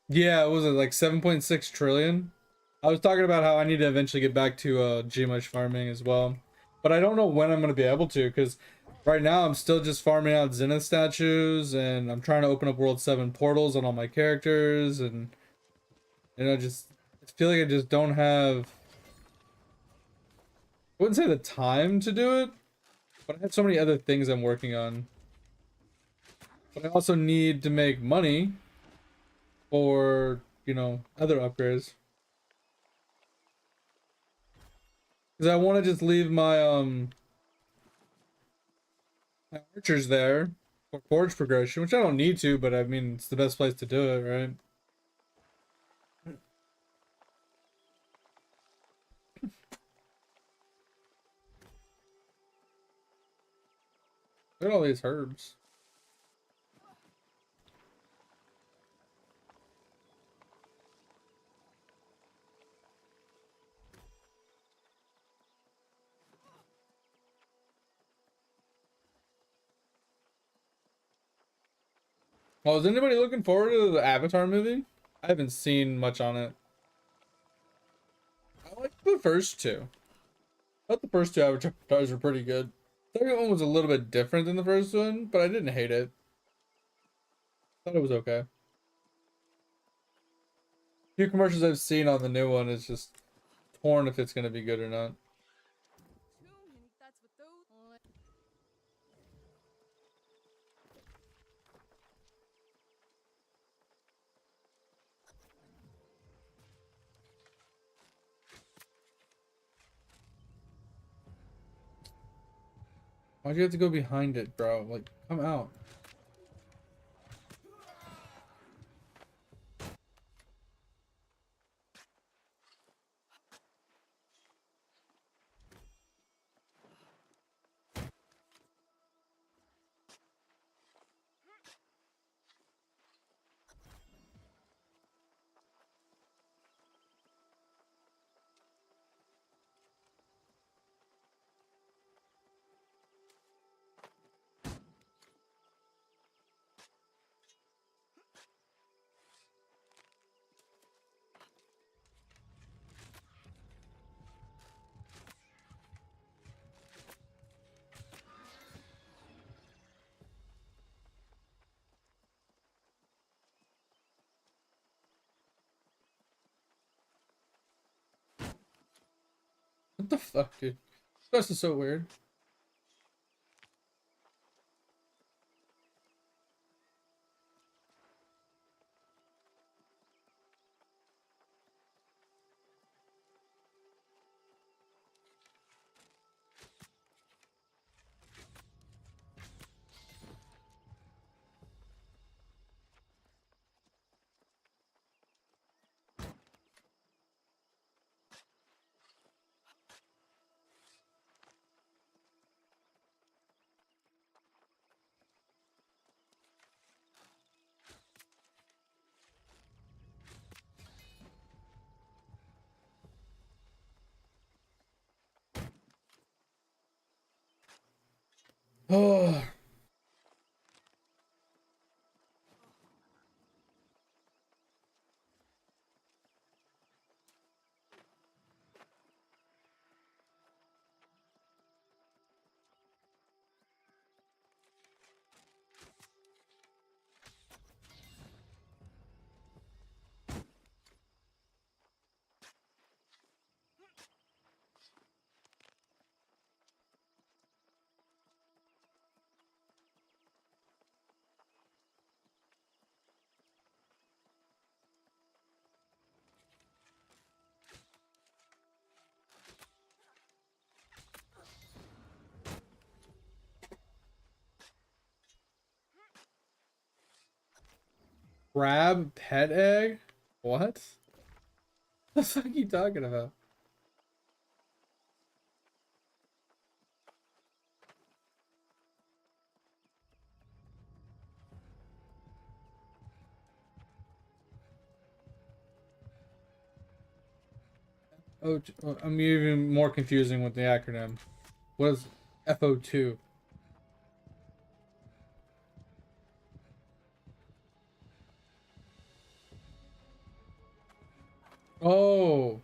Yeah, was it like 7.6 trillion? I was talking about how I need to eventually get back to Gmush farming as well. But I don't know when I'm going to be able to, because right now I'm still just farming out Zenith statues, and I'm trying to open up World 7 portals on all my characters, and just I feel like I just don't have, I wouldn't say the time to do it, but I have so many other things I'm working on. But I also need to make money for, other upgrades. Because I want to just leave my archers there for forge progression, which I don't need to, but I mean, it's the best place to do it, right? Look at all these herbs. Well, is anybody looking forward to the Avatar movie? I haven't seen much on it. I like the first two. I thought the first two Avatars were pretty good. The second one was a little bit different than the first one, but I didn't hate it. Thought it was okay. Few commercials I've seen on the new one is just torn if it's gonna be good or not. Why'd you have to go behind it, bro? Like, come out. What the fuck, dude? This is so weird. Oh. Crab pet egg? What? The fuck are you talking about? Oh, I'm even more confusing with the acronym. What is FO2? Oh,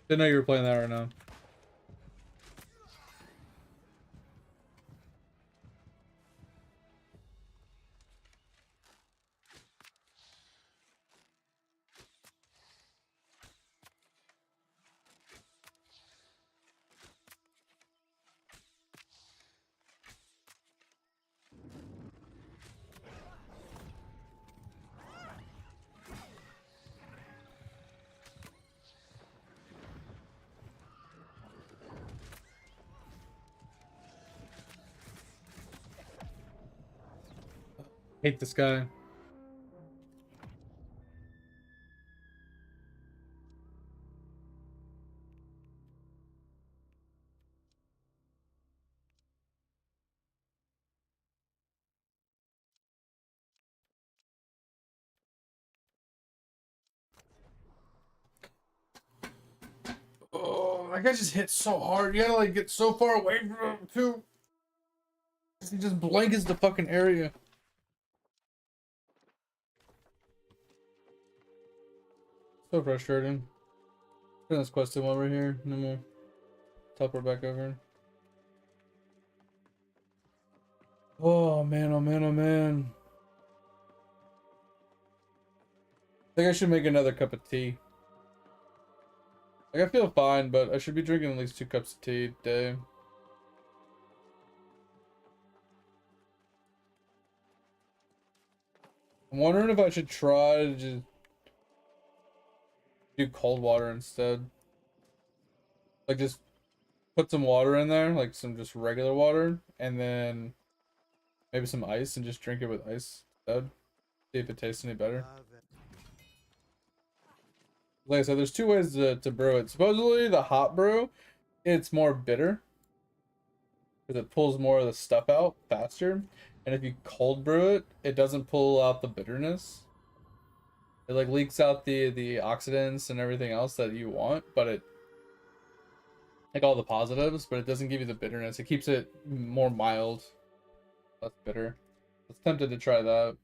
didn't know you were playing that right now. Hate this guy. Oh, that guy just hit so hard. You gotta like get so far away from him too. He just blankets the fucking area. So frustrating. Turn this quest him over here. No more. Teleport back over. Oh man, oh man, oh man. I think I should make another cup of tea. Like I feel fine, but I should be drinking at least 2 cups of tea a day. I'm wondering if I should try to just do cold water instead. Like just put some water in there, like some just regular water, and then maybe some ice and just drink it with ice instead. See if it tastes any better. Like I said, there's 2 ways to brew it. Supposedly the hot brew, it's more bitter because it pulls more of the stuff out faster. And if you cold brew it, it doesn't pull out the bitterness. It like leaks out the oxidants and everything else that you want, but it like all the positives, but it doesn't give you the bitterness. It keeps it more mild, less bitter. I was tempted to try that.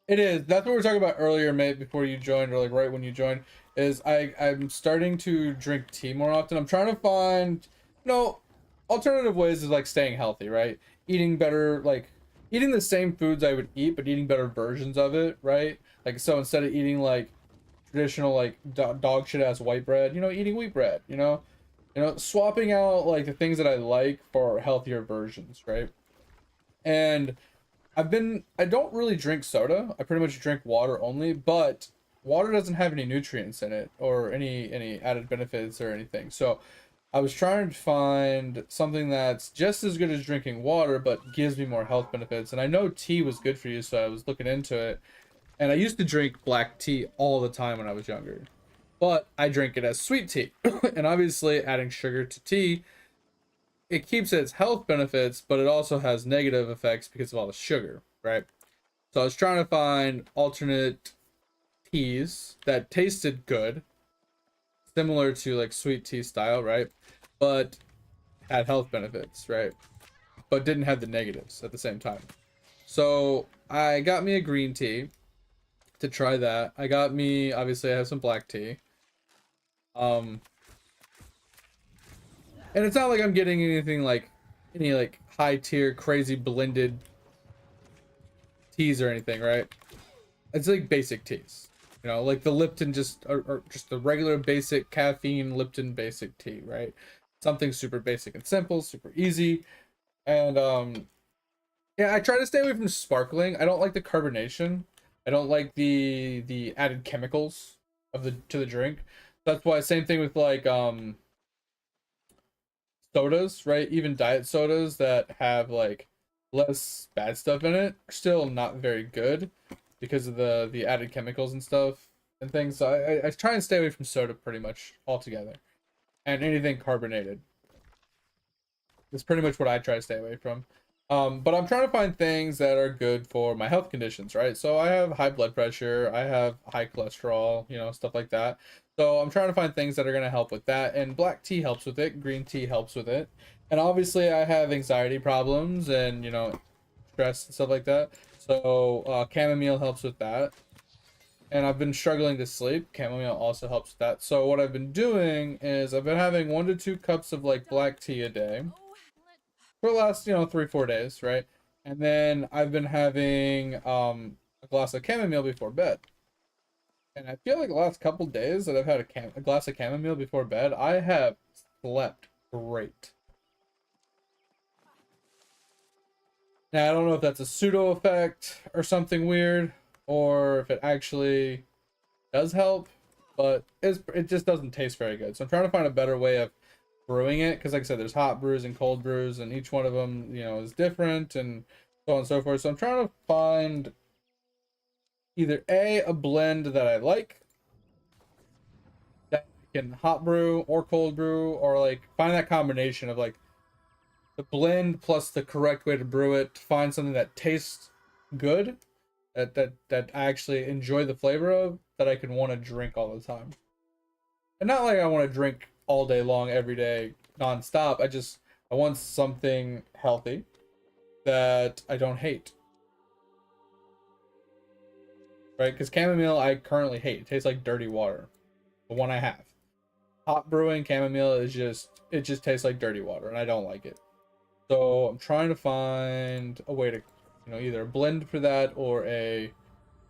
It is. That's what we were talking about earlier, mate, before you joined, or like right when you joined, is I'm starting to drink tea more often. I'm trying to find, alternative ways of like staying healthy, right? Eating better, like eating the same foods I would eat, but eating better versions of it, right? Like so instead of eating like traditional like dog shit ass white bread, eating wheat bread, swapping out like the things that I like for healthier versions, right? And I don't really drink soda. I pretty much drink water only, but water doesn't have any nutrients in it or any added benefits or anything. So I was trying to find something that's just as good as drinking water, but gives me more health benefits. And I know tea was good for you, so I was looking into it. And I used to drink black tea all the time when I was younger, but I drink it as sweet tea. And obviously adding sugar to tea, it keeps its health benefits, but it also has negative effects because of all the sugar, right? So I was trying to find alternate teas that tasted good, similar to like sweet tea style, right? But had health benefits, right? But didn't have the negatives at the same time. So I got me a green tea to try that. Obviously I have some black tea. Um, and it's not like I'm getting anything like any like high tier crazy blended teas or anything, right? It's like basic teas, like the Lipton, or just the regular basic caffeine Lipton basic tea, right? Something super basic and simple, super easy. And yeah, I try to stay away from sparkling. I don't like the carbonation. I don't like the added chemicals of the to the drink. That's why same thing with like sodas, right? Even diet sodas that have like less bad stuff in it are still not very good because of the added chemicals and stuff and things. So I try and stay away from soda pretty much altogether, and anything carbonated. That's pretty much what I try to stay away from. But I'm trying to find things that are good for my health conditions, right? So I have high blood pressure, I have high cholesterol, you know, stuff like that. So I'm trying to find things that are going to help with that. And black tea helps with it, green tea helps with it. And obviously, I have anxiety problems and, you know, stress and stuff like that. So chamomile helps with that. And I've been struggling to sleep. Chamomile also helps with that. So what I've been doing is I've been having 1 to 2 cups of like black tea a day for the last, you know, 3 4 days, right? And then I've been having a glass of chamomile before bed. And I feel like the last couple days that I've had a glass of chamomile before bed, I have slept great. Now I don't know if that's a pseudo effect or something weird, or if it actually does help, but it just doesn't taste very good. So I'm trying to find a better way of brewing it, because like I said, there's hot brews and cold brews, and each one of them, you know, is different and so on and so forth. So I'm trying to find either a blend that I like that I can hot brew or cold brew, or like find that combination of like the blend plus the correct way to brew it to find something that tastes good, that I actually enjoy the flavor of, that I can want to drink all the time. And not like I want to drink all day long every day nonstop. I want something healthy that I don't hate. Right? Because chamomile I currently hate. It tastes like dirty water. The one I have. Hot brewing chamomile it just tastes like dirty water and I don't like it. So I'm trying to find a way to, you know, either a blend for that or a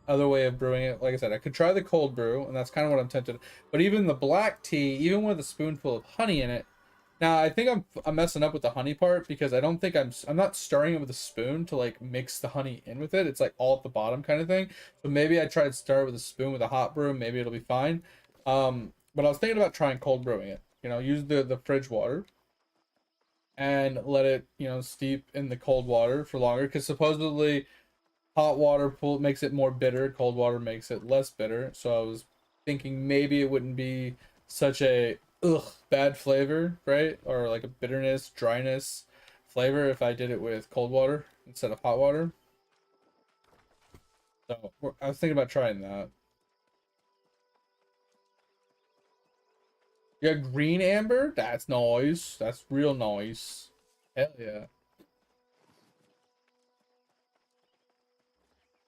other way of brewing it. Like I said, I could try the cold brew, and that's kind of what I'm tempted. But even the black tea, even with a spoonful of honey in it. Now I think I'm messing up with the honey part, because I don't think I'm not stirring it with a spoon to like mix the honey in with it. It's like all at the bottom kind of thing. So maybe I try to start with a spoon with a hot brew. Maybe it'll be fine. But I was thinking about trying cold brewing it. You know, use the fridge water and let it, you know, steep in the cold water for longer, because supposedly hot water makes it more bitter, cold water makes it less bitter. So I was thinking maybe it wouldn't be such a bad flavor, right? Or like a bitterness, dryness flavor if I did it with cold water instead of hot water. So I was thinking about trying that. Yeah, green amber? That's nice. That's real nice. Hell yeah.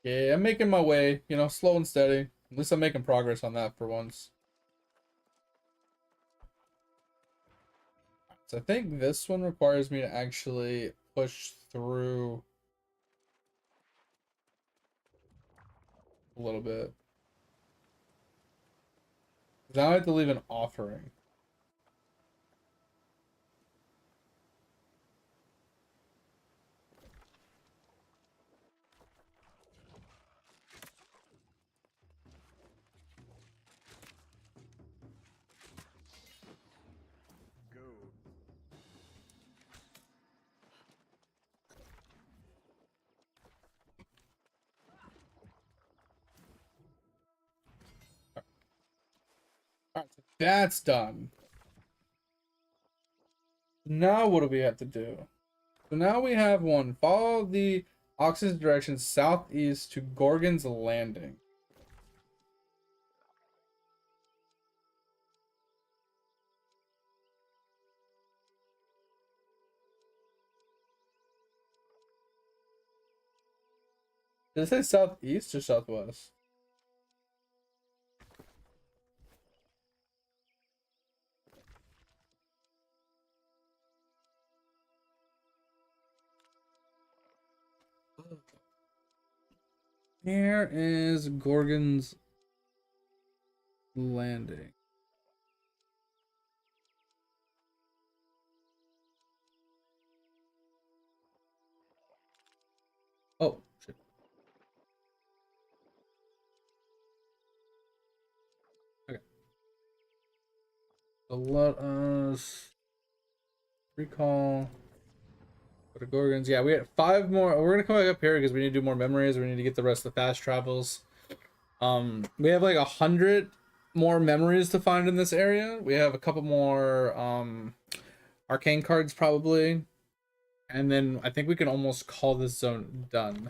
Yeah, I'm making my way, you know, slow and steady. At least I'm making progress on that for once. So I think this one requires me to actually push through a little bit. Now I have to leave an offering. Alright, so that's done. Now what do we have to do? So now we have one. Follow the ox's direction southeast to Gorgon's Landing. Did it say southeast or southwest? Here is Gorgon's Landing. Oh, shit. Okay. So let us Recall. Go to Gorgons. Yeah, we got 5 more. We're gonna come back up here because we need to do more memories. We need to get the rest of the fast travels. We have like 100 more memories to find in this area. We have a couple more arcane cards probably, and then I think we can almost call this zone done.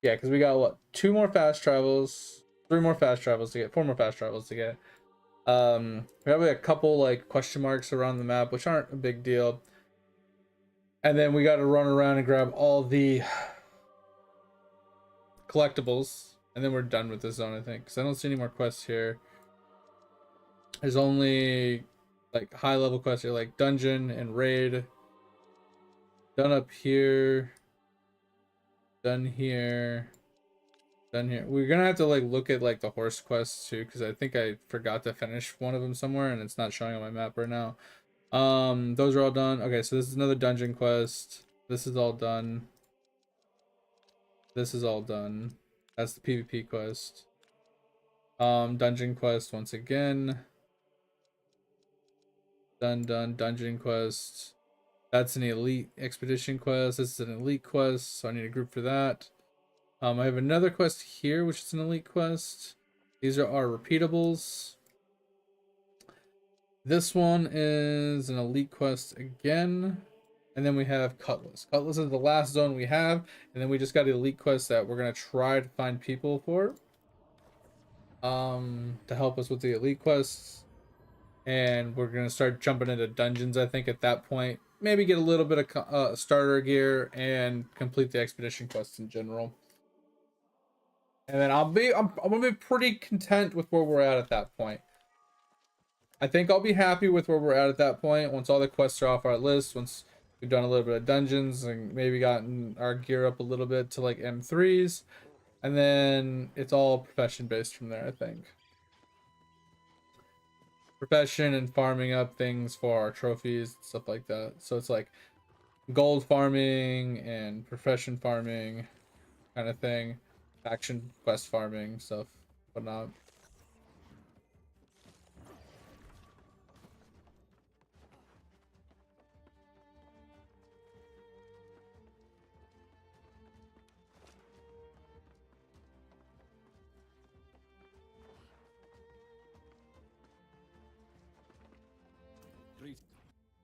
Yeah, because we got what, 2 more fast travels, 3 more fast travels to get, 4 more fast travels to get. We have like a couple like question marks around the map, which aren't a big deal. And then we got to run around and grab all the collectibles, and then we're done with this zone, I think, because I don't see any more quests here. There's only like high level quests here, like dungeon and raid. Done up here. Done here. Done here. We're gonna have to like look at like the horse quests too, because I think I forgot to finish one of them somewhere and it's not showing on my map right now. Those are all done. Okay, so this is another dungeon quest. This is all done. This is all done. That's the PvP quest. Dungeon quest once again. Done. Dungeon quest. That's an elite expedition quest. This is an elite quest, so I need a group for that. I have another quest here, which is an elite quest. These are our repeatables. This one is an elite quest again. And then we have Cutlass. Cutlass is the last zone we have. And then we just got an elite quest that we're going to try to find people for. To help us with the elite quests. And we're going to start jumping into dungeons, I think, at that point. Maybe get a little bit of starter gear and complete the expedition quests in general. And then I'm gonna be pretty content with where we're at that point. I think I'll be happy with where we're at that point once all the quests are off our list, once we've done a little bit of dungeons and maybe gotten our gear up a little bit to like M3s, and then it's all profession based from there, I think. Profession and farming up things for our trophies, stuff like that. So it's like gold farming and profession farming kind of thing. Action quest farming stuff, whatnot.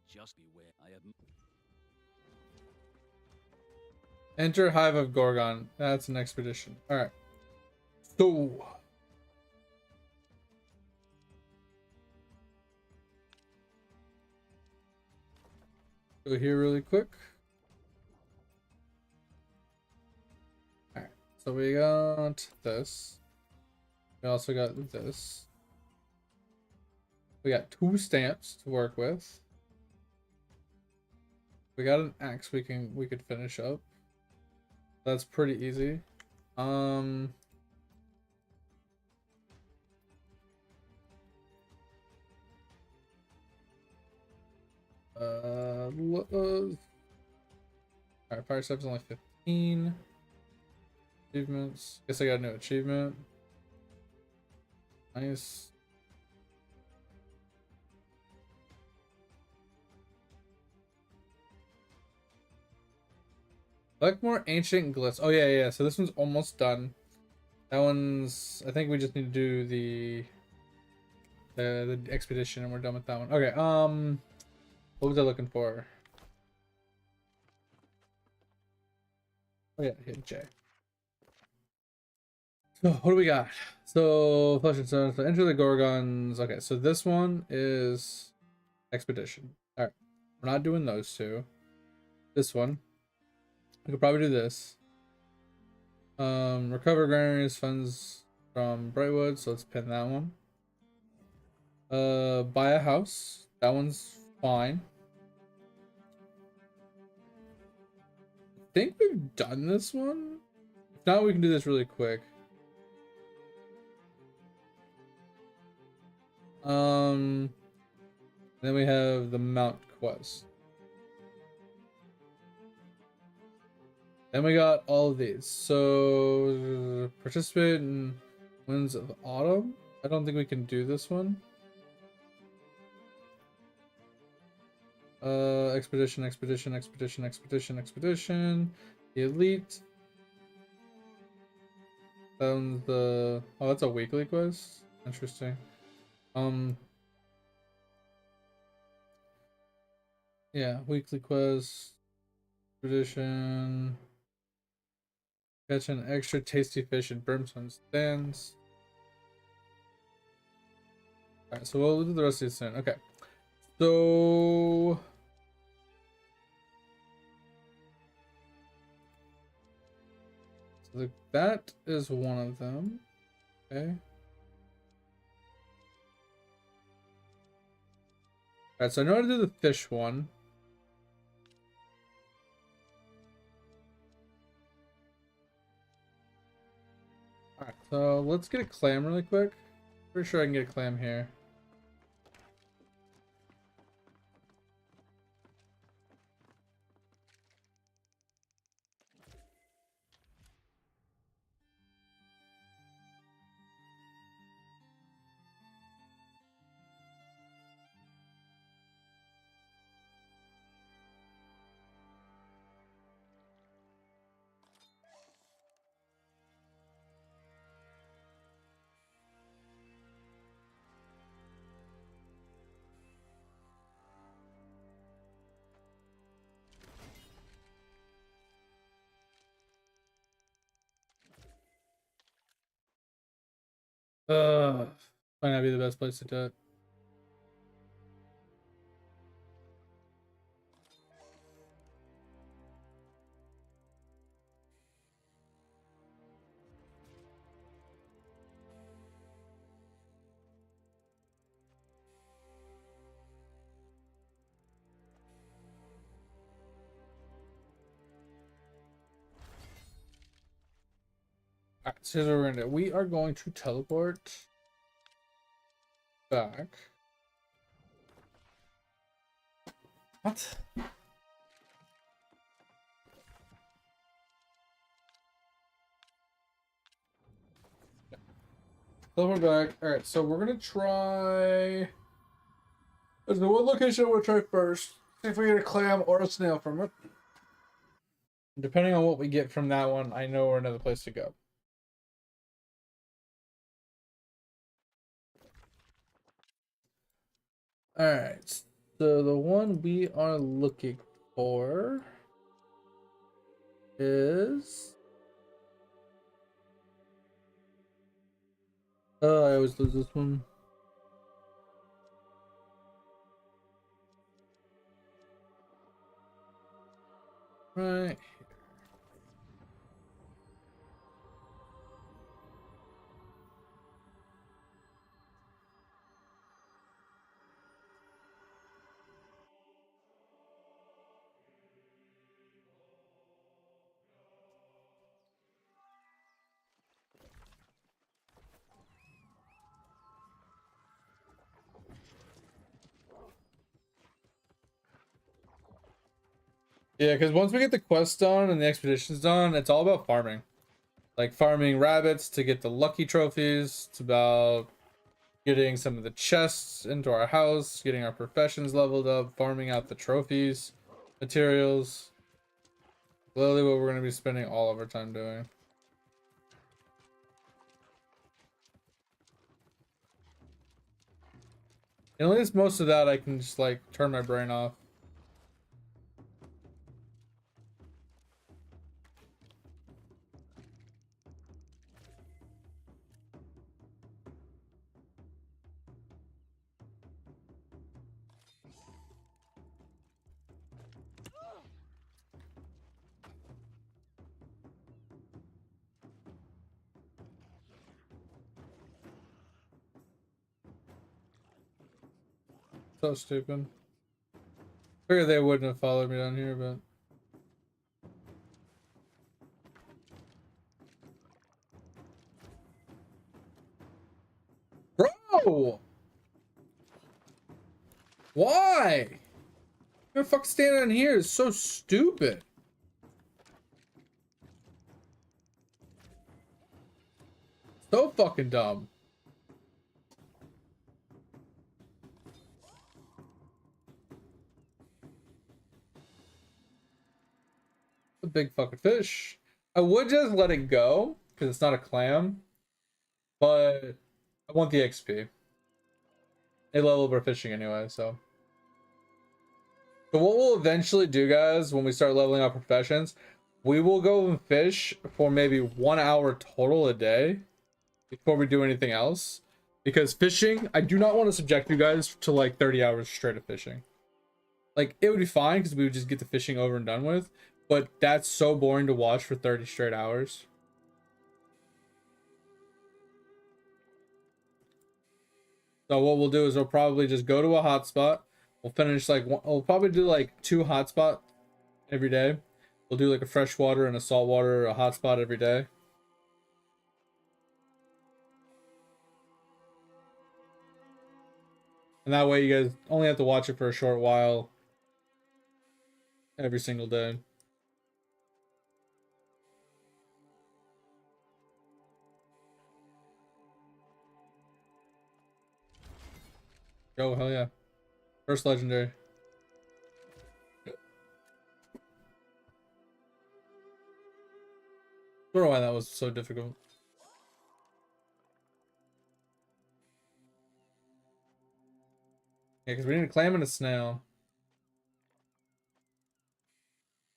Just beware, I have. Enter Hive of Gorgon. That's an expedition. All right. So go here really quick. All right. So we got this. We also got this. We got 2 stamps to work with. We got an axe we could finish up. That's pretty easy. Alright, 5 steps only 15. Achievements. Guess I got a new achievement. Nice. Like more ancient glyphs. Oh yeah. So this one's almost done. That one's. I think we just need to do the expedition, and we're done with that one. Okay. What was I looking for? Oh yeah, hit J. So what do we got? So flesh and stone. So enter the Gorgons. Okay, so this one is expedition. All right, we're not doing those 2. This one. We could probably do this. Recover granaries funds from Brightwood, so let's pin that one. Buy a house. That one's fine. I think we've done this one. If not, we can do this really quick. Then we have the Mount quest. Then we got all of these. So participate in Winds of Autumn. I don't think we can do this one. Expedition. The elite. Found the. Oh, that's a weekly quest. Interesting. Yeah, weekly quest. Expedition. Catch an extra tasty fish in Brimstone stands. Alright, so we'll do the rest of these soon. Okay. So that is one of them. Okay. Alright, so I know how to do the fish one. Alright, so let's get a clam really quick. Pretty sure I can get a clam here. Might not be the best place to do it. Alright, so here's what we're gonna do. We are going to teleport back. What? Teleport back. Alright, so we're gonna try. There's the one location I want to try first. See if we get a clam or a snail from it. Depending on what we get from that one, I know where another place to go. Alright, so the one we are looking for is... Oh, I always lose this one. Right. Yeah, because once we get the quest done and the expeditions done, it's all about farming. Like farming rabbits to get the lucky trophies. It's about getting some of the chests into our house, getting our professions leveled up, farming out the trophies, materials. Literally what we're going to be spending all of our time doing. And at least most of that I can just like turn my brain off. So stupid. Figured they wouldn't have followed me down here, but... Bro! Why? You're fucking standing in here is so stupid. So fucking dumb. big fucking fish. I would just let it go because it's not a clam, but I want the XP. A level we're fishing anyway, so. So what we'll eventually do, guys, when we start leveling up professions, we will go and fish for maybe 1 hour total a day before we do anything else. Because fishing, I do not want to subject you guys to like 30 hours straight of fishing. Like, it would be fine because we would just get the fishing over and done with. But that's so boring to watch for 30 straight hours. So what we'll do is we'll probably just go to a hotspot. We'll finish like we'll probably do like 2 hotspots every day. We'll do like a freshwater and a saltwater, a hotspot every day. And that way you guys only have to watch it for a short while every single day. Oh, hell yeah. First legendary. I don't know why that was so difficult. Yeah, because we need a clam and a snail.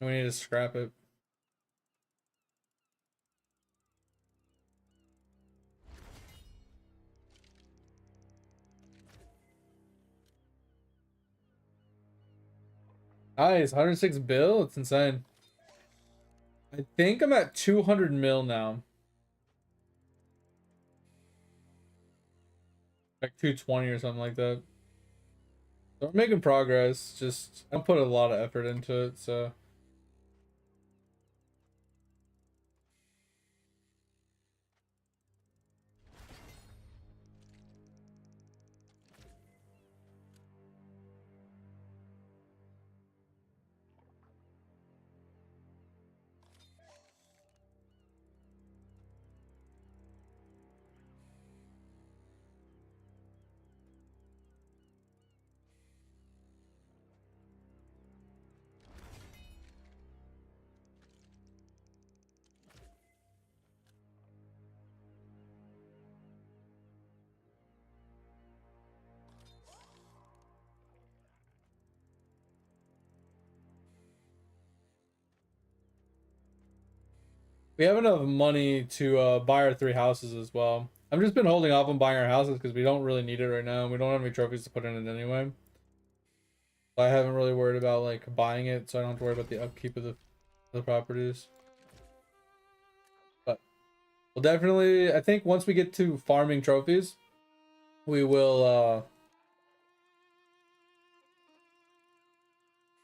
And we need to scrap it. Nice, 106 bill? It's insane. I think I'm at 200 mil now. Like 220 or something like that. So we're making progress. Just, I don't put a lot of effort into it, so. We have enough money to buy our 3 houses as well. I've just been holding off on buying our houses because we don't really need it right now. And we don't have any trophies to put in it anyway. So I haven't really worried about like buying it, so I don't have to worry about the upkeep of the properties. But we'll definitely, I think once we get to farming trophies, we will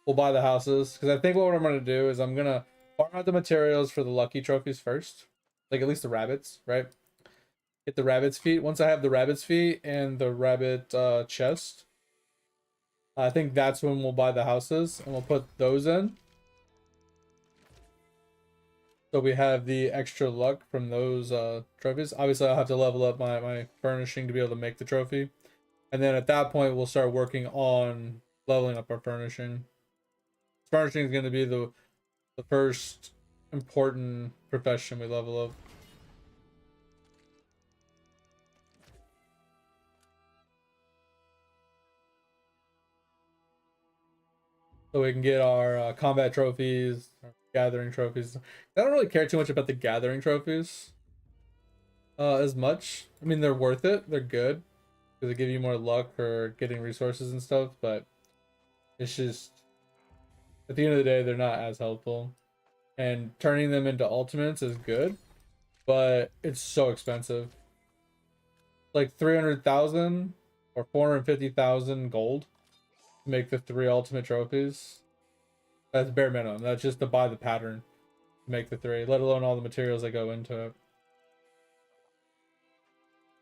we'll buy the houses. Because I think what I'm gonna do is I'm gonna farm out the materials for the lucky trophies first. Like at least the rabbits, right? Get the rabbit's feet. Once I have the rabbit's feet and the rabbit chest, I think that's when we'll buy the houses and we'll put those in. So we have the extra luck from those trophies. Obviously, I'll have to level up my furnishing to be able to make the trophy. And then at that point, we'll start working on leveling up our furnishing. Furnishing is going to be the first important profession we level up. So we can get our combat trophies, our gathering trophies. I don't really care too much about the gathering trophies as much. I mean, they're worth it. They're good because they give you more luck for getting resources and stuff. But it's just, at the end of the day, they're not as helpful. And turning them into ultimates is good, but it's so expensive. Like 300,000 or 450,000 gold to make the 3 ultimate trophies. That's bare minimum. That's just to buy the pattern to make the 3, let alone all the materials that go into it.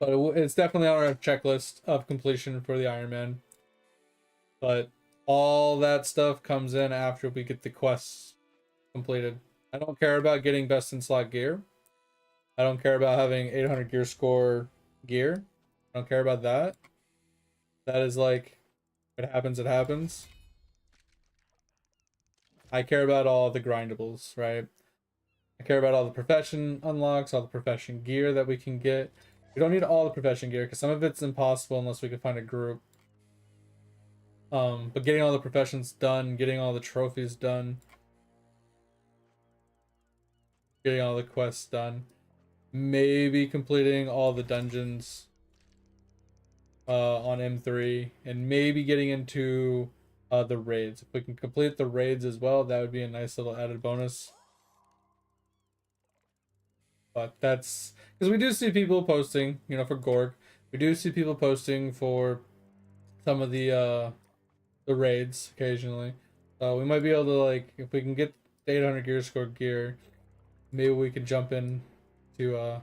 But it's definitely on our checklist of completion for the Ironman. But all that stuff comes in after we get the quests completed. I don't care about getting best in slot gear. I don't care about having 800 gear score gear. I don't care about that. That is like, if it happens, it happens. I care about all the grindables, right? I care about all the profession unlocks, all the profession gear that we can get. We don't need all the profession gear because some of it's impossible unless we can find a group. But getting all the professions done, getting all the trophies done, getting all the quests done, maybe completing all the dungeons on M3, and maybe getting into the raids. If we can complete the raids as well, that would be a nice little added bonus. But that's because we do see people posting, you know, for Gorg. We do see people posting for some of the raids occasionally. So we might be able to, like, if we can get the 800 gear score gear, maybe we could jump in to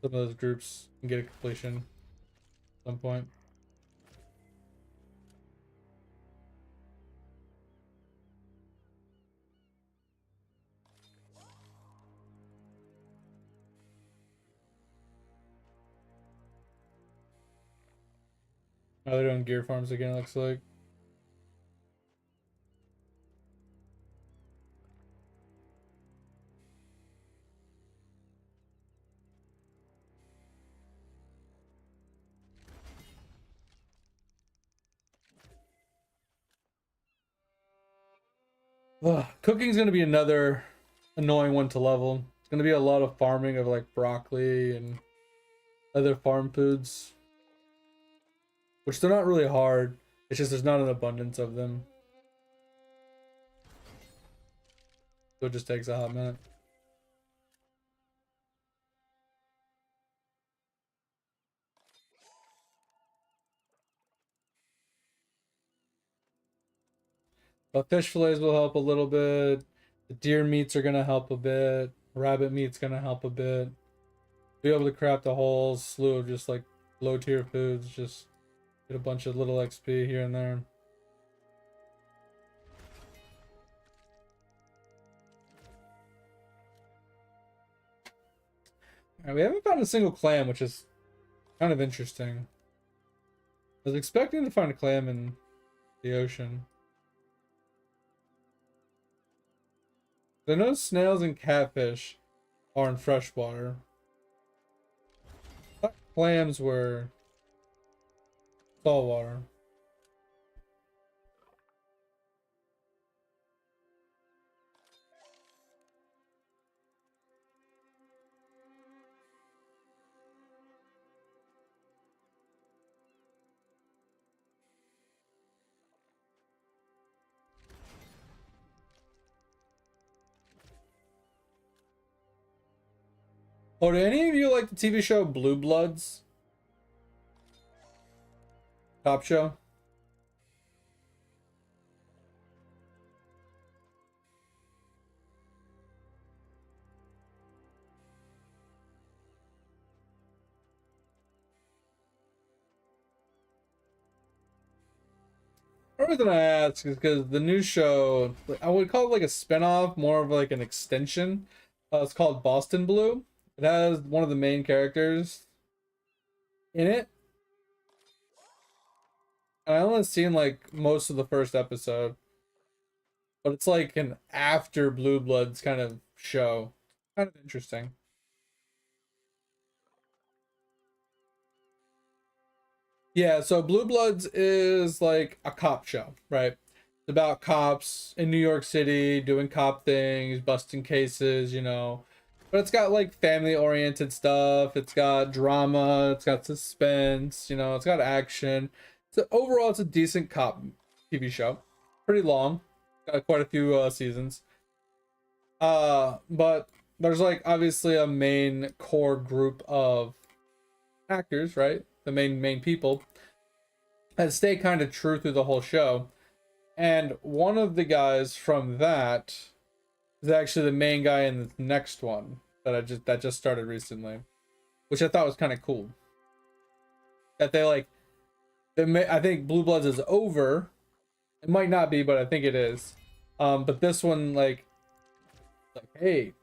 some of those groups and get a completion at some point. Oh, they're doing gear farms again, looks like. Ugh, cooking's gonna be another annoying one to level. It's gonna be a lot of farming of like broccoli and other farm foods, which they're not really hard. It's just there's not an abundance of them. So it just takes a hot minute. But fish fillets will help a little bit. The deer meats are gonna help a bit. Rabbit meat's gonna help a bit. Be able to craft a whole slew of just like low tier foods. Just get a bunch of little XP here and there. Alright, we haven't found a single clam, which is kind of interesting. I was expecting to find a clam in the ocean. I know snails and catfish are in freshwater. I thought clams were saltwater. Oh, do any of you like the TV show Blue Bloods? Top show? The reason I ask is because the new show, I would call it like a spinoff, more of like an extension. It's called Boston Blue. It has one of the main characters in it. And I only seen like most of the first episode. But it's like an after Blue Bloods kind of show. Kind of interesting. Yeah, so Blue Bloods is like a cop show, right? It's about cops in New York City doing cop things, busting cases, you know. But it's got like family oriented stuff, it's got drama, it's got suspense, you know, it's got action. So overall it's a decent cop TV show. Pretty long. Got quite a few seasons. But there's like obviously a main core group of actors, right? The main people that stay kind of true through the whole show. And one of the guys from that is actually the main guy in the next one that just started recently, which I thought was kind of cool. That I think Blue Bloods is over. It might not be, but I think it is. But this one, like hey,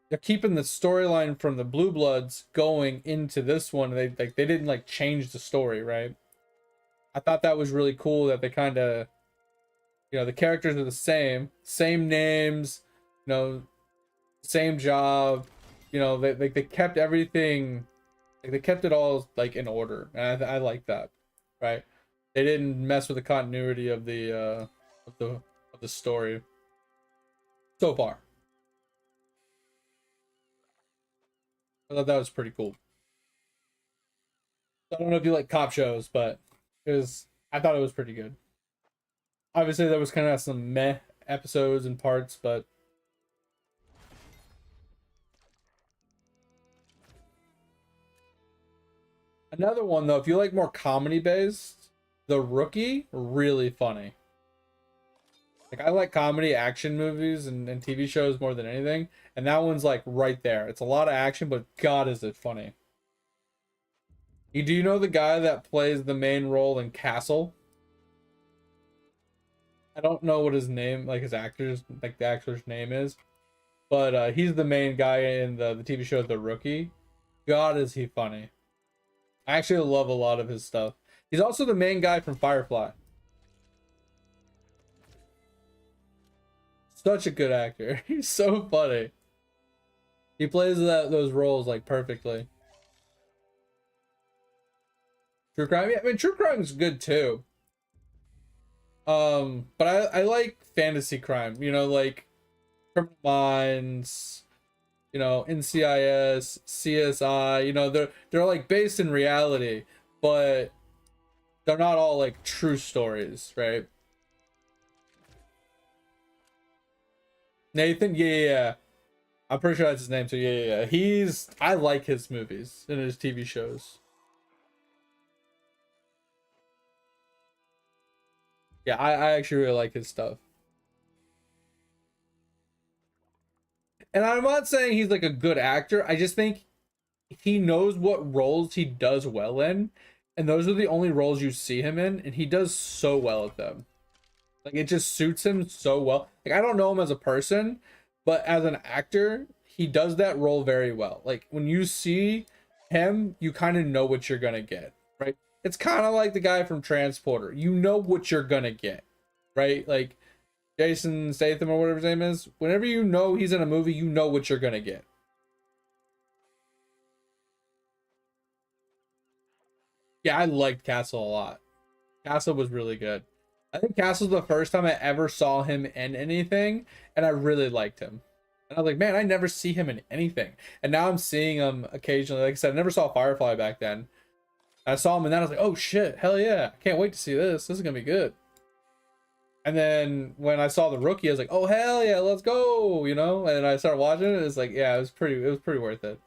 they're keeping the storyline from the Blue Bloods going into this one. They didn't like change the story, right? I thought that was really cool that they kind of You know, the characters are the same names, you know, same job. You know, they kept everything, like they kept it all like in order, and I like that, right? They didn't mess with the continuity of the story so far. I thought that was pretty cool. I don't know if you like cop shows, but I thought it was pretty good. Obviously, there was kind of some meh episodes and parts, but another one though, if you like more comedy based, The Rookie, really funny. Like I like comedy action movies and TV shows more than anything, and that one's like right there. It's a lot of action, but God is it funny. Do you know the guy that plays the main role in Castle? I don't know what his name, like his actor's, like the actor's name is, but he's the main guy in the TV show The Rookie. God, is he funny. I actually love a lot of his stuff. He's also the main guy from Firefly. Such a good actor. He's so funny. He plays those roles like perfectly. True crime, yeah, I mean true crime is good too. But I like fantasy crime, you know, like Criminal Minds, you know, NCIS, CSI, you know, they're like based in reality, but they're not all like true stories, right? Nathan, yeah. I'm pretty sure that's his name, so yeah. I like his movies and his TV shows. Yeah, I actually really like his stuff. And I'm not saying he's like a good actor. I just think he knows what roles he does well in, and those are the only roles you see him in, and he does so well at them. Like it just suits him so well. Like I don't know him as a person, but as an actor, he does that role very well. Like when you see him, you kind of know what you're gonna get, right? It's kind of like the guy from Transporter. You know what you're gonna get, right? Like Jason Statham or whatever his name is. Whenever you know he's in a movie, you know what you're gonna get. Yeah, I liked Castle a lot. Castle was really good. I think Castle's the first time I ever saw him in anything, and I really liked him. And I was like, man, I never see him in anything. And now I'm seeing him occasionally. Like I said, I never saw Firefly back then. I saw him and then I was like, oh shit, hell yeah. I can't wait to see this. This is gonna be good. And then when I saw The Rookie, I was like, oh hell yeah, let's go, you know? And I started watching it, it's like, yeah, it was pretty worth it.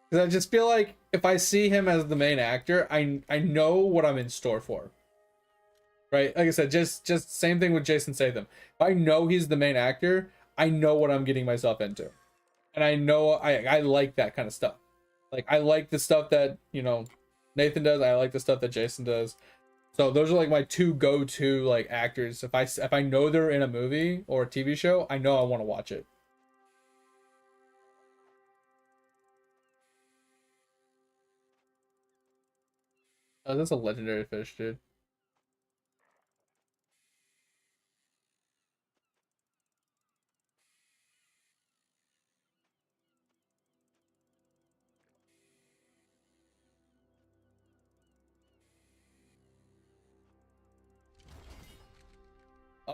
Because I just feel like if I see him as the main actor, I know what I'm in store for. Right? Like I said, just same thing with Jason Statham. If I know he's the main actor, I know what I'm getting myself into. And I know I like that kind of stuff. Like I like the stuff that, you know, Nathan does. I like the stuff that Jason does. So those are like my two go-to like actors. If I know they're in a movie or a TV show, I know I want to watch it. Oh, that's a legendary fish, dude.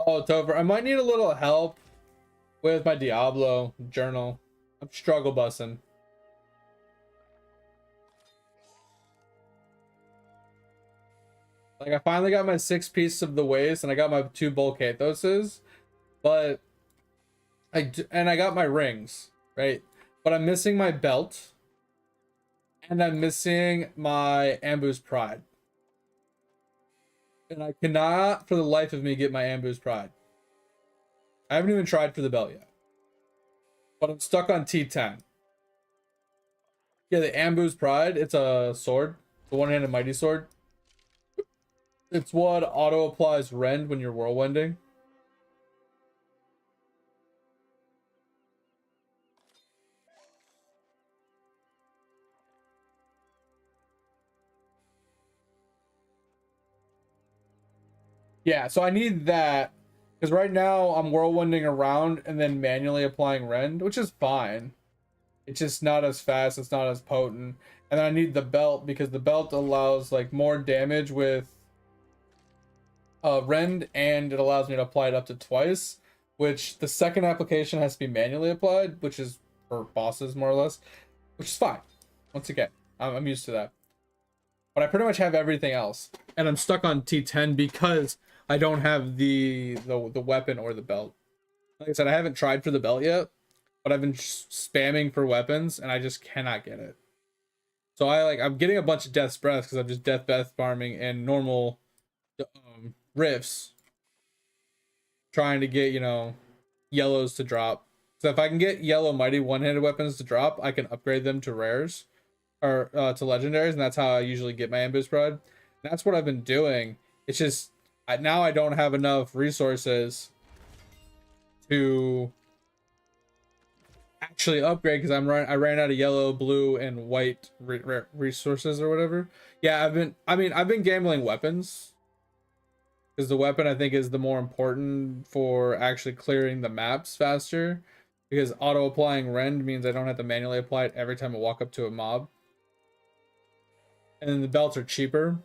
Oh, Topher, I might need a little help with my Diablo journal. I'm struggle bussing. Like I finally got my 6 pieces of the waist and I got my 2 Volcathoses, but and I got my rings, right? But I'm missing my belt and I'm missing my Ambu's Pride. And I cannot for the life of me get my Ambu's Pride. I haven't even tried for the belt yet. But I'm stuck on T10. Yeah, the Ambu's Pride, it's a sword. It's a one-handed mighty sword. It's what auto applies rend when you're whirlwinding. Yeah, so I need that. Because right now I'm whirlwinding around and then manually applying rend, which is fine. It's just not as fast, it's not as potent. And then I need the belt because the belt allows like more damage with rend, and it allows me to apply it up to twice, which the second application has to be manually applied, which is for bosses more or less, which is fine. Once again, I'm used to that. But I pretty much have everything else, and I'm stuck on T10 because I don't have the weapon or the belt. Like I said, I haven't tried for the belt yet, but I've been spamming for weapons, and I just cannot get it. So I'm getting a bunch of Death's Breath because I'm just Death Breath farming and normal rifts, trying to get, you know, yellows to drop. So if I can get yellow mighty one-handed weapons to drop, I can upgrade them to rares or to legendaries, and that's how I usually get my Ambush Pride. And that's what I've been doing. It's just now I don't have enough resources to actually upgrade because I ran out of yellow, blue, and white resources or whatever. Yeah, I've been gambling weapons because the weapon I think is the more important for actually clearing the maps faster, because auto applying rend means I don't have to manually apply it every time I walk up to a mob. And then the belts are cheaper.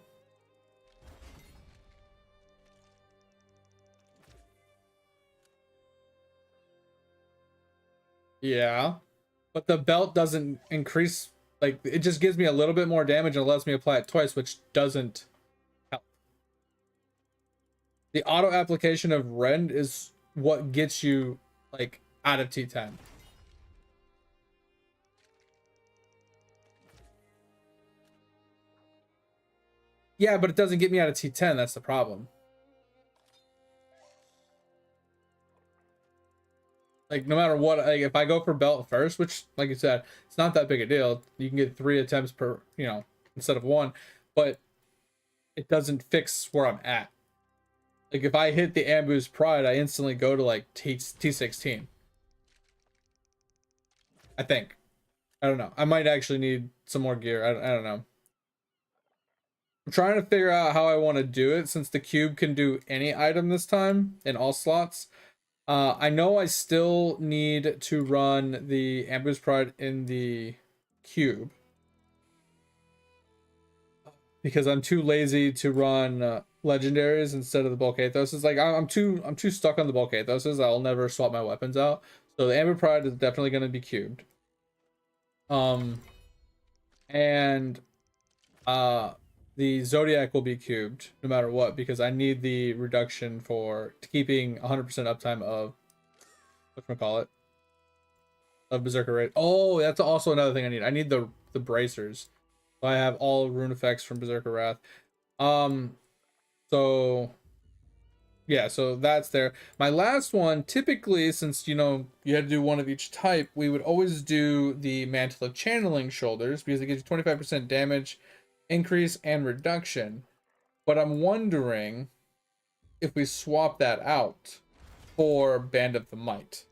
Yeah, but the belt doesn't increase, like it just gives me a little bit more damage and lets me apply it twice, which doesn't help. The auto application of rend is what gets you like out of T10. Yeah, but it doesn't get me out of T10. That's the problem. Like no matter what, like if I go for belt first, which like you said, it's not that big a deal. You can get 3 attempts per, you know, instead of 1, but it doesn't fix where I'm at. Like if I hit the Ambush Pride, I instantly go to like T16. I think. I don't know. I might actually need some more gear. I don't know. I'm trying to figure out how I want to do it since the cube can do any item this time in all slots. I know I still need to run the Ambush Pride in the cube because I'm too lazy to run legendaries instead of the bulk athoses. Like I'm too stuck on the bulk athoses. I'll never swap my weapons out. So the Ambush Pride is definitely going to be cubed. And the Zodiac will be cubed no matter what because I need the reduction for keeping 100% uptime of whatchamacallit, of Berserker Raid. Oh, that's also another thing I need. I need the bracers. So I have all rune effects from Berserker Wrath. So yeah, so that's there. My last one, typically, since you know you had to do one of each type, we would always do the Mantle of Channeling Shoulders because it gives you 25% damage increase and reduction. But I'm wondering if we swap that out for Band of the Might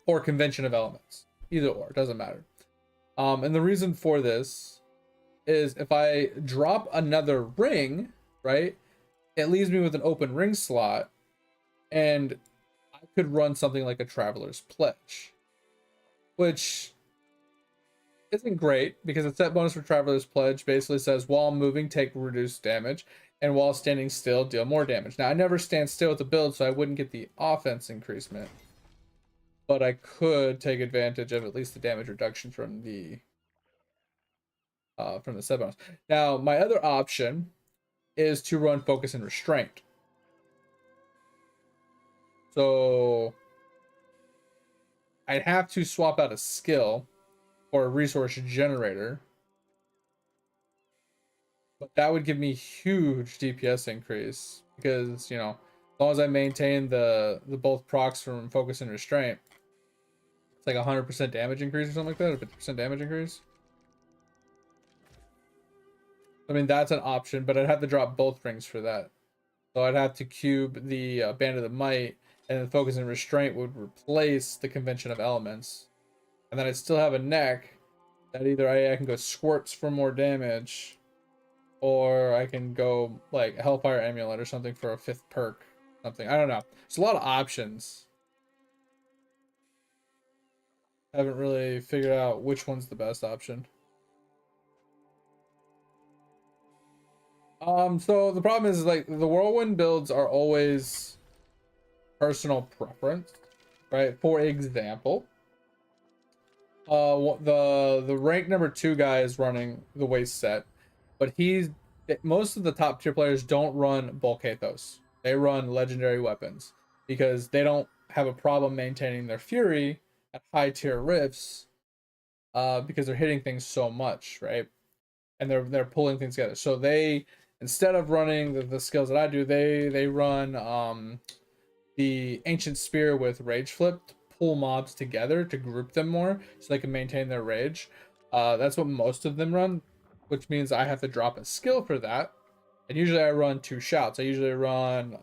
or Convention of Elements. Either or, doesn't matter. And the reason for this is if I drop another ring, right, it leaves me with an open ring slot, and I could run something like a Traveler's Pledge, which isn't great because the set bonus for Traveler's Pledge basically says while moving, take reduced damage, and while standing still, deal more damage. Now, I never stand still with the build, so I wouldn't get the offense increasement, but I could take advantage of at least the damage reduction from the set bonus. Now, my other option is to run Focus and Restraint. So I'd have to swap out a skill or a resource generator, but that would give me huge DPS increase because, you know, as long as I maintain the both procs from Focus and Restraint, it's like 100% damage increase or something like that, or 50% damage increase. I mean, that's an option, but I'd have to drop both rings for that. So I'd have to cube the Band of the Might, and then Focus and Restraint would replace the Convention of Elements. And then I'd still have a neck that either I can go Squirts for more damage, or I can go like Hellfire Amulet or something for a 5th perk. something. I don't know. There's a lot of options. Haven't really figured out which one's the best option. So the problem is like the whirlwind builds are always personal preference, right? For example, the rank number 2 guy is running the waste set, but most of the top tier players don't run bulk Athos. They run legendary weapons because they don't have a problem maintaining their fury at high tier rifts, because they're hitting things so much, right? And they're pulling things together. So they, instead of running the skills that I do, they run the ancient spear with rage flip to pull mobs together to group them more so they can maintain their rage. That's what most of them run, which means I have to drop a skill for that. And usually I run 2 shouts. I usually run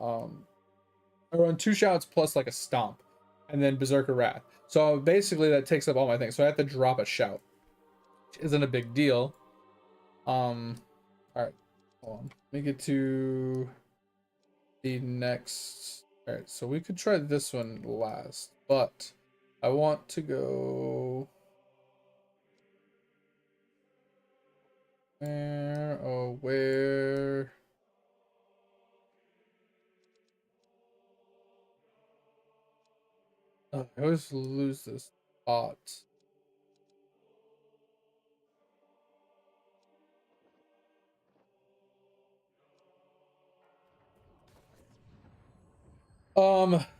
2 shouts plus like a stomp, and then berserker wrath. So basically that takes up all my things. So I have to drop a shout, which isn't a big deal. All right, hold on. Let me get to the next. All right, so we could try this one last, but I want to go. Where? Oh, where? Oh, I always lose this spot.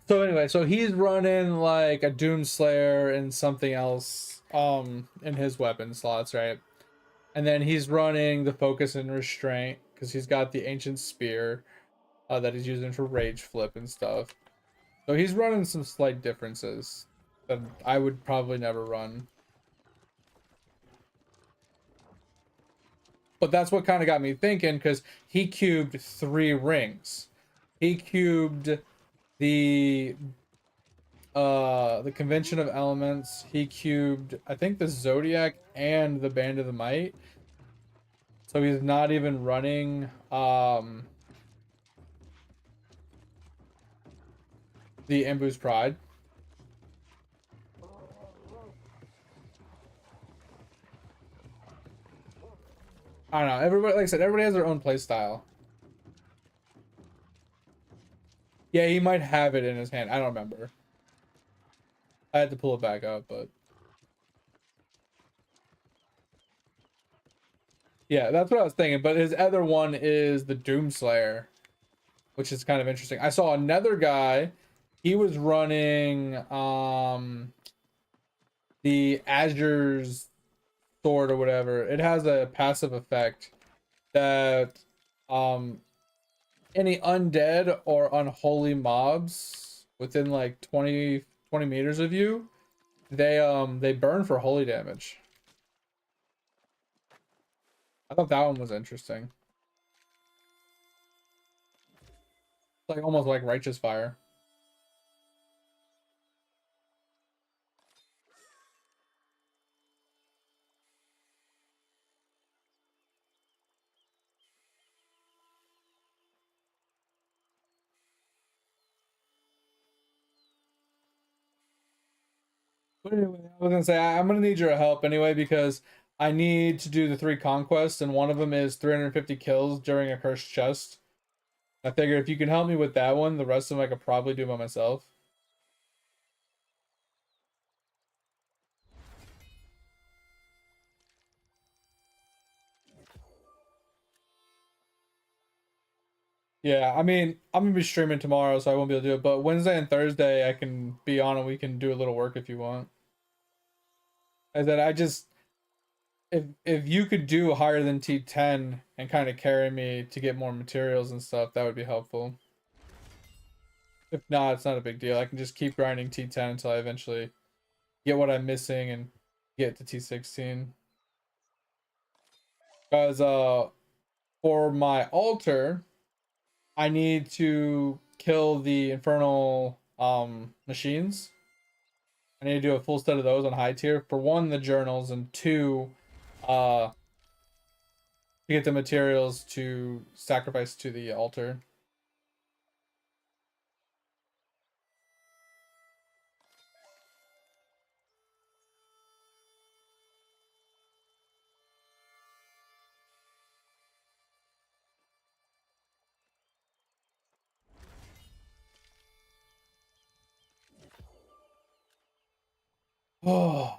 So anyway, so he's running like a Doomslayer and something else in his weapon slots, right? And then he's running the focus and restraint because he's got the ancient spear that he's using for rage flip and stuff. So he's running some slight differences that I would probably never run. But that's what kind of got me thinking, because he cubed 3 rings. He cubed the convention of elements. He cubed, I think, the zodiac and the band of the might. So he's not even running the Embu's pride. I don't know. Everybody, like I said, everybody has their own play style. Yeah, he might have it in his hand. I don't remember. I had to pull it back up, but yeah, that's what I was thinking. But his other one is the Doomslayer, which is kind of interesting. I saw another guy. He was running the Azure's sword or whatever. It has a passive effect that any undead or unholy mobs within like 20 meters of you, they burn for holy damage. I thought that one was interesting. It's like almost like righteous fire. But anyway, I was gonna say I'm gonna need your help anyway, because I need to do the 3 conquests, and one of them is 350 kills during a cursed chest. I figure if you can help me with that one, the rest of them I could probably do by myself. Yeah, I mean, I'm gonna be streaming tomorrow, so I won't be able to do it. But Wednesday and Thursday, I can be on and we can do a little work if you want. I said, I just, if you could do higher than T10 and kind of carry me to get more materials and stuff, that would be helpful. If not, it's not a big deal. I can just keep grinding T10 until I eventually get what I'm missing and get to T16. Because for my altar, I need to kill the infernal machines. I need to do a full set of those on high tier. For 1, the journals, and 2, to get the materials to sacrifice to the altar. Oh.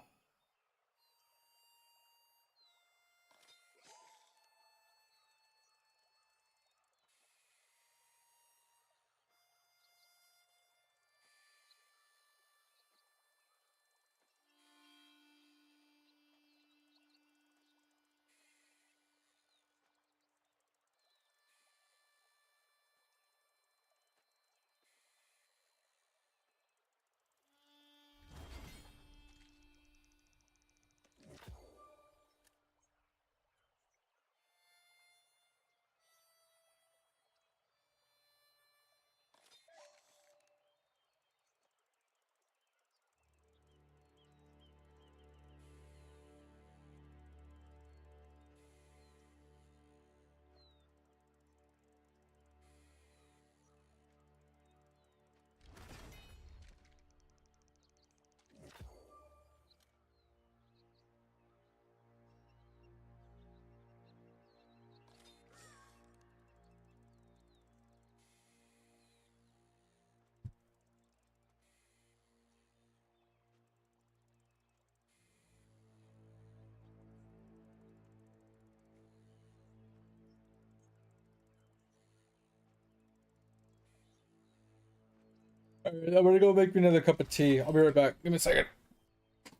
All right, I'm gonna go make me another cup of tea. I'll be right back. Give me a second.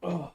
Oh.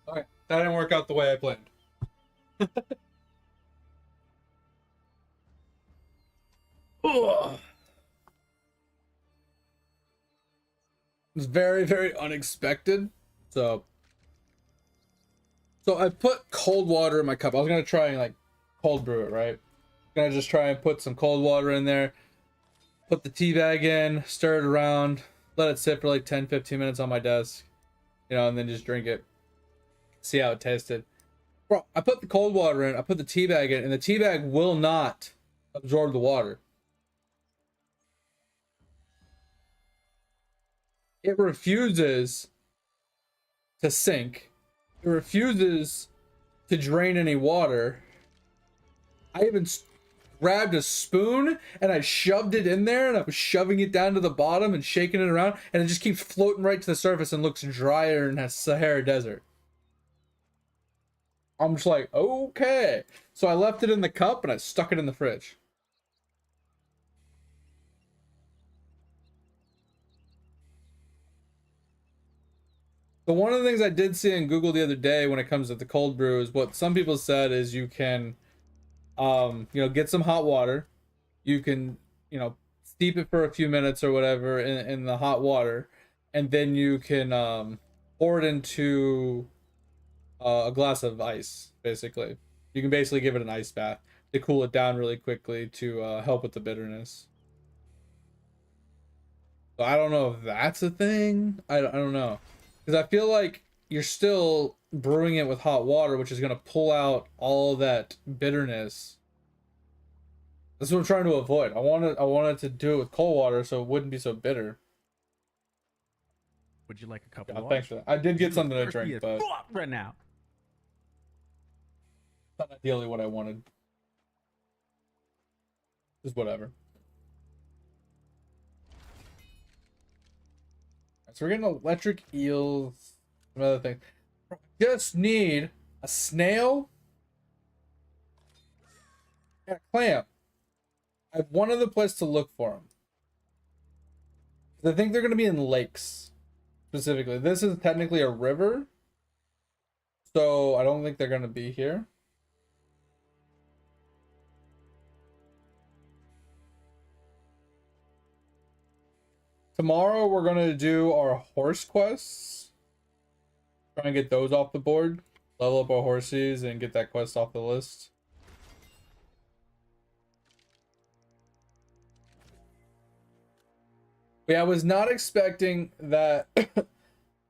Okay, that didn't work out the way I planned. Ugh. It's very, very unexpected. So So I put cold water in my cup. I was gonna try and like cold brew it, right? Gonna just try and put some cold water in there, put the tea bag in, stir it around, let it sit for like 10-15 minutes on my desk, and then just drink it, see how it tasted. Bro, I put the cold water in, I put the tea bag in, and the tea bag will not absorb the water. It refuses to sink. It refuses to drain any water. I even grabbed a spoon and I shoved it in there, and I was shoving it down to the bottom and shaking it around, and it just keeps floating right to the surface and looks drier than a Sahara Desert. I'm just like, okay. So I left it in the cup and I stuck it in the fridge. So one of the things I did see in Google the other day when it comes to the cold brew is what some people said is you can, get some hot water. You can, steep it for a few minutes or whatever in the hot water. And then you can pour it into a glass of ice, basically. You can basically give it an ice bath to cool it down really quickly to help with the bitterness. So I don't know if that's a thing. I don't know. Because I feel like you're still brewing it with hot water, which is going to pull out all that bitterness. That's what I'm trying to avoid. I wanted to do it with cold water so it wouldn't be so bitter. Would you like a cup of Yeah, water? thanks for that. I did get something to Thirsty drink, as but fuck right now. not ideally what I wanted. Just whatever. So we're getting electric eels, some other things. Just need a snail and a clam. I have one other place to look for them. I think they're going to be in lakes, specifically. This is technically a river, so I don't think they're going to be here. Tomorrow we're going to do our horse quests. Try and get those off the board. Level up our horses and get that quest off the list. Yeah, I was not expecting that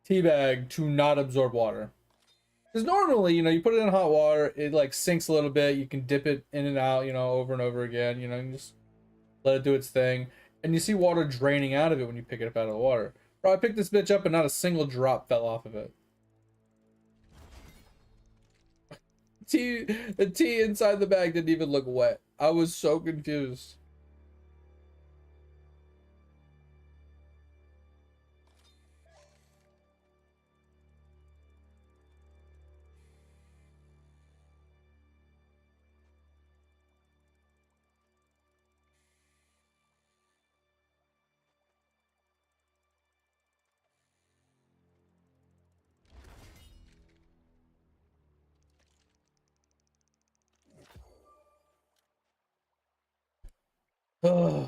teabag to not absorb water. Because normally, you put it in hot water, it like sinks a little bit. You can dip it in and out, over and over again. You can just let it do its thing. And you see water draining out of it when you pick it up out of the water. Bro, I picked this bitch up and not a single drop fell off of it. The tea inside the bag didn't even look wet. I was so confused. Ugh.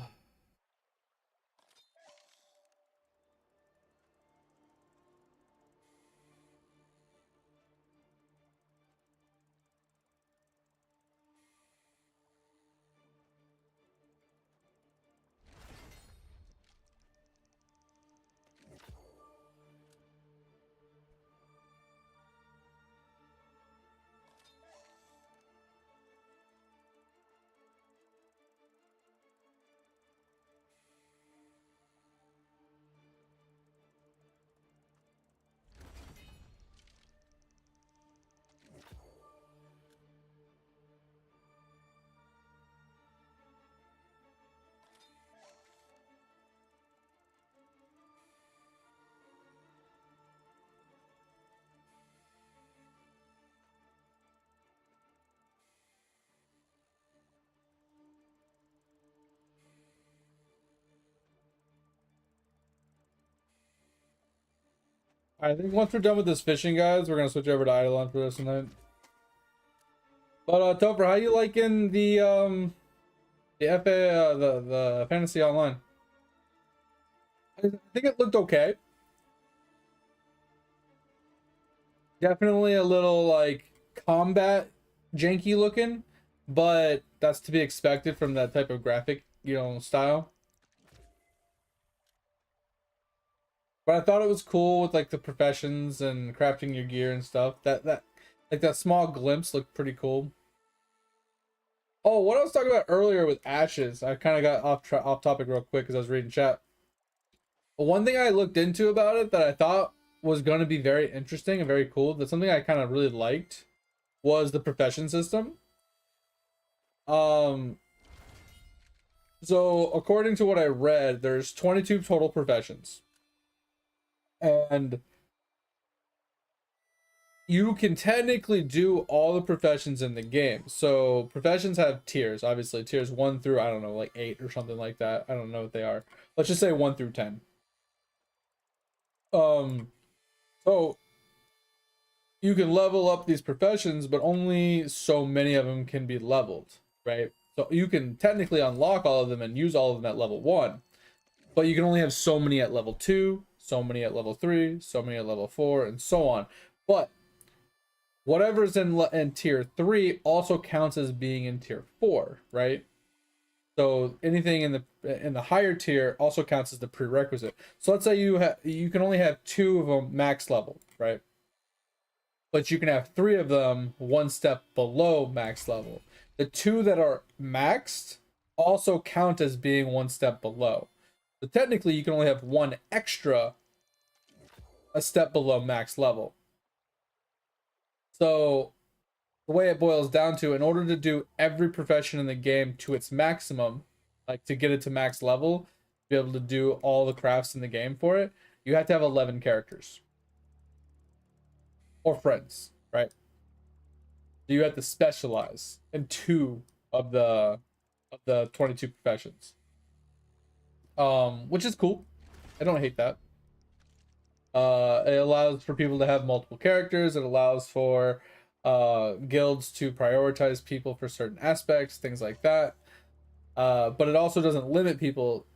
I think once we're done with this fishing, guys, we're gonna switch over to Eidolon for this tonight. But Topher, how you liking the FA the Fantasy Online? I think it looked okay. Definitely a little like combat janky looking, but that's to be expected from that type of graphic, style. But I thought it was cool with like the professions and crafting your gear and stuff. That like that small glimpse looked pretty cool. Oh, what I was talking about earlier with ashes, I kind of got off topic real quick because I was reading chat. But one thing I looked into about it that I thought was going to be very interesting and very cool, that's something I kind of really liked, was the profession system. Um, so according to what I read, there's 22 total professions, and you can technically do all the professions in the game. So professions have tiers, obviously tiers 1 through, I don't know, like 8 or something like that. I don't know what they are. Let's just say 1 through 10. So you can level up these professions, but only so many of them can be leveled, right? So you can technically unlock all of them and use all of them at level 1, but you can only have so many at level 2, so many at level 3, so many at level 4, and so on. But whatever's in tier 3 also counts as being in tier 4, right? So anything in the higher tier also counts as the prerequisite. So let's say you can only have 2 of them max level, right? But you can have 3 of them 1 step below max level. The 2 that are maxed also count as being 1 step below. So technically you can only have 1 extra a step below max level. So the way it boils down to, in order to do every profession in the game to its maximum, like to get it to max level, be able to do all the crafts in the game for it, you have to have 11 characters or friends, right? So you have to specialize in 2 of the 22 professions, which is cool. I don't hate that. It allows for people to have multiple characters. It allows for guilds to prioritize people for certain aspects, things like that. But it also doesn't limit people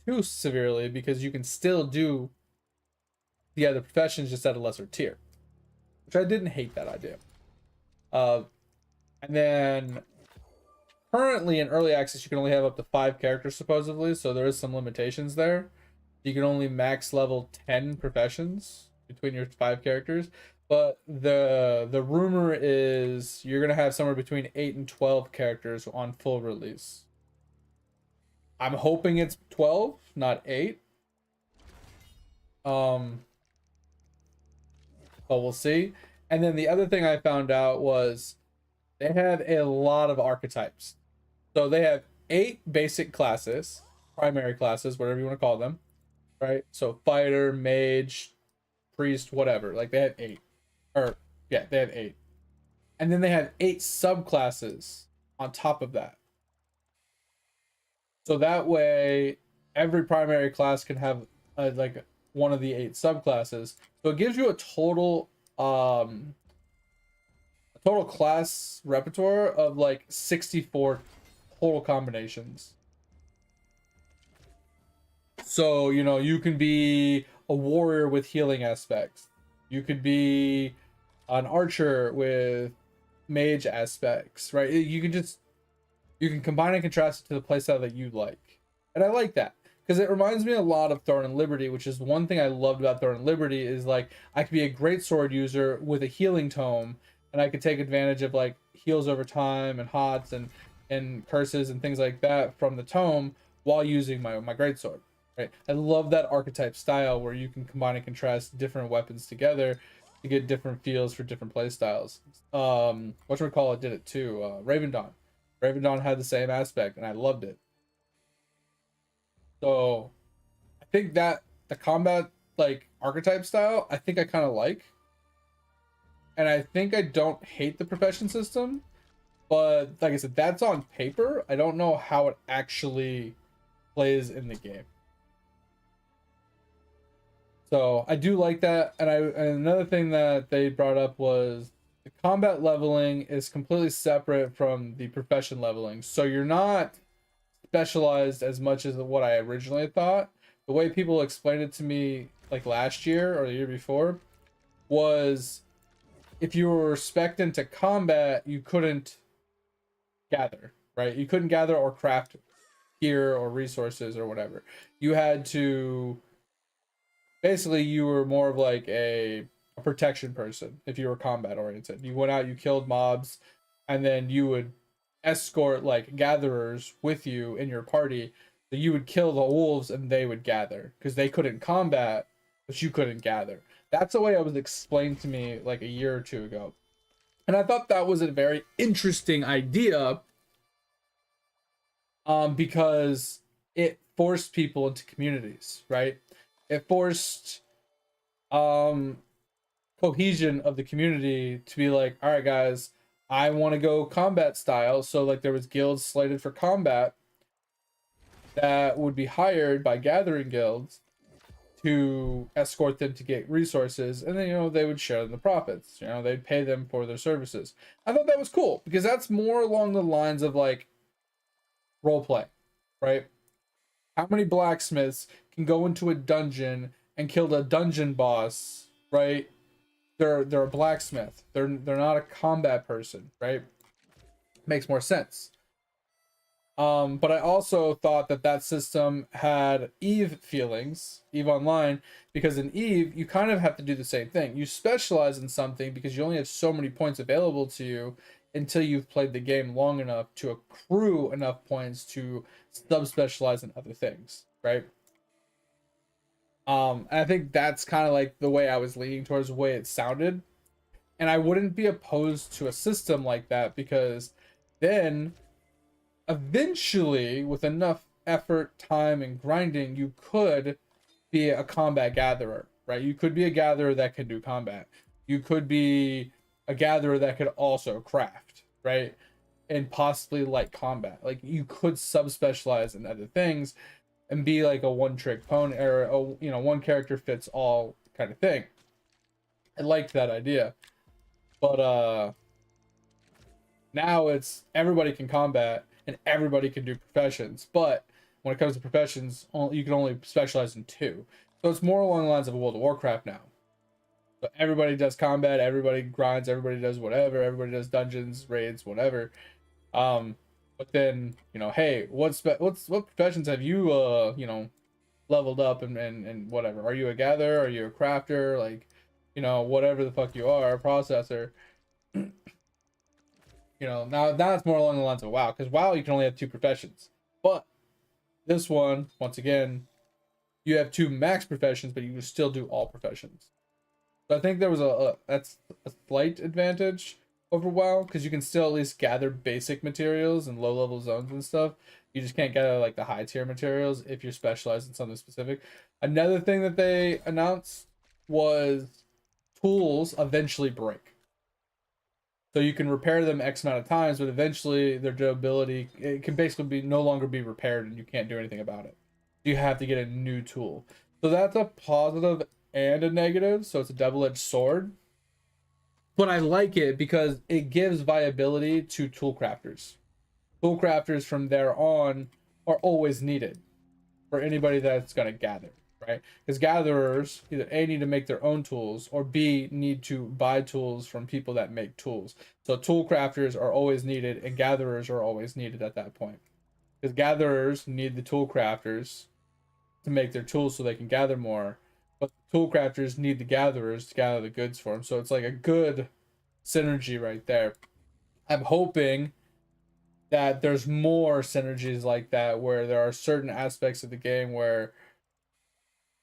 too severely, because you can still do the other professions just at a lesser tier, which I didn't hate that idea. And then currently in early access, you can only have up to 5 characters supposedly, so there is some limitations there. You can only max level 10 professions between your 5 characters, but the rumor is you're gonna have somewhere between 8 and 12 characters on full release. I'm hoping it's 12, not 8. But we'll see. And then the other thing I found out was they have a lot of archetypes. So they have 8 basic classes, primary classes, whatever you want to call them, right? So fighter, mage, priest, whatever. Like they have 8. Or yeah, they have 8. And then they have 8 subclasses on top of that. So that way every primary class can have like one of the 8 subclasses. So it gives you a total class repertoire of like 64 total combinations. So, you can be a warrior with healing aspects. You could be an archer with mage aspects, right? You can combine and contrast it to the playstyle that you like. And I like that, because it reminds me a lot of Thorn and Liberty, which is one thing I loved about Thorn and Liberty, is like I could be a great sword user with a healing tome, and I could take advantage of like heals over time and hots and curses and things like that from the tome while using my greatsword. Right? I love that archetype style where you can combine and contrast different weapons together to get different feels for different playstyles. Whatchamacallit did it too. Raven Dawn. Raven Dawn had the same aspect, and I loved it. So I think that the combat like archetype style, I think I kind of like. And I think I don't hate the profession system, but like I said, that's on paper. I don't know how it actually plays in the game. So I do like that. And another thing that they brought up was the combat leveling is completely separate from the profession leveling. So you're not specialized as much as what I originally thought. The way people explained it to me like last year or the year before was if you were spec'd into combat, you couldn't gather, right? You couldn't gather or craft gear or resources or whatever. You had to basically, you were more of like a protection person if you were combat oriented. You went out, you killed mobs, and then you would escort like gatherers with you in your party. So you would kill the wolves and they would gather because they couldn't combat, but you couldn't gather. That's the way it was explained to me like a year or two ago. And I thought that was a very interesting idea, because it forced people into communities, right? It forced cohesion of the community to be like, all right, guys, I want to go combat style. So like there was guilds slated for combat that would be hired by gathering guilds to escort them to get resources, and then they would share the profits. They'd pay them for their services. I thought that was cool because that's more along the lines of like role play, right? How many blacksmiths can go into a dungeon and kill the dungeon boss, right? They're a blacksmith. They're not a combat person, right? Makes more sense. But I also thought that system had Eve feelings, Eve Online, because in Eve you kind of have to do the same thing. You specialize in something because you only have so many points available to you until you've played the game long enough to accrue enough points to subspecialize in other things, right? And I think that's kind of like the way I was leaning towards the way it sounded. And I wouldn't be opposed to a system like that because then eventually, with enough effort, time, and grinding, you could be a combat gatherer, right? You could be a gatherer that can do combat. You could be a gatherer that could also craft, right? And possibly like combat. Like you could subspecialize in other things and be like a one-trick pony or a, one character fits all kind of thing. I liked that idea. But now it's everybody can combat and everybody can do professions. But when it comes to professions, you can only specialize in 2. So it's more along the lines of a World of Warcraft now. So everybody does combat, everybody grinds, everybody does whatever, everybody does dungeons, raids, whatever. But then, hey, what professions have you leveled up and whatever? Are you a gatherer? Are you a crafter? Like, whatever the fuck you are, a processor. Now it's more along the lines of WoW, because WoW you can only have 2 professions. But this one, once again, you have 2 max professions, but you can still do all professions. So I think there was that's a slight advantage over WoW, because you can still at least gather basic materials and low level zones and stuff. You just can't gather like the high tier materials if you're specialized in something specific. Another thing that they announced was tools eventually break. So you can repair them X amount of times, but eventually their durability, it can basically be no longer be repaired and you can't do anything about it. You have to get a new tool. So that's a positive and a negative. So it's a double-edged sword. But I like it because it gives viability to tool crafters. Tool crafters from there on are always needed for anybody that's going to gather, right? Because gatherers either A, need to make their own tools, or B, need to buy tools from people that make tools. So tool crafters are always needed and gatherers are always needed at that point. Because gatherers need the tool crafters to make their tools so they can gather more. But the tool crafters need the gatherers to gather the goods for them. So it's like a good synergy right there. I'm hoping that there's more synergies like that, where there are certain aspects of the game where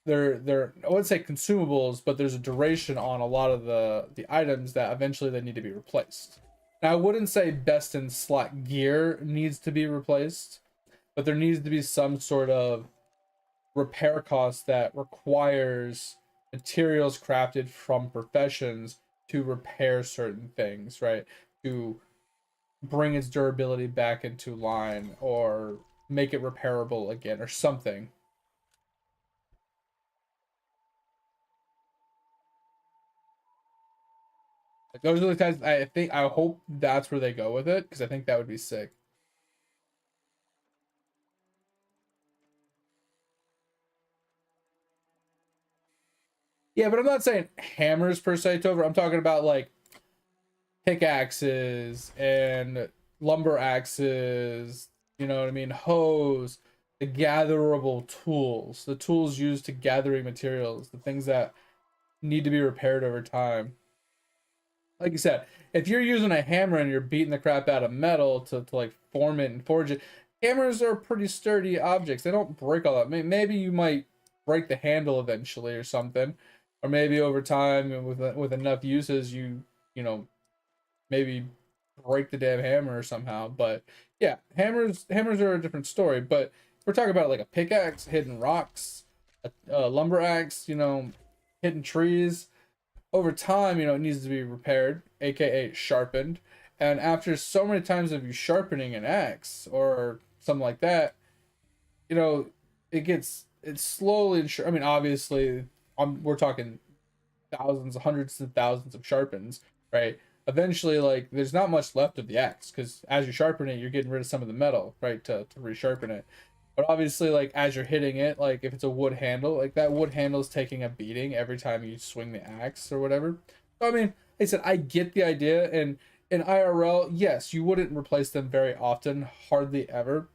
they're I wouldn't say consumables, but there's a duration on a lot of the items that eventually they need to be replaced. Now I wouldn't say best in slot gear needs to be replaced, but there needs to be some sort of repair cost that requires materials crafted from professions to repair certain things, right? To bring its durability back into line or make it repairable again or something. Like those are the types I hope that's where they go with it, because I think that would be sick. Yeah, but I'm not saying hammers per se, Tover. I'm talking about like pickaxes and lumber axes, you know what I mean, hoes, the gatherable tools, the tools used to gathering materials, the things that need to be repaired over time. Like you said, if you're using a hammer and you're beating the crap out of metal to like form it and forge it, hammers are pretty sturdy objects. They don't break all that. Maybe you might break the handle eventually or something, or maybe over time and with enough uses, you know, maybe break the damn hammer somehow. But yeah, hammers are a different story. But we're talking about like a pickaxe, hitting rocks, a lumber axe, you know, hitting trees. Over time, you know, it needs to be repaired, aka sharpened. And after so many times of you sharpening an axe or something like that, you know, it's slowly. I mean, obviously, we're talking thousands, hundreds of thousands of sharpens, right? Eventually, like, there's not much left of the axe because as you sharpen it, you're getting rid of some of the metal, right, to resharpen it. But obviously, like, as you're hitting it, like, if it's a wood handle, like, that wood handle is taking a beating every time you swing the axe or whatever. So, I mean, like I said, I get the idea. And in IRL, yes, you wouldn't replace them very often, hardly ever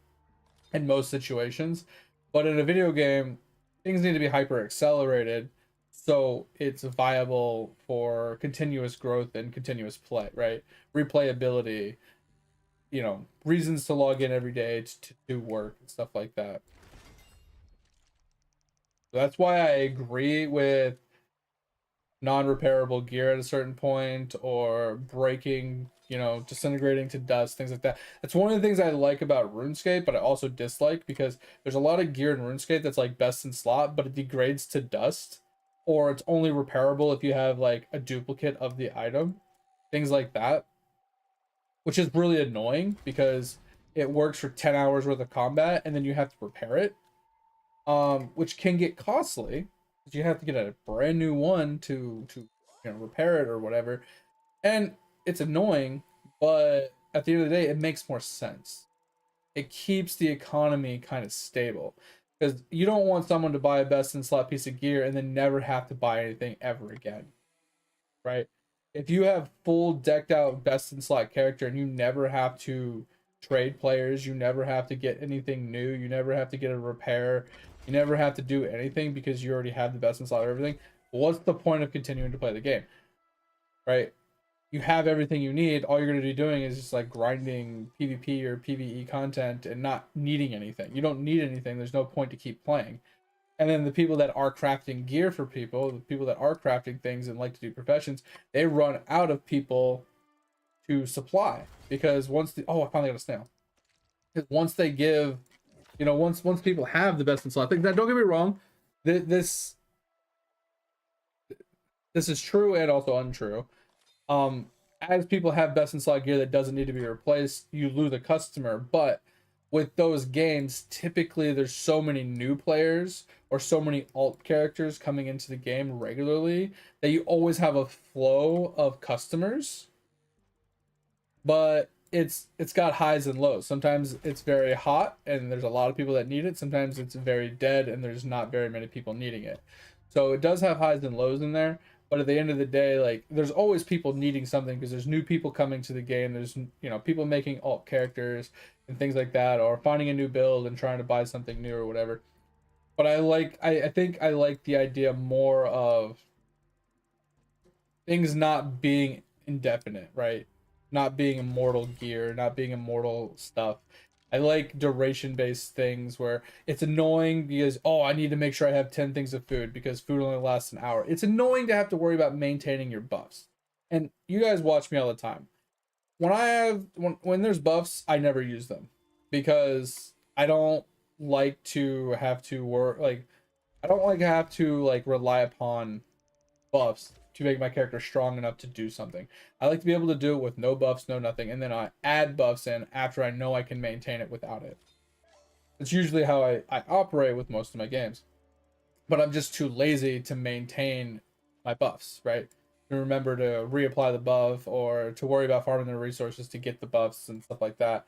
in most situations. But in a video game, things need to be hyper accelerated so it's viable for continuous growth and continuous play, right? Replayability, you know, reasons to log in every day to do work and stuff like that. So that's why I agree with non-repairable gear at a certain point or breaking, you know, disintegrating to dust, things like that. That's one of the things I like about RuneScape, but I also dislike because there's a lot of gear in RuneScape that's like best in slot, but it degrades to dust, or it's only repairable if you have like a duplicate of the item, things like that, which is really annoying because it works for 10 hours worth of combat and then you have to repair it, which can get costly because you have to get a brand new one to you know, repair it or whatever. And it's annoying, but at the end of the day, it makes more sense. It keeps the economy kind of stable because you don't want someone to buy a best in slot piece of gear and then never have to buy anything ever again, right? If you have full decked out best in slot character and you never have to trade players, you never have to get anything new, you never have to get a repair, you never have to do anything because you already have the best in slot of everything. What's the point of continuing to play the game, right? You have everything you need. All you're going to be doing is just like grinding PvP or PvE content and not needing anything. You don't need anything. There's no point to keep playing. And then the people that are crafting gear for people, the people that are crafting things and like to do professions, they run out of people to supply because once the I finally got a snail. Because once they give, you know, once people have the best in slot, don't get me wrong, this is true and also untrue. As people have best in slot gear that doesn't need to be replaced, you lose a customer. But with those games, typically there's so many new players or so many alt characters coming into the game regularly that you always have a flow of customers. But it's got highs and lows. Sometimes it's very hot and there's a lot of people that need it. Sometimes it's very dead and there's not very many people needing it. So it does have highs and lows in there. But at the end of the day, like, there's always people needing something because there's new people coming to the game. There's, you know, people making alt characters and things like that, or finding a new build and trying to buy something new or whatever. But I think I like the idea more of things not being indefinite, right? Not being immortal gear, not being immortal stuff. I like duration based things where it's annoying because, oh, I need to make sure I have 10 things of food because food only lasts an hour. It's annoying to have to worry about maintaining your buffs. And you guys watch me all the time. When there's buffs, I never use them because I don't like to have to work, like, I don't like to have to like rely upon buffs to make my character strong enough to do something. I like to be able to do it with no buffs, no nothing, and then I add buffs in after I know I can maintain it without it. It's usually how I operate with most of my games. But I'm just too lazy to maintain my buffs, right? To remember to reapply the buff or to worry about farming the resources to get the buffs and stuff like that.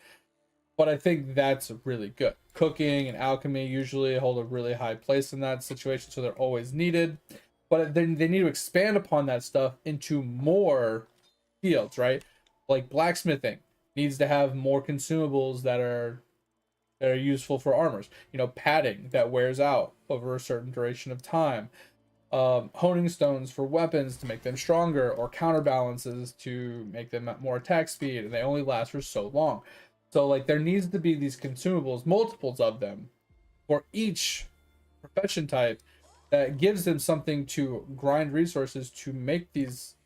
But I think that's really good. Cooking and alchemy usually hold a really high place in that situation, so they're always needed. But then they need to expand upon that stuff into more fields, right? Like blacksmithing needs to have more consumables that are useful for armors. You know, padding that wears out over a certain duration of time. Honing stones for weapons to make them stronger, or counterbalances to make them at more attack speed, and they only last for so long. So like there needs to be these consumables, multiples of them, for each profession type that gives them something to grind resources to make these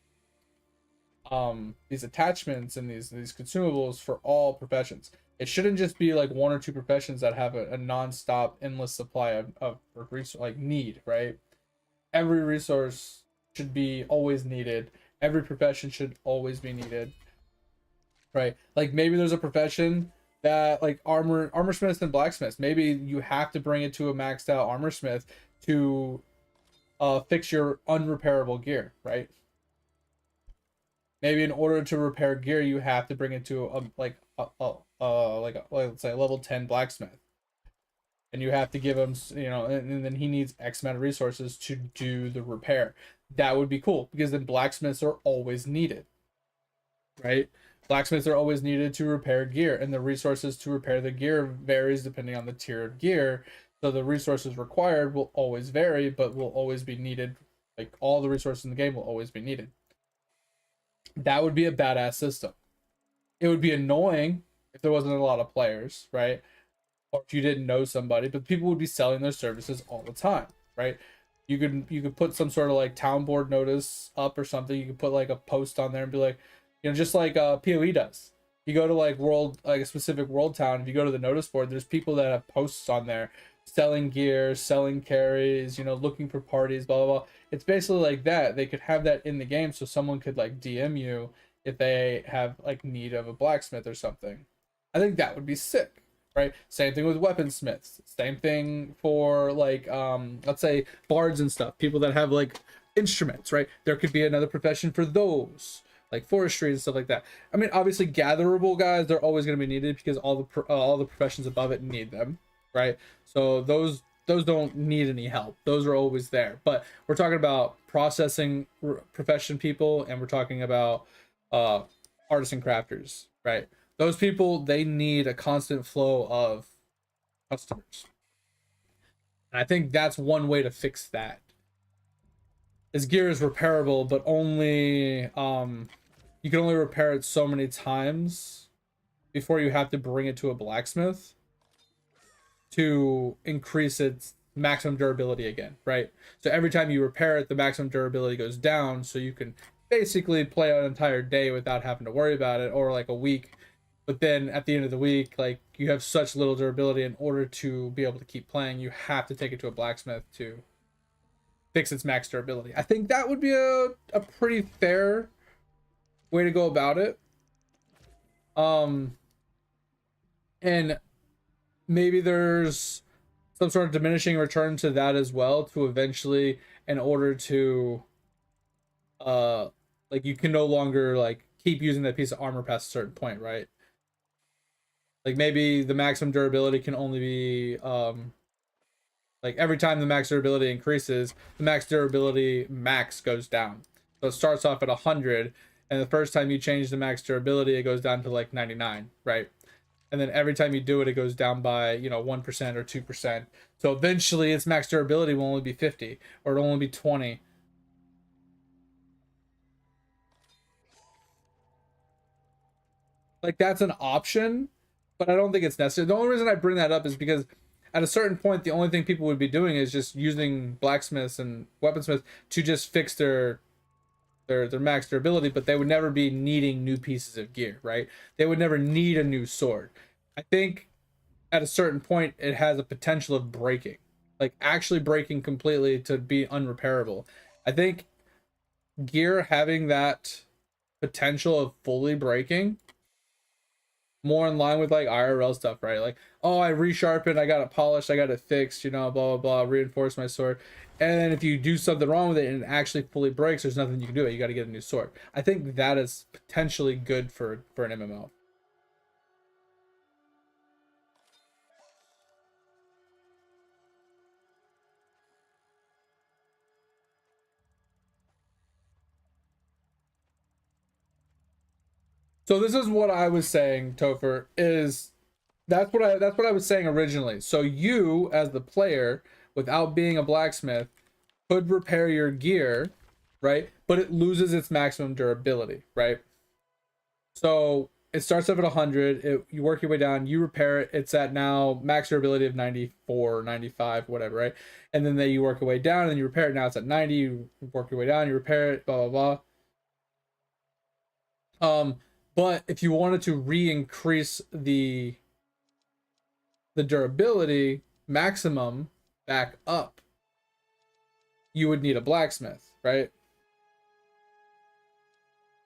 attachments and these consumables for all professions. It shouldn't just be like one or two professions that have a non-stop endless supply of resource like need, right? Every resource should be always needed. Every profession should always be needed, right? Like maybe there's a profession that like armor smiths and blacksmiths. Maybe you have to bring it to a maxed out armor smith to fix your unrepairable gear, right? Maybe in order to repair gear, you have to bring it to let's say a level 10 blacksmith, and you have to give him, you know, and then he needs X amount of resources to do the repair. That would be cool because then blacksmiths are always needed, right? Blacksmiths are always needed to repair gear, and the resources to repair the gear varies depending on the tier of gear. So the resources required will always vary, but will always be needed. Like all the resources in the game will always be needed. That would be a badass system. It would be annoying if there wasn't a lot of players, right? Or if you didn't know somebody, but people would be selling their services all the time, right? You could put some sort of like town board notice up or something. You could put like a post on there and be like, you know, just like PoE does. You go to like a specific world town. If you go to the notice board, there's people that have posts on there selling gear, selling carries, you know, looking for parties, blah blah blah. It's basically like that. They could have that in the game, so someone could like DM you if they have like need of a blacksmith or something. I think that would be sick, right? Same thing with weaponsmiths. Same thing for like let's say bards and stuff. People that have like instruments, right? There could be another profession for those, like forestry and stuff like that. I mean, obviously, gatherable guys, they're always going to be needed because all the professions above it need them, right? So those don't need any help. Those are always there. But we're talking about processing profession people, and we're talking about uh, artisan crafters, right? Those people, they need a constant flow of customers. And I think that's one way to fix that. Is gear is repairable, but only you can only repair it so many times before you have to bring it to a blacksmith to increase its maximum durability again, right? So every time you repair it, the maximum durability goes down, so you can basically play an entire day without having to worry about it, or like a week. But then at the end of the week, like you have such little durability, in order to be able to keep playing, you have to take it to a blacksmith to fix its max durability. I think that would be a pretty fair way to go about it. And maybe there's some sort of diminishing return to that as well, to eventually, in order to like you can no longer like keep using that piece of armor past a certain point, right? Like maybe the maximum durability can only be like every time the max durability increases, the max durability max goes down. So it starts off at 100, and the first time you change the max durability, it goes down to like 99, right? And then every time you do it, it goes down by, you know, 1% or 2%. So eventually its max durability will only be 50, or it'll only be 20. Like that's an option, but I don't think it's necessary. The only reason I bring that up is because at a certain point, the only thing people would be doing is just using blacksmiths and weaponsmiths to just fix their max durability, but they would never be needing new pieces of gear, right? They would never need a new sword. I think at a certain point it has a potential of breaking, like actually breaking completely to be unrepairable. I think gear having that potential of fully breaking, more in line with like IRL stuff, right? Like, oh, I resharpened, I got it polished, I got it fixed, you know, blah blah blah, reinforce my sword. And then if you do something wrong with it and it actually fully breaks, there's nothing you can do. You got to get a new sword. I think that is potentially good for an MMO. So this is what I was saying, Topher, is that's what I was saying originally. So you, as the player, without being a blacksmith, could repair your gear, right? But it loses its maximum durability, right? So it starts off at 100, you work your way down, you repair it, it's at now max durability of 94, 95, whatever, right? And then you work your way down and then you repair it, now it's at 90, you work your way down, you repair it, blah blah blah. But if you wanted to re-increase the durability maximum back up, you would need a blacksmith, right?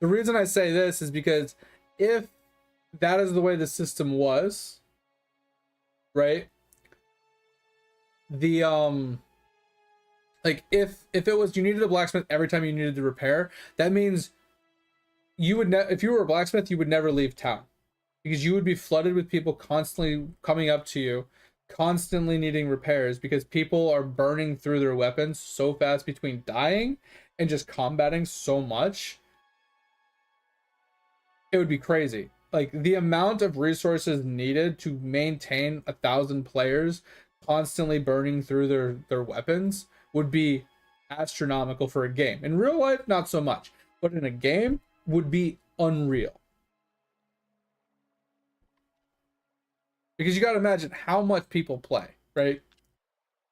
The reason I say this is because if that is the way the system was, right? The like if it was you needed a blacksmith every time you needed to repair, that means you would if you were a blacksmith, you would never leave town, because you would be flooded with people constantly coming up to you, constantly needing repairs, because people are burning through their weapons so fast between dying and just combating so much. It would be crazy. Like the amount of resources needed to maintain 1,000 players constantly burning through their weapons would be astronomical for a game. In real life, not so much, but in a game would be unreal. Because you got to imagine how much people play, right?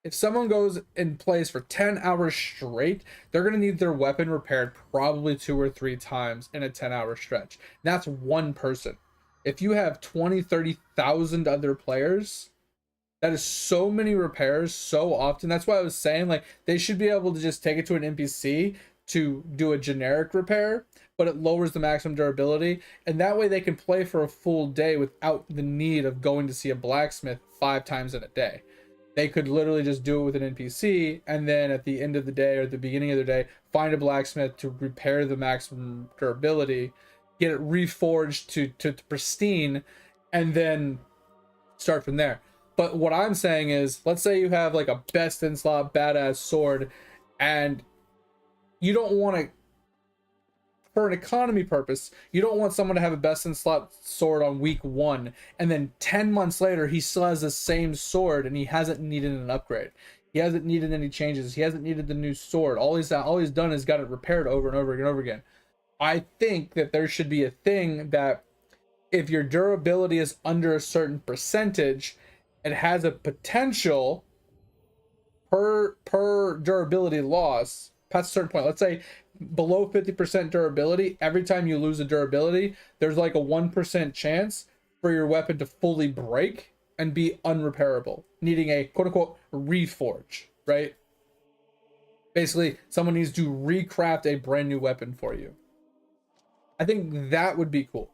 If someone goes and plays for 10 hours straight, they're going to need their weapon repaired probably 2 or 3 times in a 10-hour stretch. And that's one person. If you have 20, 30,000 other players, that is so many repairs so often. That's why I was saying, like, they should be able to just take it to an NPC to do a generic repair, but it lowers the maximum durability. And that way they can play for a full day without the need of going to see a blacksmith 5 times in a day. They could literally just do it with an NPC, and then at the end of the day or at the beginning of the day, find a blacksmith to repair the maximum durability, get it reforged to pristine, and then start from there. But what I'm saying is, let's say you have like a best in slot badass sword, and you don't want to, for an economy purpose, you don't want someone to have a best in slot sword on week 1 and then 10 months later he still has the same sword and he hasn't needed an upgrade, he hasn't needed any changes, he hasn't needed the new sword, all he's done is got it repaired over and over and over again. I think that there should be a thing that if your durability is under a certain percentage, it has a potential per durability loss past a certain point. Let's say below 50% durability, every time you lose a durability, there's like a 1% chance for your weapon to fully break and be unrepairable, needing a quote-unquote reforge, right? Basically, someone needs to recraft a brand new weapon for you. I think that would be cool.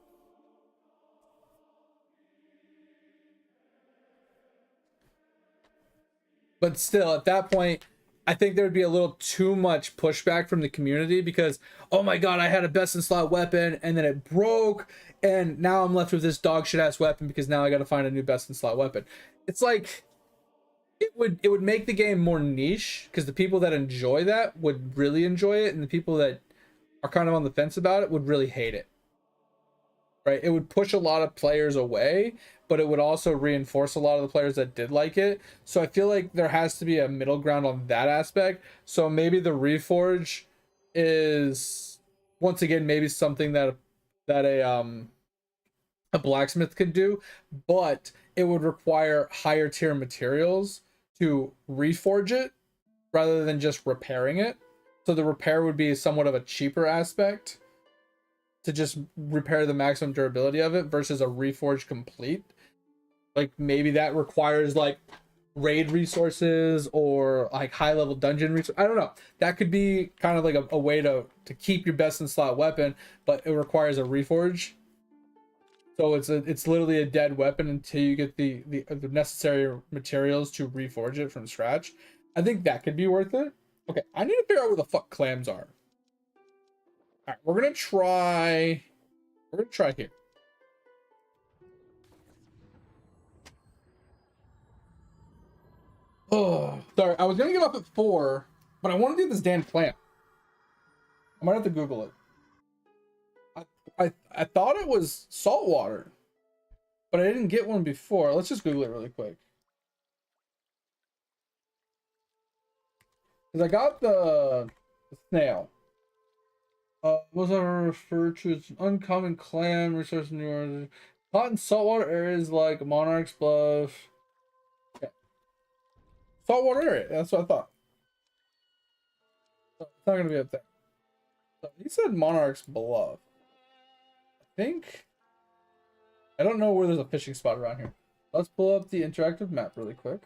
But still, at that point, I think there would be a little too much pushback from the community because, oh my god, I had a best in slot weapon and then it broke and now I'm left with this dog shit ass weapon because now I got to find a new best in slot weapon. It's like it would make the game more niche because the people that enjoy that would really enjoy it and the people that are kind of on the fence about it would really hate it. Right? It would push a lot of players away, but it would also reinforce a lot of the players that did like it. So I feel like there has to be a middle ground on that aspect. So maybe the reforge is once again maybe something that a blacksmith could do, but it would require higher tier materials to reforge it rather than just repairing it. So the repair would be somewhat of a cheaper aspect to just repair the maximum durability of it versus a reforge complete. Like maybe that requires like raid resources or like high level dungeon resources. I don't know. That could be kind of like a way to keep your best in slot weapon, but it requires a reforge. So it's literally a dead weapon until you get the necessary materials to reforge it from scratch. I think that could be worth it. Okay, I need to figure out where the fuck clams are. All right, we're gonna try here. Oh, sorry, I was gonna give up at 4, but I want to do this damn clam. I might have to Google it. I thought it was saltwater, but I didn't get one before. Let's just Google it really quick. Because I got the snail. Most are referred to as an uncommon clam resource in New Orleans. Hot and saltwater areas like Monarch's Bluff. Yeah. Saltwater area, that's what I thought. So it's not gonna be up there. So he said Monarch's Bluff. I think. I don't know where there's a fishing spot around here. Let's pull up the interactive map really quick.